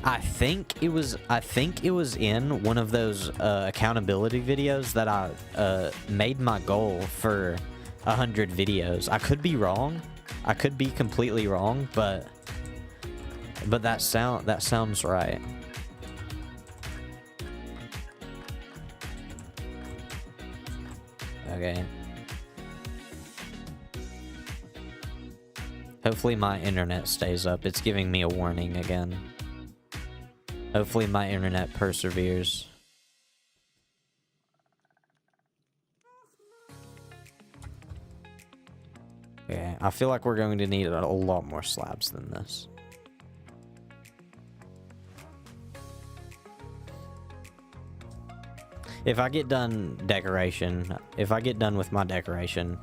I think it was in one of those accountability videos that I made my goal for 100 videos. I could be wrong. I could be completely wrong, but that sounds right. Okay. Hopefully my internet stays up. It's giving me a warning again. Hopefully my internet perseveres. Okay, I feel like we're going to need a lot more slabs than this. If I get done with my decoration,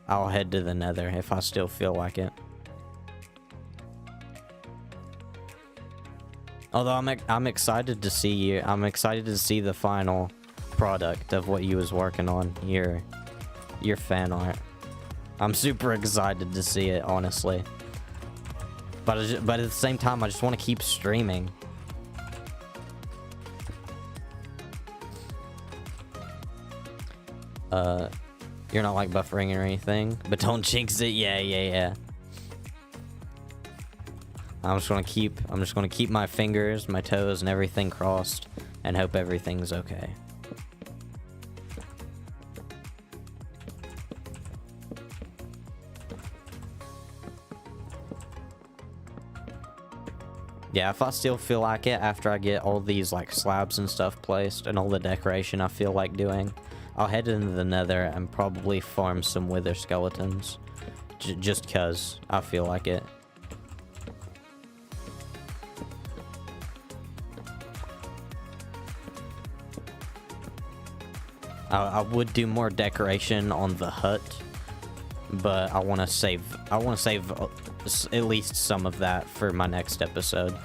I'll head to the Nether if I still feel like it. Although I'm excited to see you. I'm excited to see the final product of what you was working on, your fan art. I'm super excited to see it, honestly. But at the same time, I just want to keep streaming. You're not like buffering or anything, but don't jinx it. Yeah. I'm just gonna keep my fingers, my toes, and everything crossed, and hope everything's okay. Yeah, if I still feel like it after I get all these like slabs and stuff placed and all the decoration I feel like doing, I'll head into the Nether and probably farm some wither skeletons, just cause I feel like it. I would do more decoration on the hut, but I want to save at least some of that for my next episode.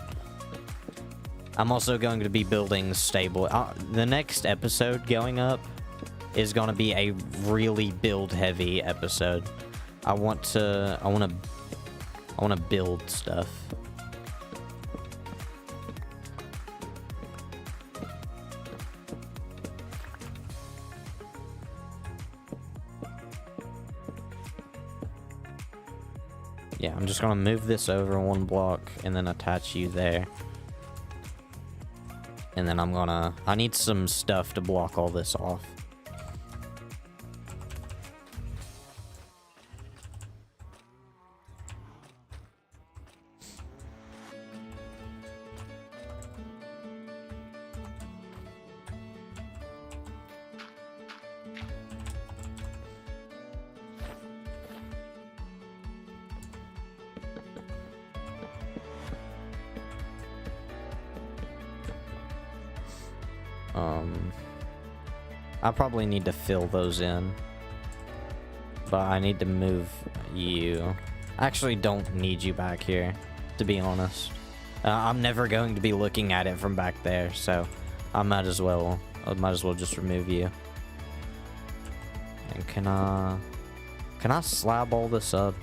I'm also going to be building stable. The next episode going up is going to be a really build heavy episode. I want to build stuff. Yeah, I'm just gonna move this over one block and then attach you there. And then I need some stuff to block all this off. I probably need to fill those in, but I need to move you. I actually don't need you back here, to be honest. I'm never going to be looking at it from back there, so I might as well just remove you. And can I slab all this up?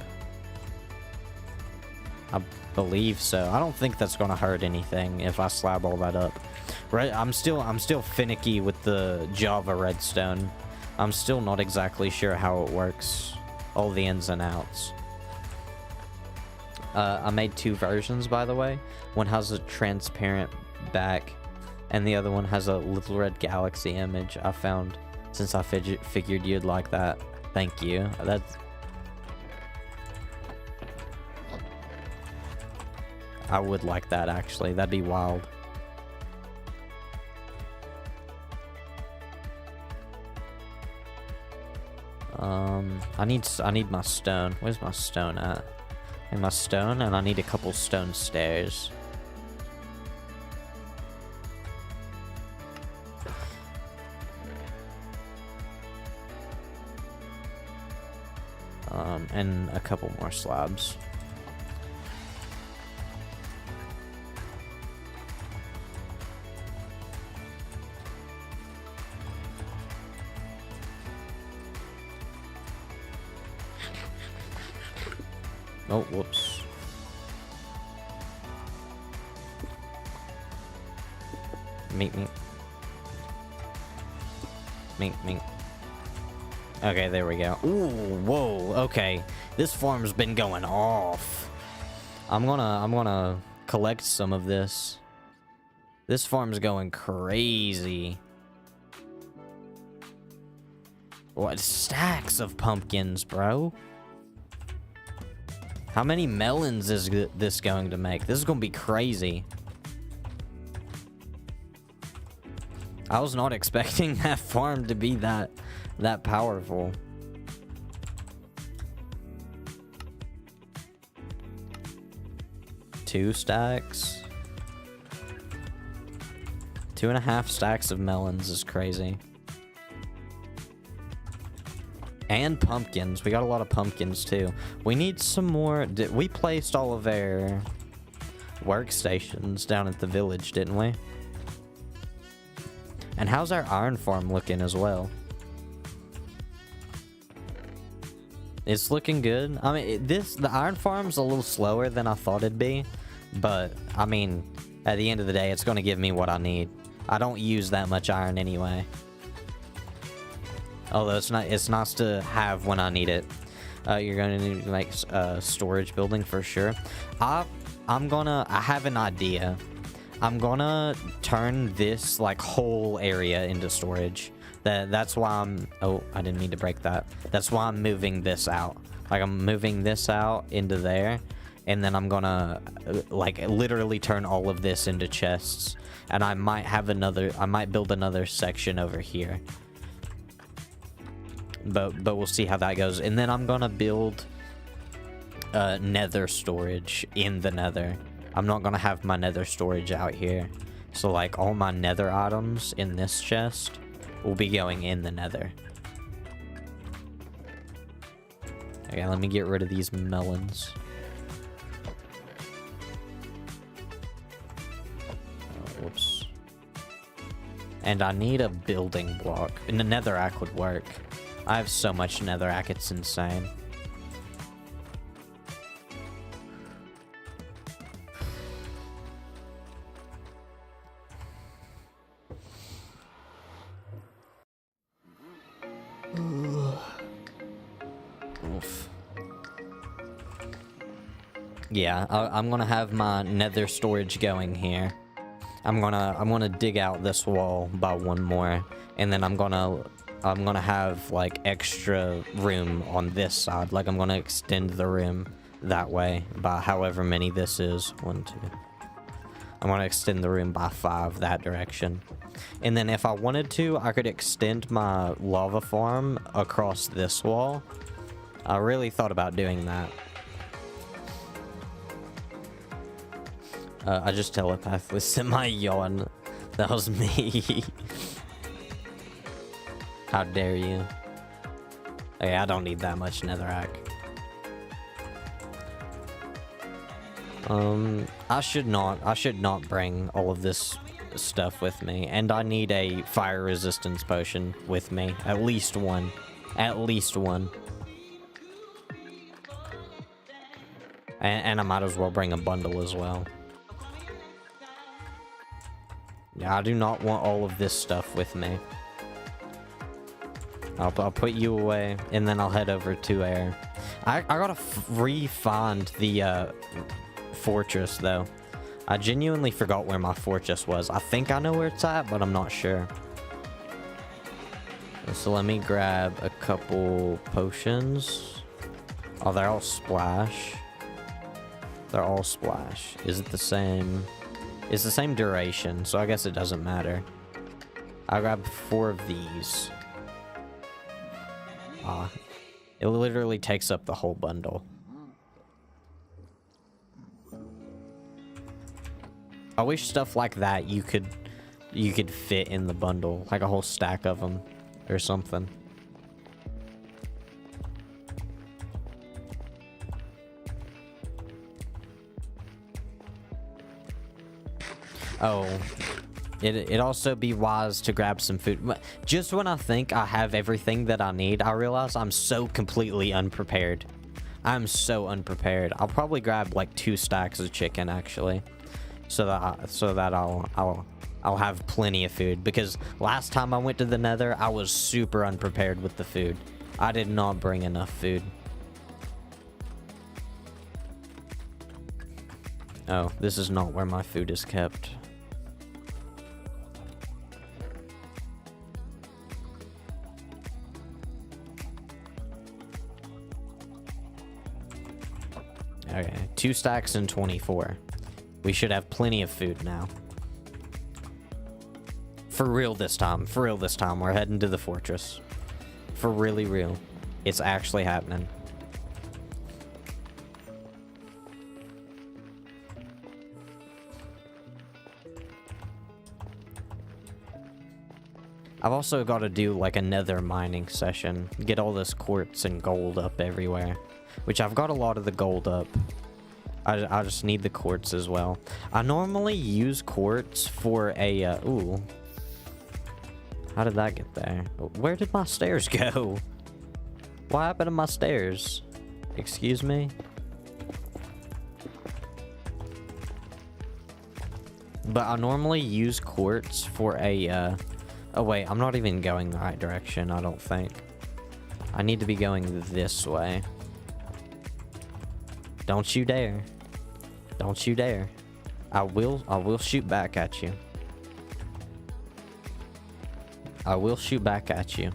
I believe so. I don't think that's gonna hurt anything if I slab all that up. Right, I'm still finicky with the Java redstone. I'm still not exactly sure how it works, all the ins and outs. I made 2 versions, by the way. One has a transparent back, and the other one has a little red galaxy image I found, since I figured you'd like that. Thank you. I would like that, actually. That'd be wild. I need my stone. Where's my stone at? And my stone, and I need a couple stone stairs. And a couple more slabs. Oh, whoops. Meet. Okay, there we go. Ooh, whoa, okay. This farm's been going off. I'm gonna collect some of this. This farm's going crazy. What, stacks of pumpkins, bro? How many melons is this going to make? This is going to be crazy. I was not expecting that farm to be that powerful. Two stacks. 2.5 stacks of melons is crazy. And pumpkins. We got a lot of pumpkins, too. We need some more... We placed all of our workstations down at the village, didn't we? And how's our iron farm looking as well? It's looking good. I mean, the iron farm's a little slower than I thought it'd be. But, I mean, at the end of the day, it's going to give me what I need. I don't use that much iron anyway. Although it's nice to have when I need it. You're gonna need to make a storage building for sure. I have an idea. I'm gonna turn this like whole area into storage. That's why oh, I didn't mean to break that. That's why I'm moving this out. Like, I'm moving this out into there, and then I'm gonna like literally turn all of this into chests. And I might build another section over here. But we'll see how that goes. And then I'm gonna build nether storage in the nether. I'm not gonna have my nether storage out here. So like all my nether items in this chest will be going in the nether. Okay, let me get rid of these melons. Oh, whoops. And I need a building block. And the netherrack would work. I have so much netherrack, it's insane. Oof. Yeah, I'm gonna have my nether storage going here. I'm gonna dig out this wall by one more, and then I'm gonna have like extra room on this side. Like, I'm gonna extend the room that way by however many this is. 1, 2. I'm gonna extend the room by 5 that direction. And then if I wanted to, I could extend my lava farm across this wall. I really thought about doing that. I just telepathically sent my yawn. That was me. How dare you? Okay, I don't need that much netherrack. I should not bring all of this stuff with me, and I need a fire resistance potion with me. At least one. At least one. And I might as well bring a bundle as well. Yeah, I do not want all of this stuff with me. I'll put you away, and then I'll head over to air. I gotta re-find the fortress, though. I genuinely forgot where my fortress was. I think I know where it's at, but I'm not sure. So let me grab a couple potions. Oh, they're all splash. They're all splash. Is it the same? It's the same duration, so I guess it doesn't matter. I'll grab 4 of these. It literally takes up the whole bundle. I wish stuff like that you could fit in the bundle, like a whole stack of them or something. Oh, it'd also be wise to grab some food. Just when I think I have everything that I need, I realize I'm so completely unprepared. I'm so unprepared. I'll probably grab like 2 stacks of chicken actually, so that I'll have plenty of food. Because last time I went to the Nether, I was super unprepared with the food. I did not bring enough food. Oh, this is not where my food is kept. Okay, 2 stacks and 24. We should have plenty of food now. For real this time. For real this time. We're heading to the fortress. For really real. It's actually happening. I've also got to do like a nether mining session. Get all this quartz and gold up everywhere. Which I've got a lot of the gold up. I just need the quartz as well. I normally use quartz for a... ooh. How did that get there? Where did my stairs go? What happened to my stairs? Excuse me? But I normally use quartz for a... oh wait, I'm not even going the right direction, I don't think. I need to be going this way. Don't you dare. Don't you dare. I will shoot back at you. I will shoot back at you.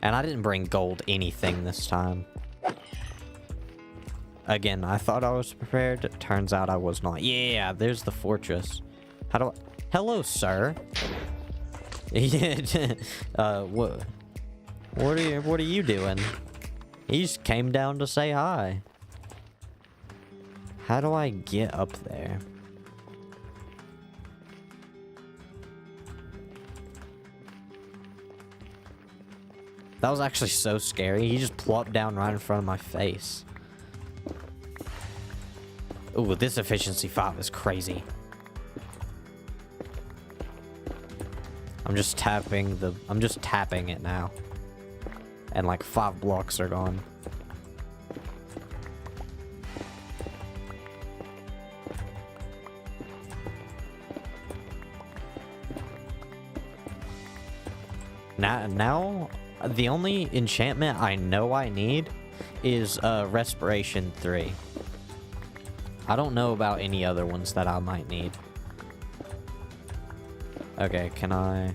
And I didn't bring gold anything this time. Again, I thought I was prepared. It turns out I was not. Yeah, there's the fortress. How do I... Hello, sir. What are you doing? He just came down to say hi. How do I get up there? That was actually so scary. He just plopped down right in front of my face. Ooh, this efficiency 5 is crazy. I'm just tapping it now. And like 5 blocks are gone. Now, the only enchantment I know I need is Respiration 3. I don't know about any other ones that I might need. Okay, can I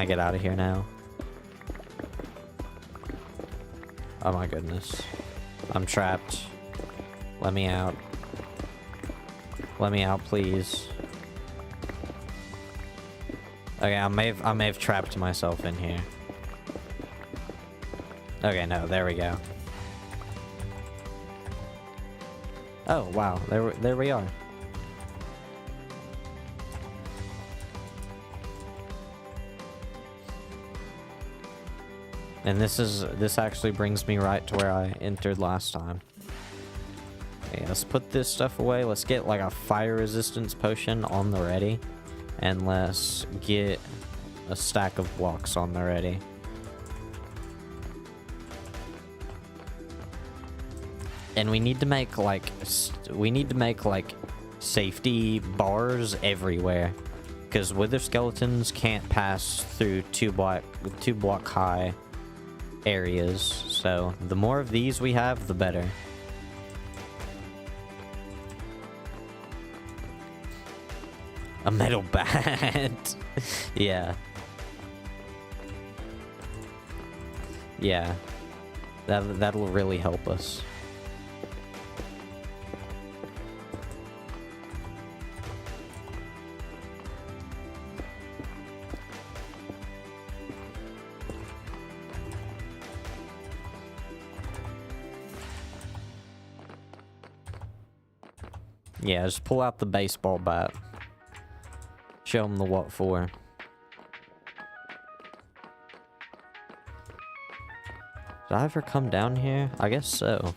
get out of here now? Oh my goodness. I'm trapped. Let me out. Let me out, please. Okay, I may have trapped myself in here. Okay, no, there we go. Oh, wow, there we are. And this actually brings me right to where I entered last time. Okay, let's put this stuff away. Let's get like a fire resistance potion on the ready. And let's get a stack of blocks on the ready. And we need to make like safety bars everywhere, because wither skeletons can't pass through two block high areas. So the more of these we have, the better. A metal bat. Yeah. Yeah. That'll really help us. Yeah, just pull out the baseball bat. Show them the what for. Did I ever come down here? I guess so.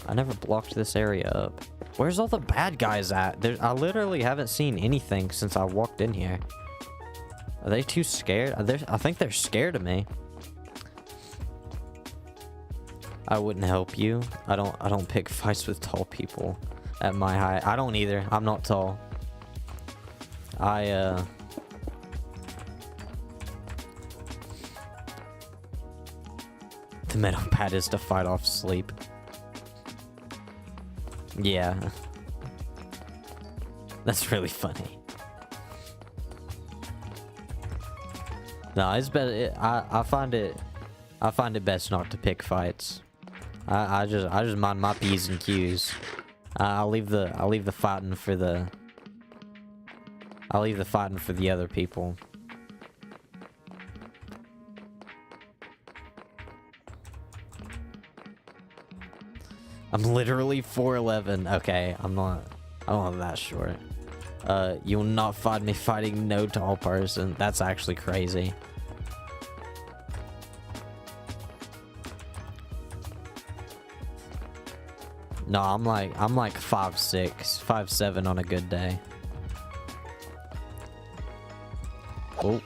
I never blocked this area up. Where's all the bad guys at? I literally haven't seen anything since I walked in here. Are they too scared? I think they're scared of me. I wouldn't help you. I don't pick fights with tall people at my height. I don't either. I'm not tall. The metal pad is to fight off sleep. Yeah. That's really funny. No, it's better. I find it best not to pick fights. I just mind my P's and Q's. I'll leave the fighting for the other people. I'm literally 4'11". Okay, I'm not that short. You will not find me fighting no tall person. That's actually crazy. No, I'm like 5'6", 5'7" on a good day. Oh.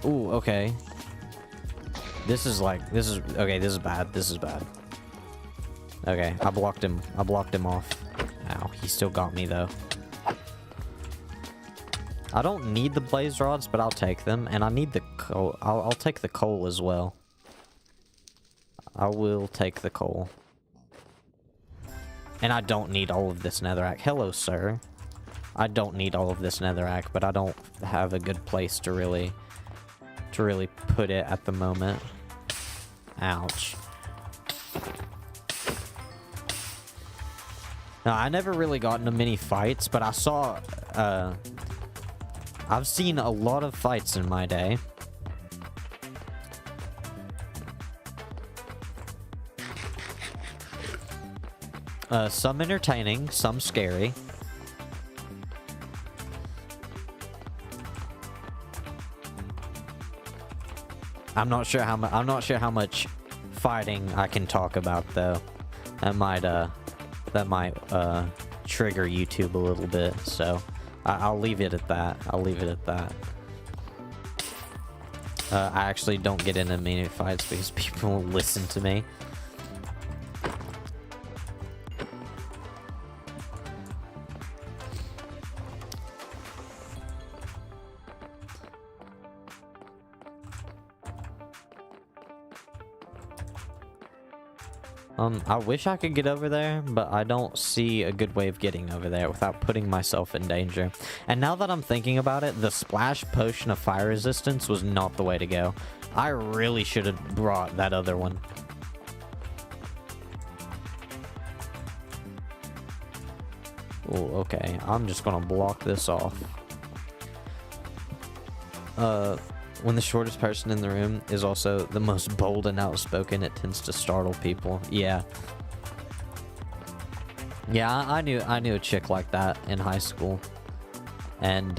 Ooh, okay. This is bad. This is bad. Okay, I blocked him off. Ow, he still got me though. I don't need the blaze rods, but I'll take them, and I need the coal. I'll take the coal as well. I will take the coal. And I don't need all of this netherrack. Hello, sir. I don't need all of this netherrack, but I don't have a good place to really put it at the moment. Ouch. Now, I never really got into many fights, but I saw, I've seen a lot of fights in my day. Some entertaining, some scary. I'm not sure how much fighting I can talk about though. That might trigger YouTube a little bit. So I'll leave it at that. I actually don't get into many fights because people will listen to me. I wish I could get over there, but I don't see a good way of getting over there without putting myself in danger. And now that I'm thinking about it, the splash potion of fire resistance was not the way to go. I really should have brought that other one. Oh, okay. I'm just gonna block this off. When the shortest person in the room is also the most bold and outspoken, it tends to startle people. Yeah. Yeah, I knew a chick like that in high school. And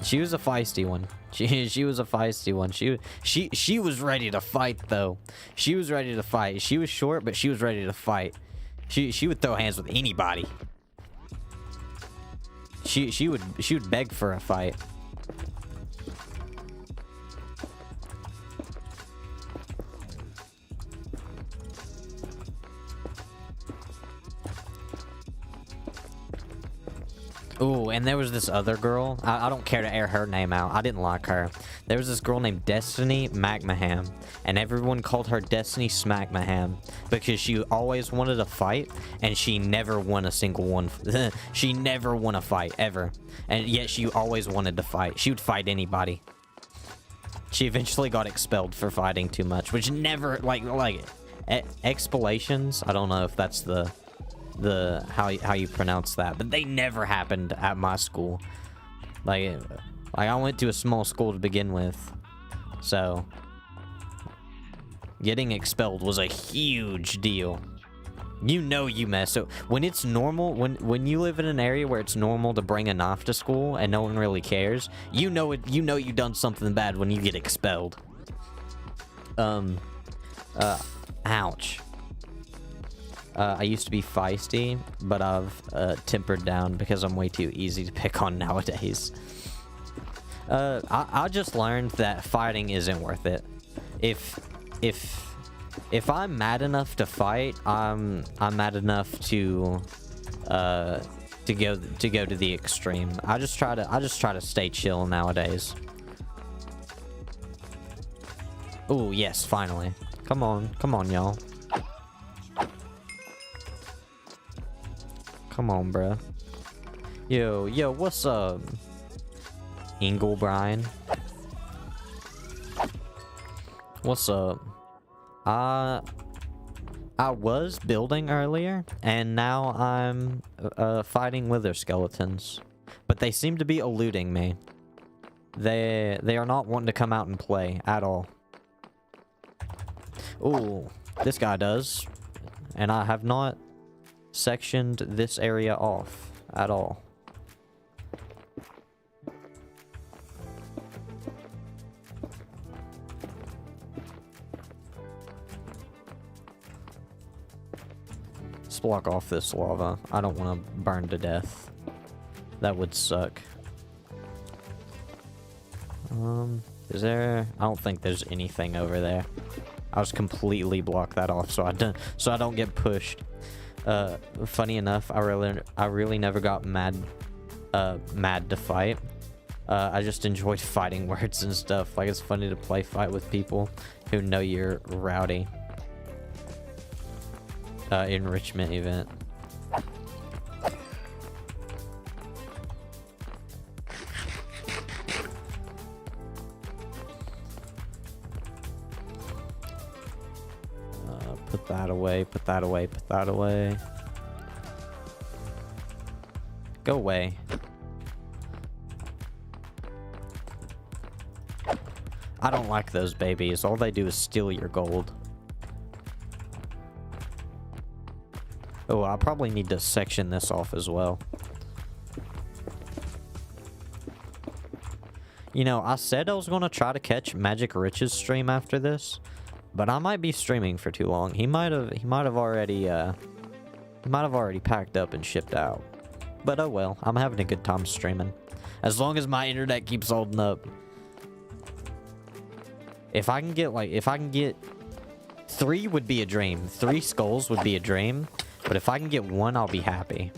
she was a feisty one. She was a feisty one. She was ready to fight though. She was ready to fight. She was short, but she was ready to fight. She would throw hands with anybody. She would beg for a fight. Ooh, and there was this other girl. I don't care to air her name out. I didn't like her. There was this girl named Destiny McMahon, and everyone called her Destiny Smackmaham because she always wanted a fight, and she never won a single one. She never won a fight, ever. And yet she always wanted to fight. She would fight anybody. She eventually got expelled for fighting too much, which never, expulations? I don't know if that's how you pronounce that, but they never happened at my school. Like I went to a small school to begin with, so getting expelled was a huge deal. You know you mess up when it's normal. When you live in an area where it's normal to bring a knife to school and no one really cares, you know it. You know you done something bad when you get expelled. Ouch. I used to be feisty, but I've tempered down because I'm way too easy to pick on nowadays. I just learned that fighting isn't worth it. If I'm mad enough to fight, I'm mad enough to go to the extreme. I just try to stay chill nowadays. Oh yes, finally. Come on, y'all. Come on, bruh. Yo, what's up? Ingle Brian. What's up? I was building earlier, and now I'm fighting wither skeletons. But they seem to be eluding me. They are not wanting to come out and play at all. Ooh, this guy does. And I have not sectioned this area off at all. Let's block off this lava. I don't want to burn to death. That would suck. Is there? I don't think there's anything over there. I'll just completely block that off so I don't get pushed. Funny enough, I really never got mad to fight. I just enjoyed fighting words and stuff. Like, it's funny to fight with people who know you're rowdy. Enrichment event. Put that away, put that away, put that away. Go away. I don't like those babies. All they do is steal your gold. Oh, I probably need to section this off as well. You know, I said I was going to try to catch Magic Rich's stream after this, but I might be streaming for too long. He might have already packed up and shipped out. But oh well, I'm having a good time streaming. As long as my internet keeps holding up. If I can get 3 would be a dream. 3 skulls would be a dream. But if I can get 1, I'll be happy.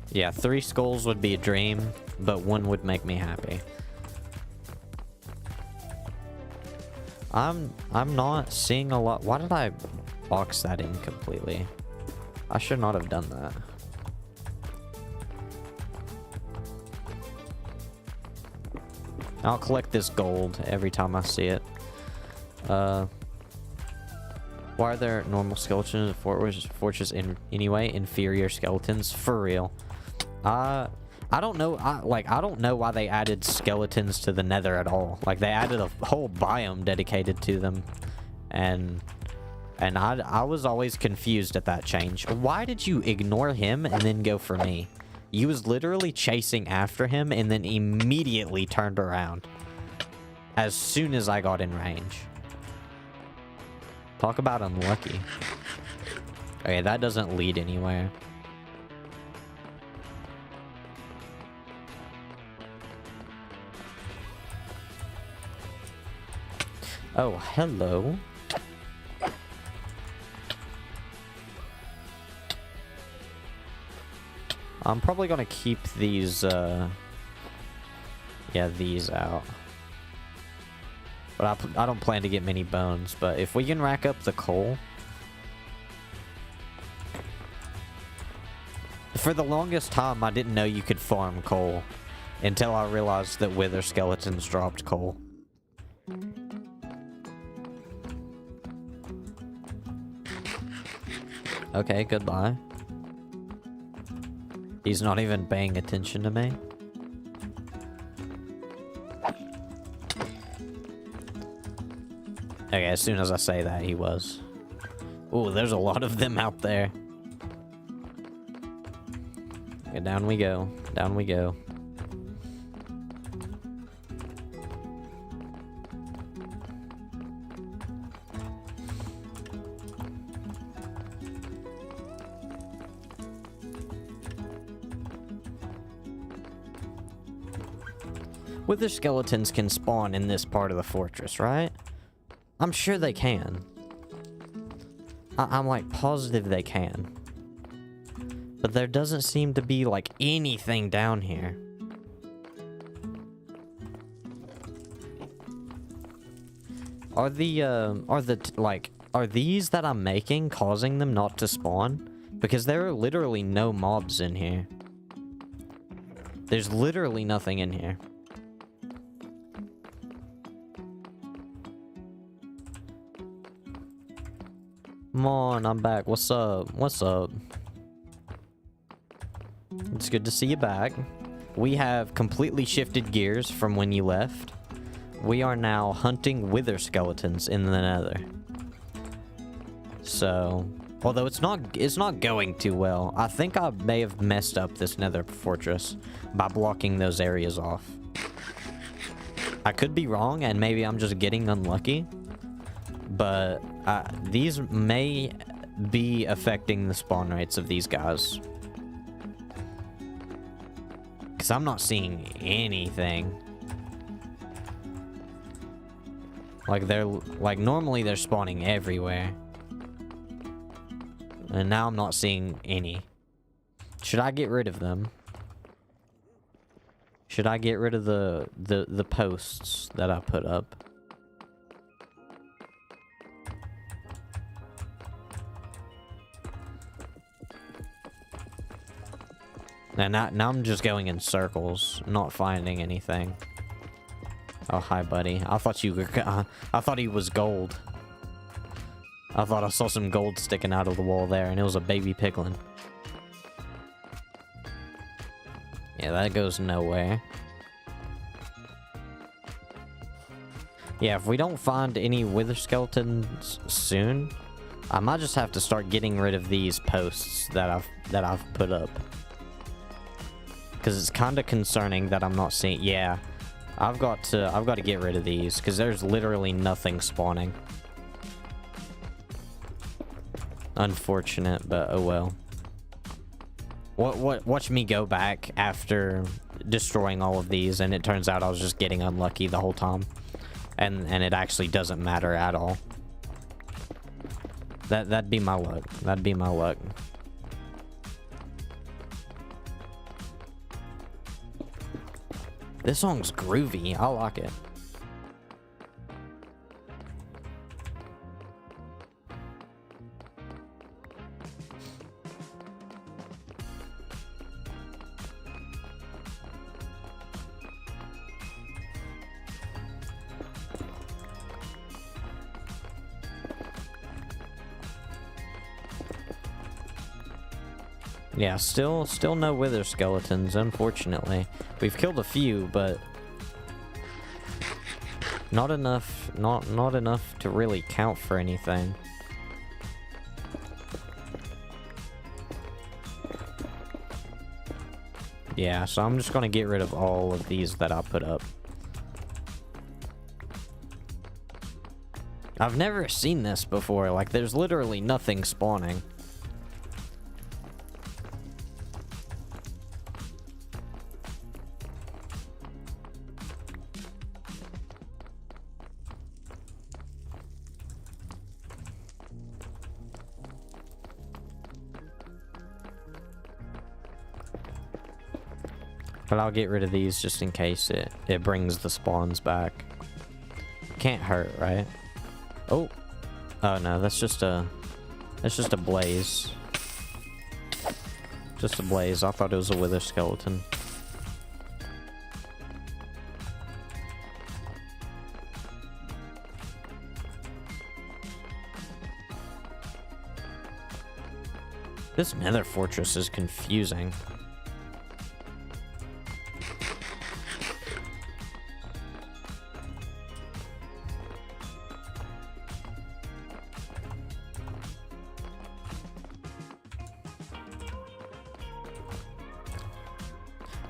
Yeah, 3 skulls would be a dream, but 1 would make me happy. I'm not seeing a lot. Why did I box that in completely? I should not have done that. I'll collect this gold every time I see it. Why are there normal skeletons in Fortress in anyway? Inferior skeletons? For real. I don't know. I don't know why they added skeletons to the Nether at all. Like, they added a whole biome dedicated to them, and I was always confused at that change. Why did you ignore him and then go for me? You was literally chasing after him and then immediately turned around as soon as I got in range. Talk about unlucky. Okay, that doesn't lead anywhere. Oh, hello. I'm probably gonna keep these, yeah, these out. But I don't plan to get many bones, but if we can rack up the coal... For the longest time, I didn't know you could farm coal. Until I realized that wither skeletons dropped coal. Okay, goodbye. He's not even paying attention to me. Okay, as soon as I say that, he was. Ooh, there's a lot of them out there. Okay, down we go. Down we go. Wither skeletons can spawn in this part of the fortress, right? I'm sure they can. I'm like positive they can. But there doesn't seem to be like anything down here. Are these that I'm making causing them not to spawn? Because there are literally no mobs in here. There's literally nothing in here. Come on, I'm back. What's up? What's up? It's good to see you back. We have completely shifted gears from when you left. We are now hunting wither skeletons in the nether. So, although it's not going too well. I think I may have messed up this nether fortress by blocking those areas off. I could be wrong, and maybe I'm just getting unlucky. But these may be affecting the spawn rates of these guys. Because I'm not seeing anything. Like normally they're spawning everywhere. And now I'm not seeing any. Should I get rid of them? Should I get rid of the posts that I put up? And now I'm just going in circles, not finding anything. Oh, hi, buddy. I thought you were... I thought he was gold. I thought I saw some gold sticking out of the wall there, and it was a baby piglin. Yeah, that goes nowhere. Yeah, if we don't find any wither skeletons soon, I might just have to start getting rid of these posts that I've put up. Because it's kind of concerning that I'm not seeing... Yeah, I've got to get rid of these, because there's literally nothing spawning. Unfortunate, but oh well. Watch me go back after destroying all of these, and it turns out I was just getting unlucky the whole time. And it actually doesn't matter at all. That'd be my luck. That'd be my luck. This song's groovy. I like it. Yeah, still no wither skeletons, unfortunately. We've killed a few, but not enough to really count for anything. Yeah, so I'm just gonna get rid of all of these that I put up. I've never seen this before, like there's literally nothing spawning. But I'll get rid of these just in case it brings the spawns back. Can't hurt, right? Oh. Oh no, that's just a blaze. Just a blaze. I thought it was a wither skeleton. This nether fortress is confusing.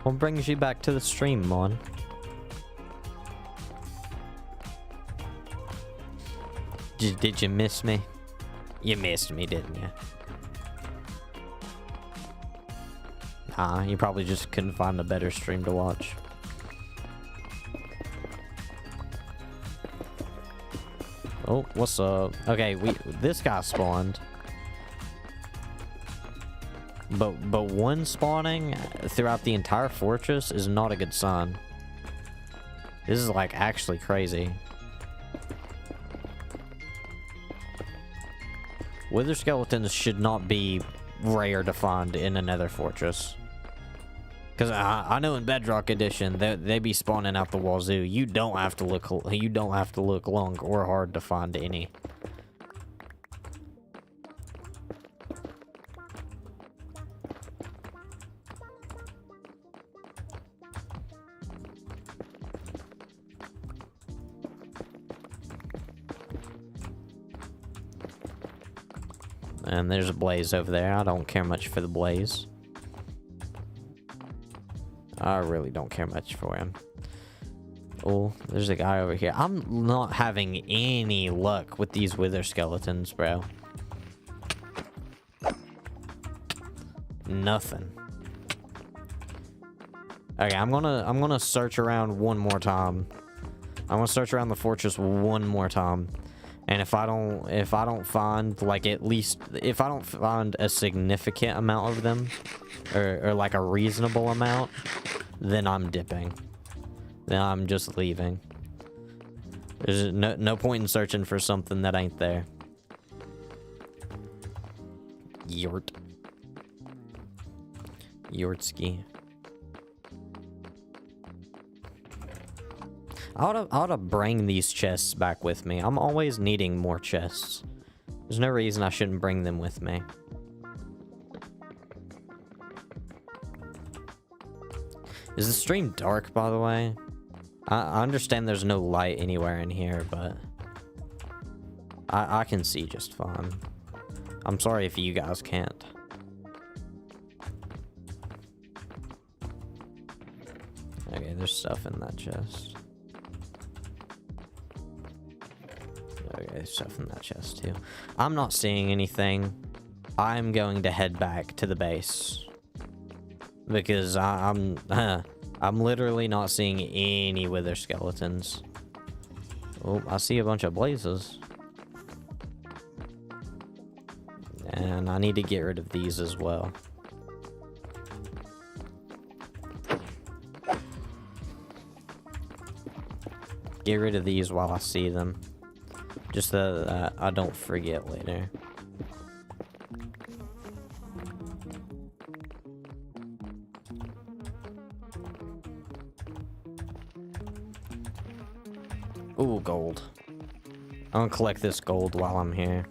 What brings you back to the stream, Mon? Did you miss me? You missed me, didn't you? Nah, you probably just couldn't find a better stream to watch. Oh, what's up? Okay, this guy spawned. But one spawning throughout the entire fortress is not a good sign. This is like actually crazy. Wither skeletons should not be rare to find in a nether fortress. Because I know in Bedrock Edition they be spawning out the wazoo. You don't have to look long or hard to find any. And there's a blaze over there. I don't care much for the blaze. I really don't care much for him. Oh, there's a guy over here. I'm not having any luck with these wither skeletons, bro. Nothing. Okay, I'm gonna search around one more time. I'm gonna search around the fortress one more time. And if I don't find, like, at least, if I don't find a significant amount of them, or like a reasonable amount, then I'm dipping. Then I'm just leaving. There's no point in searching for something that ain't there. Yort. Yortski. I ought to bring these chests back with me. I'm always needing more chests. There's no reason I shouldn't bring them with me. Is the stream dark, by the way? I understand there's no light anywhere in here, but I can see just fine. I'm sorry if you guys can't. Okay, there's stuff in that chest. Okay, there's stuff in that chest too. I'm not seeing anything. I'm going to head back to the base. Because I'm literally not seeing any wither skeletons. Oh, I see a bunch of blazes. And I need to get rid of these as well. Get rid of these while I see them. Just so that I don't forget later. Ooh, gold. I'm gonna collect this gold while I'm here.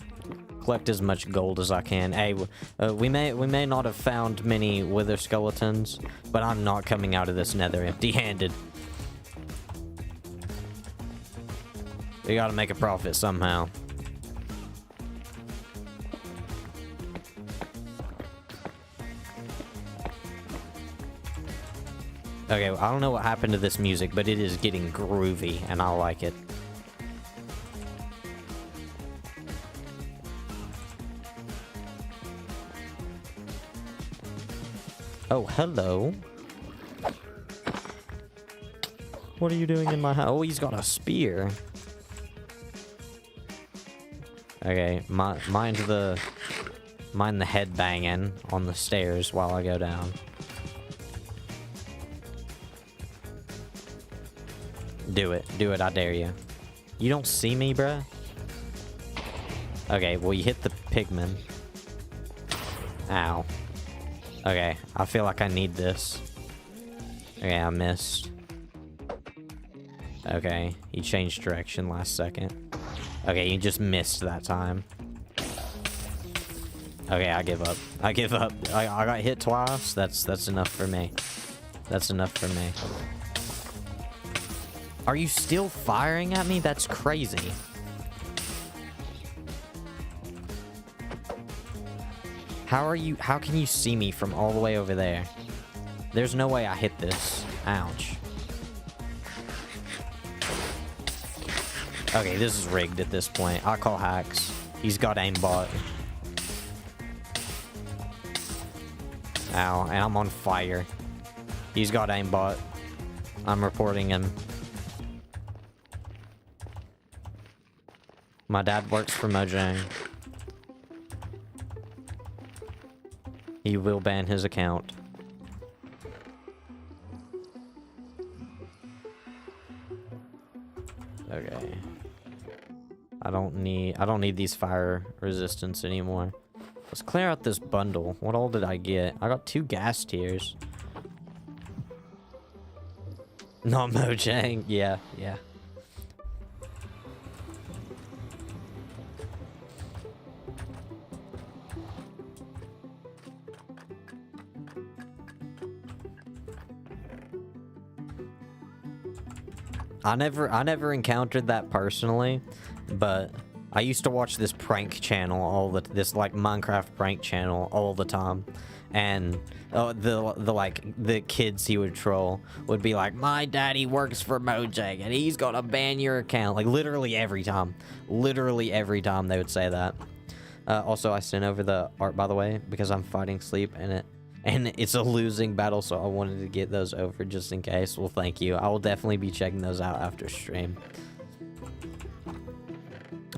Collect as much gold as I can. Hey, we may not have found many wither skeletons, but I'm not coming out of this nether empty-handed. We gotta make a profit somehow. Okay, I don't know what happened to this music, but it is getting groovy, and I like it. Oh, hello. What are you doing in my house? Oh, he's got a spear. Okay, mind the head banging on the stairs while I go down. Do it. Do it, I dare you. You don't see me, bruh? Okay, well, you hit the pigman. Ow. Okay, I feel like I need this. Okay, I missed. Okay, he changed direction last second. Okay, you just missed that time. Okay, I give up. I give up. I got hit twice. That's enough for me. That's enough for me. Are you still firing at me? That's crazy. How can you see me from all the way over there? There's no way I hit this. Ouch. Okay, this is rigged at this point. I call hacks. He's got aimbot. Ow, and I'm on fire. He's got aimbot. I'm reporting him. My dad works for Mojang. He will ban his account. Okay. I don't need these fire resistance anymore. Let's clear out this bundle. What all did I get? I got 2 gas tiers. Not Mojang. Yeah, yeah. I never encountered that personally, but I used to watch this prank channel this like Minecraft prank channel all the time, and the kids he would troll would be like, my daddy works for Mojang and he's gonna ban your account, like literally every time they would say that. Also, I sent over the art, by the way, because I'm fighting sleep and it's a losing battle, so I wanted to get those over just in case. Well, thank you. I will definitely be checking those out after stream.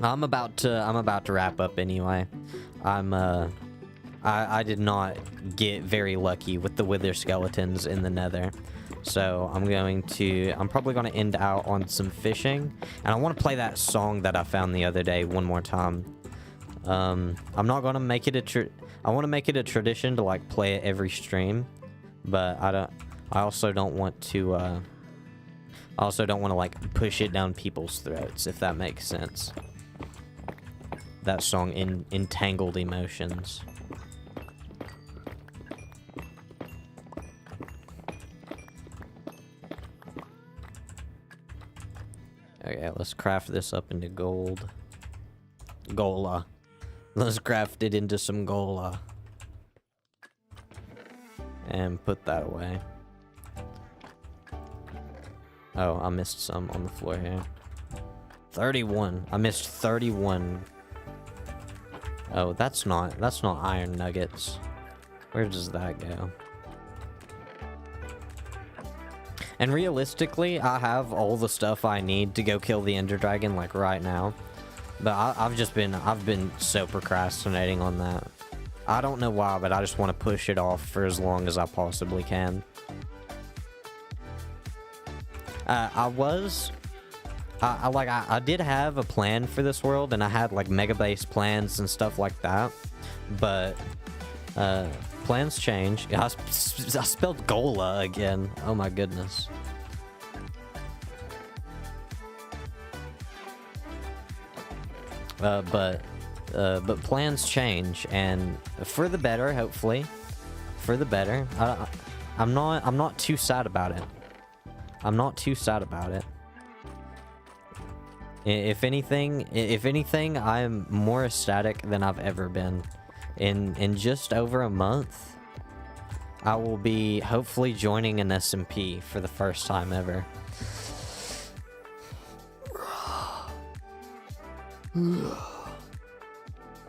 I'm about to wrap up anyway. I did not get very lucky with the wither skeletons in the nether. So I'm probably gonna end out on some fishing. And I want to play that song that I found the other day one more time. I'm not gonna make it I want to make it a tradition to like play it every stream, but I also don't want to like push it down people's throats, if that makes sense. That song, Entangled Emotions. Okay, let's craft this up into gold. Gola. Let's craft it into some gola. And put that away. Oh, I missed some on the floor here. 31. I missed 31. Oh, that's not iron nuggets. Where does that go? And realistically, I have all the stuff I need to go kill the Ender Dragon, like, right now. But I've been so procrastinating on that. I don't know why, but I just want to push it off for as long as I possibly can. I did have a plan for this world, and I had, like, mega base plans and stuff like that. But, plans change. I spelled Gola again. Oh my goodness. But plans change, and for the better, hopefully. For the better. I'm not too sad about it. I'm not too sad about it. If anything, I'm more ecstatic than I've ever been. In just over a month, I will be hopefully joining an SMP for the first time ever. Oh,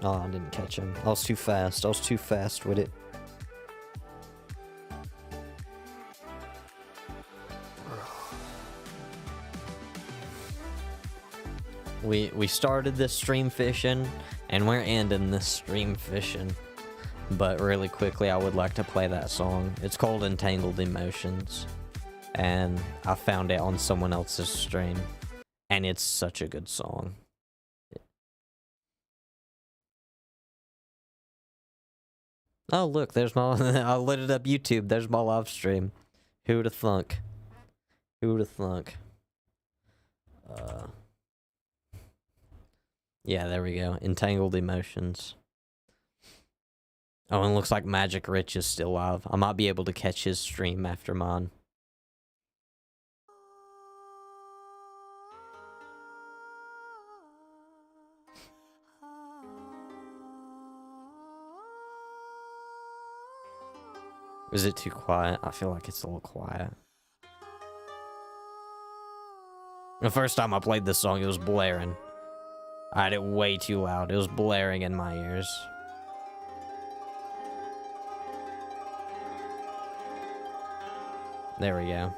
I didn't catch him. I was too fast. I was too fast with it. We started this stream fishing, and we're ending this stream fishing. But really quickly, I would like to play that song. It's called Entangled Emotions. and I found it on someone else's stream, and it's such a good song. Oh look, there's my I lit it up YouTube. There's my live stream. Who'd have thunk? Who'd have thunk? Yeah, there we go. Entangled Emotions. Oh, and it looks like Magic Rich is still live. I might be able to catch his stream after mine. Is it too quiet? I feel like it's a little quiet. The first time I played this song, it was blaring. I had it way too loud. It was blaring in my ears. There we go.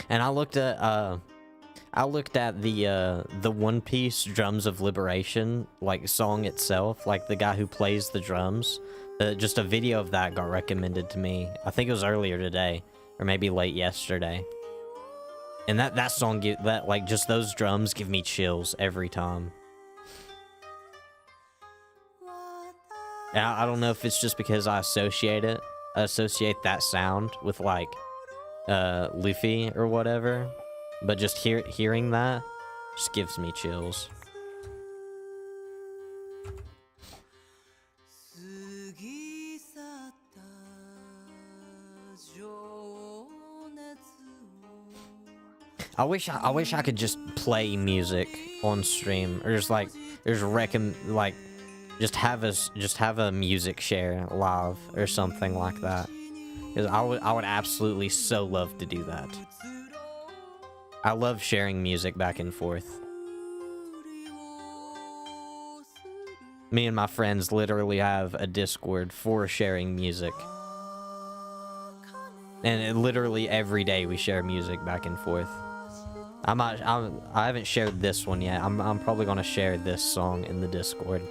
And I looked at the One Piece Drums of Liberation like song itself, like the guy who plays the drums. Just a video of that got recommended to me. I think it was earlier today, or maybe late yesterday. And that song just those drums give me chills every time. And I don't know if it's just because I associate that sound with like Luffy or whatever, but just hearing that just gives me chills. I wish I could just play music on stream, or just have a music share live or something like that. Because I would absolutely so love to do that. I love sharing music back and forth. Me and my friends literally have a Discord for sharing music. And literally every day we share music back and forth. I haven't shared this one yet. I'm probably gonna share this song in the Discord.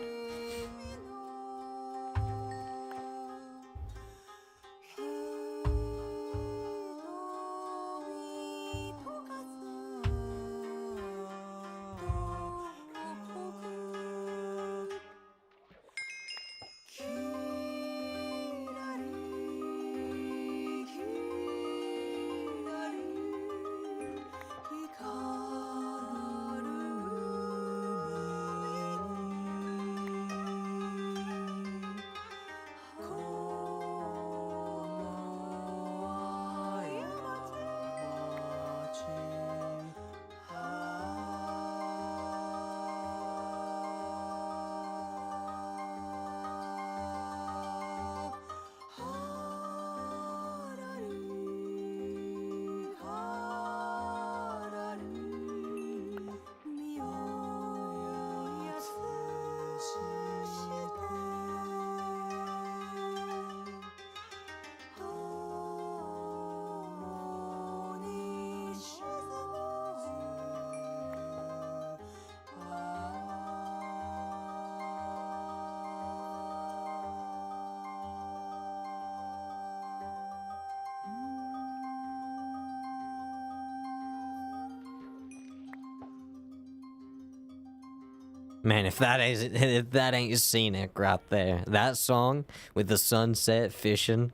Man, if that ain't scenic right there. That song with the sunset fishing.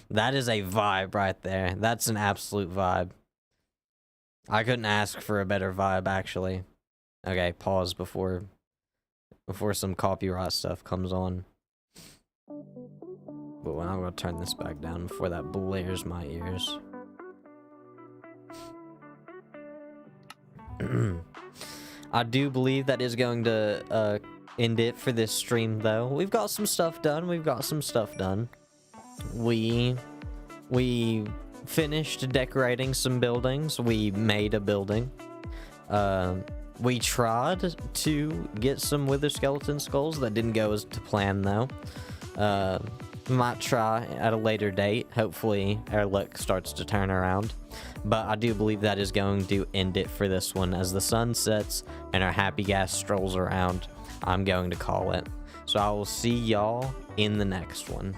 That is a vibe right there. That's an absolute vibe. I couldn't ask for a better vibe, actually. Okay, pause before some copyright stuff comes on. But I'm gonna turn this back down before that blares my ears. I do believe that is going to end it for this stream, though. We've got some stuff done. We finished decorating some buildings. We made a building. We tried to get some wither skeleton skulls. That didn't go as to plan, though. Might try at a later date. Hopefully our luck starts to turn around. But I do believe that is going to end it for this one. As the sun sets and our happy gas strolls around, I'm going to call it. So I will see y'all in the next one.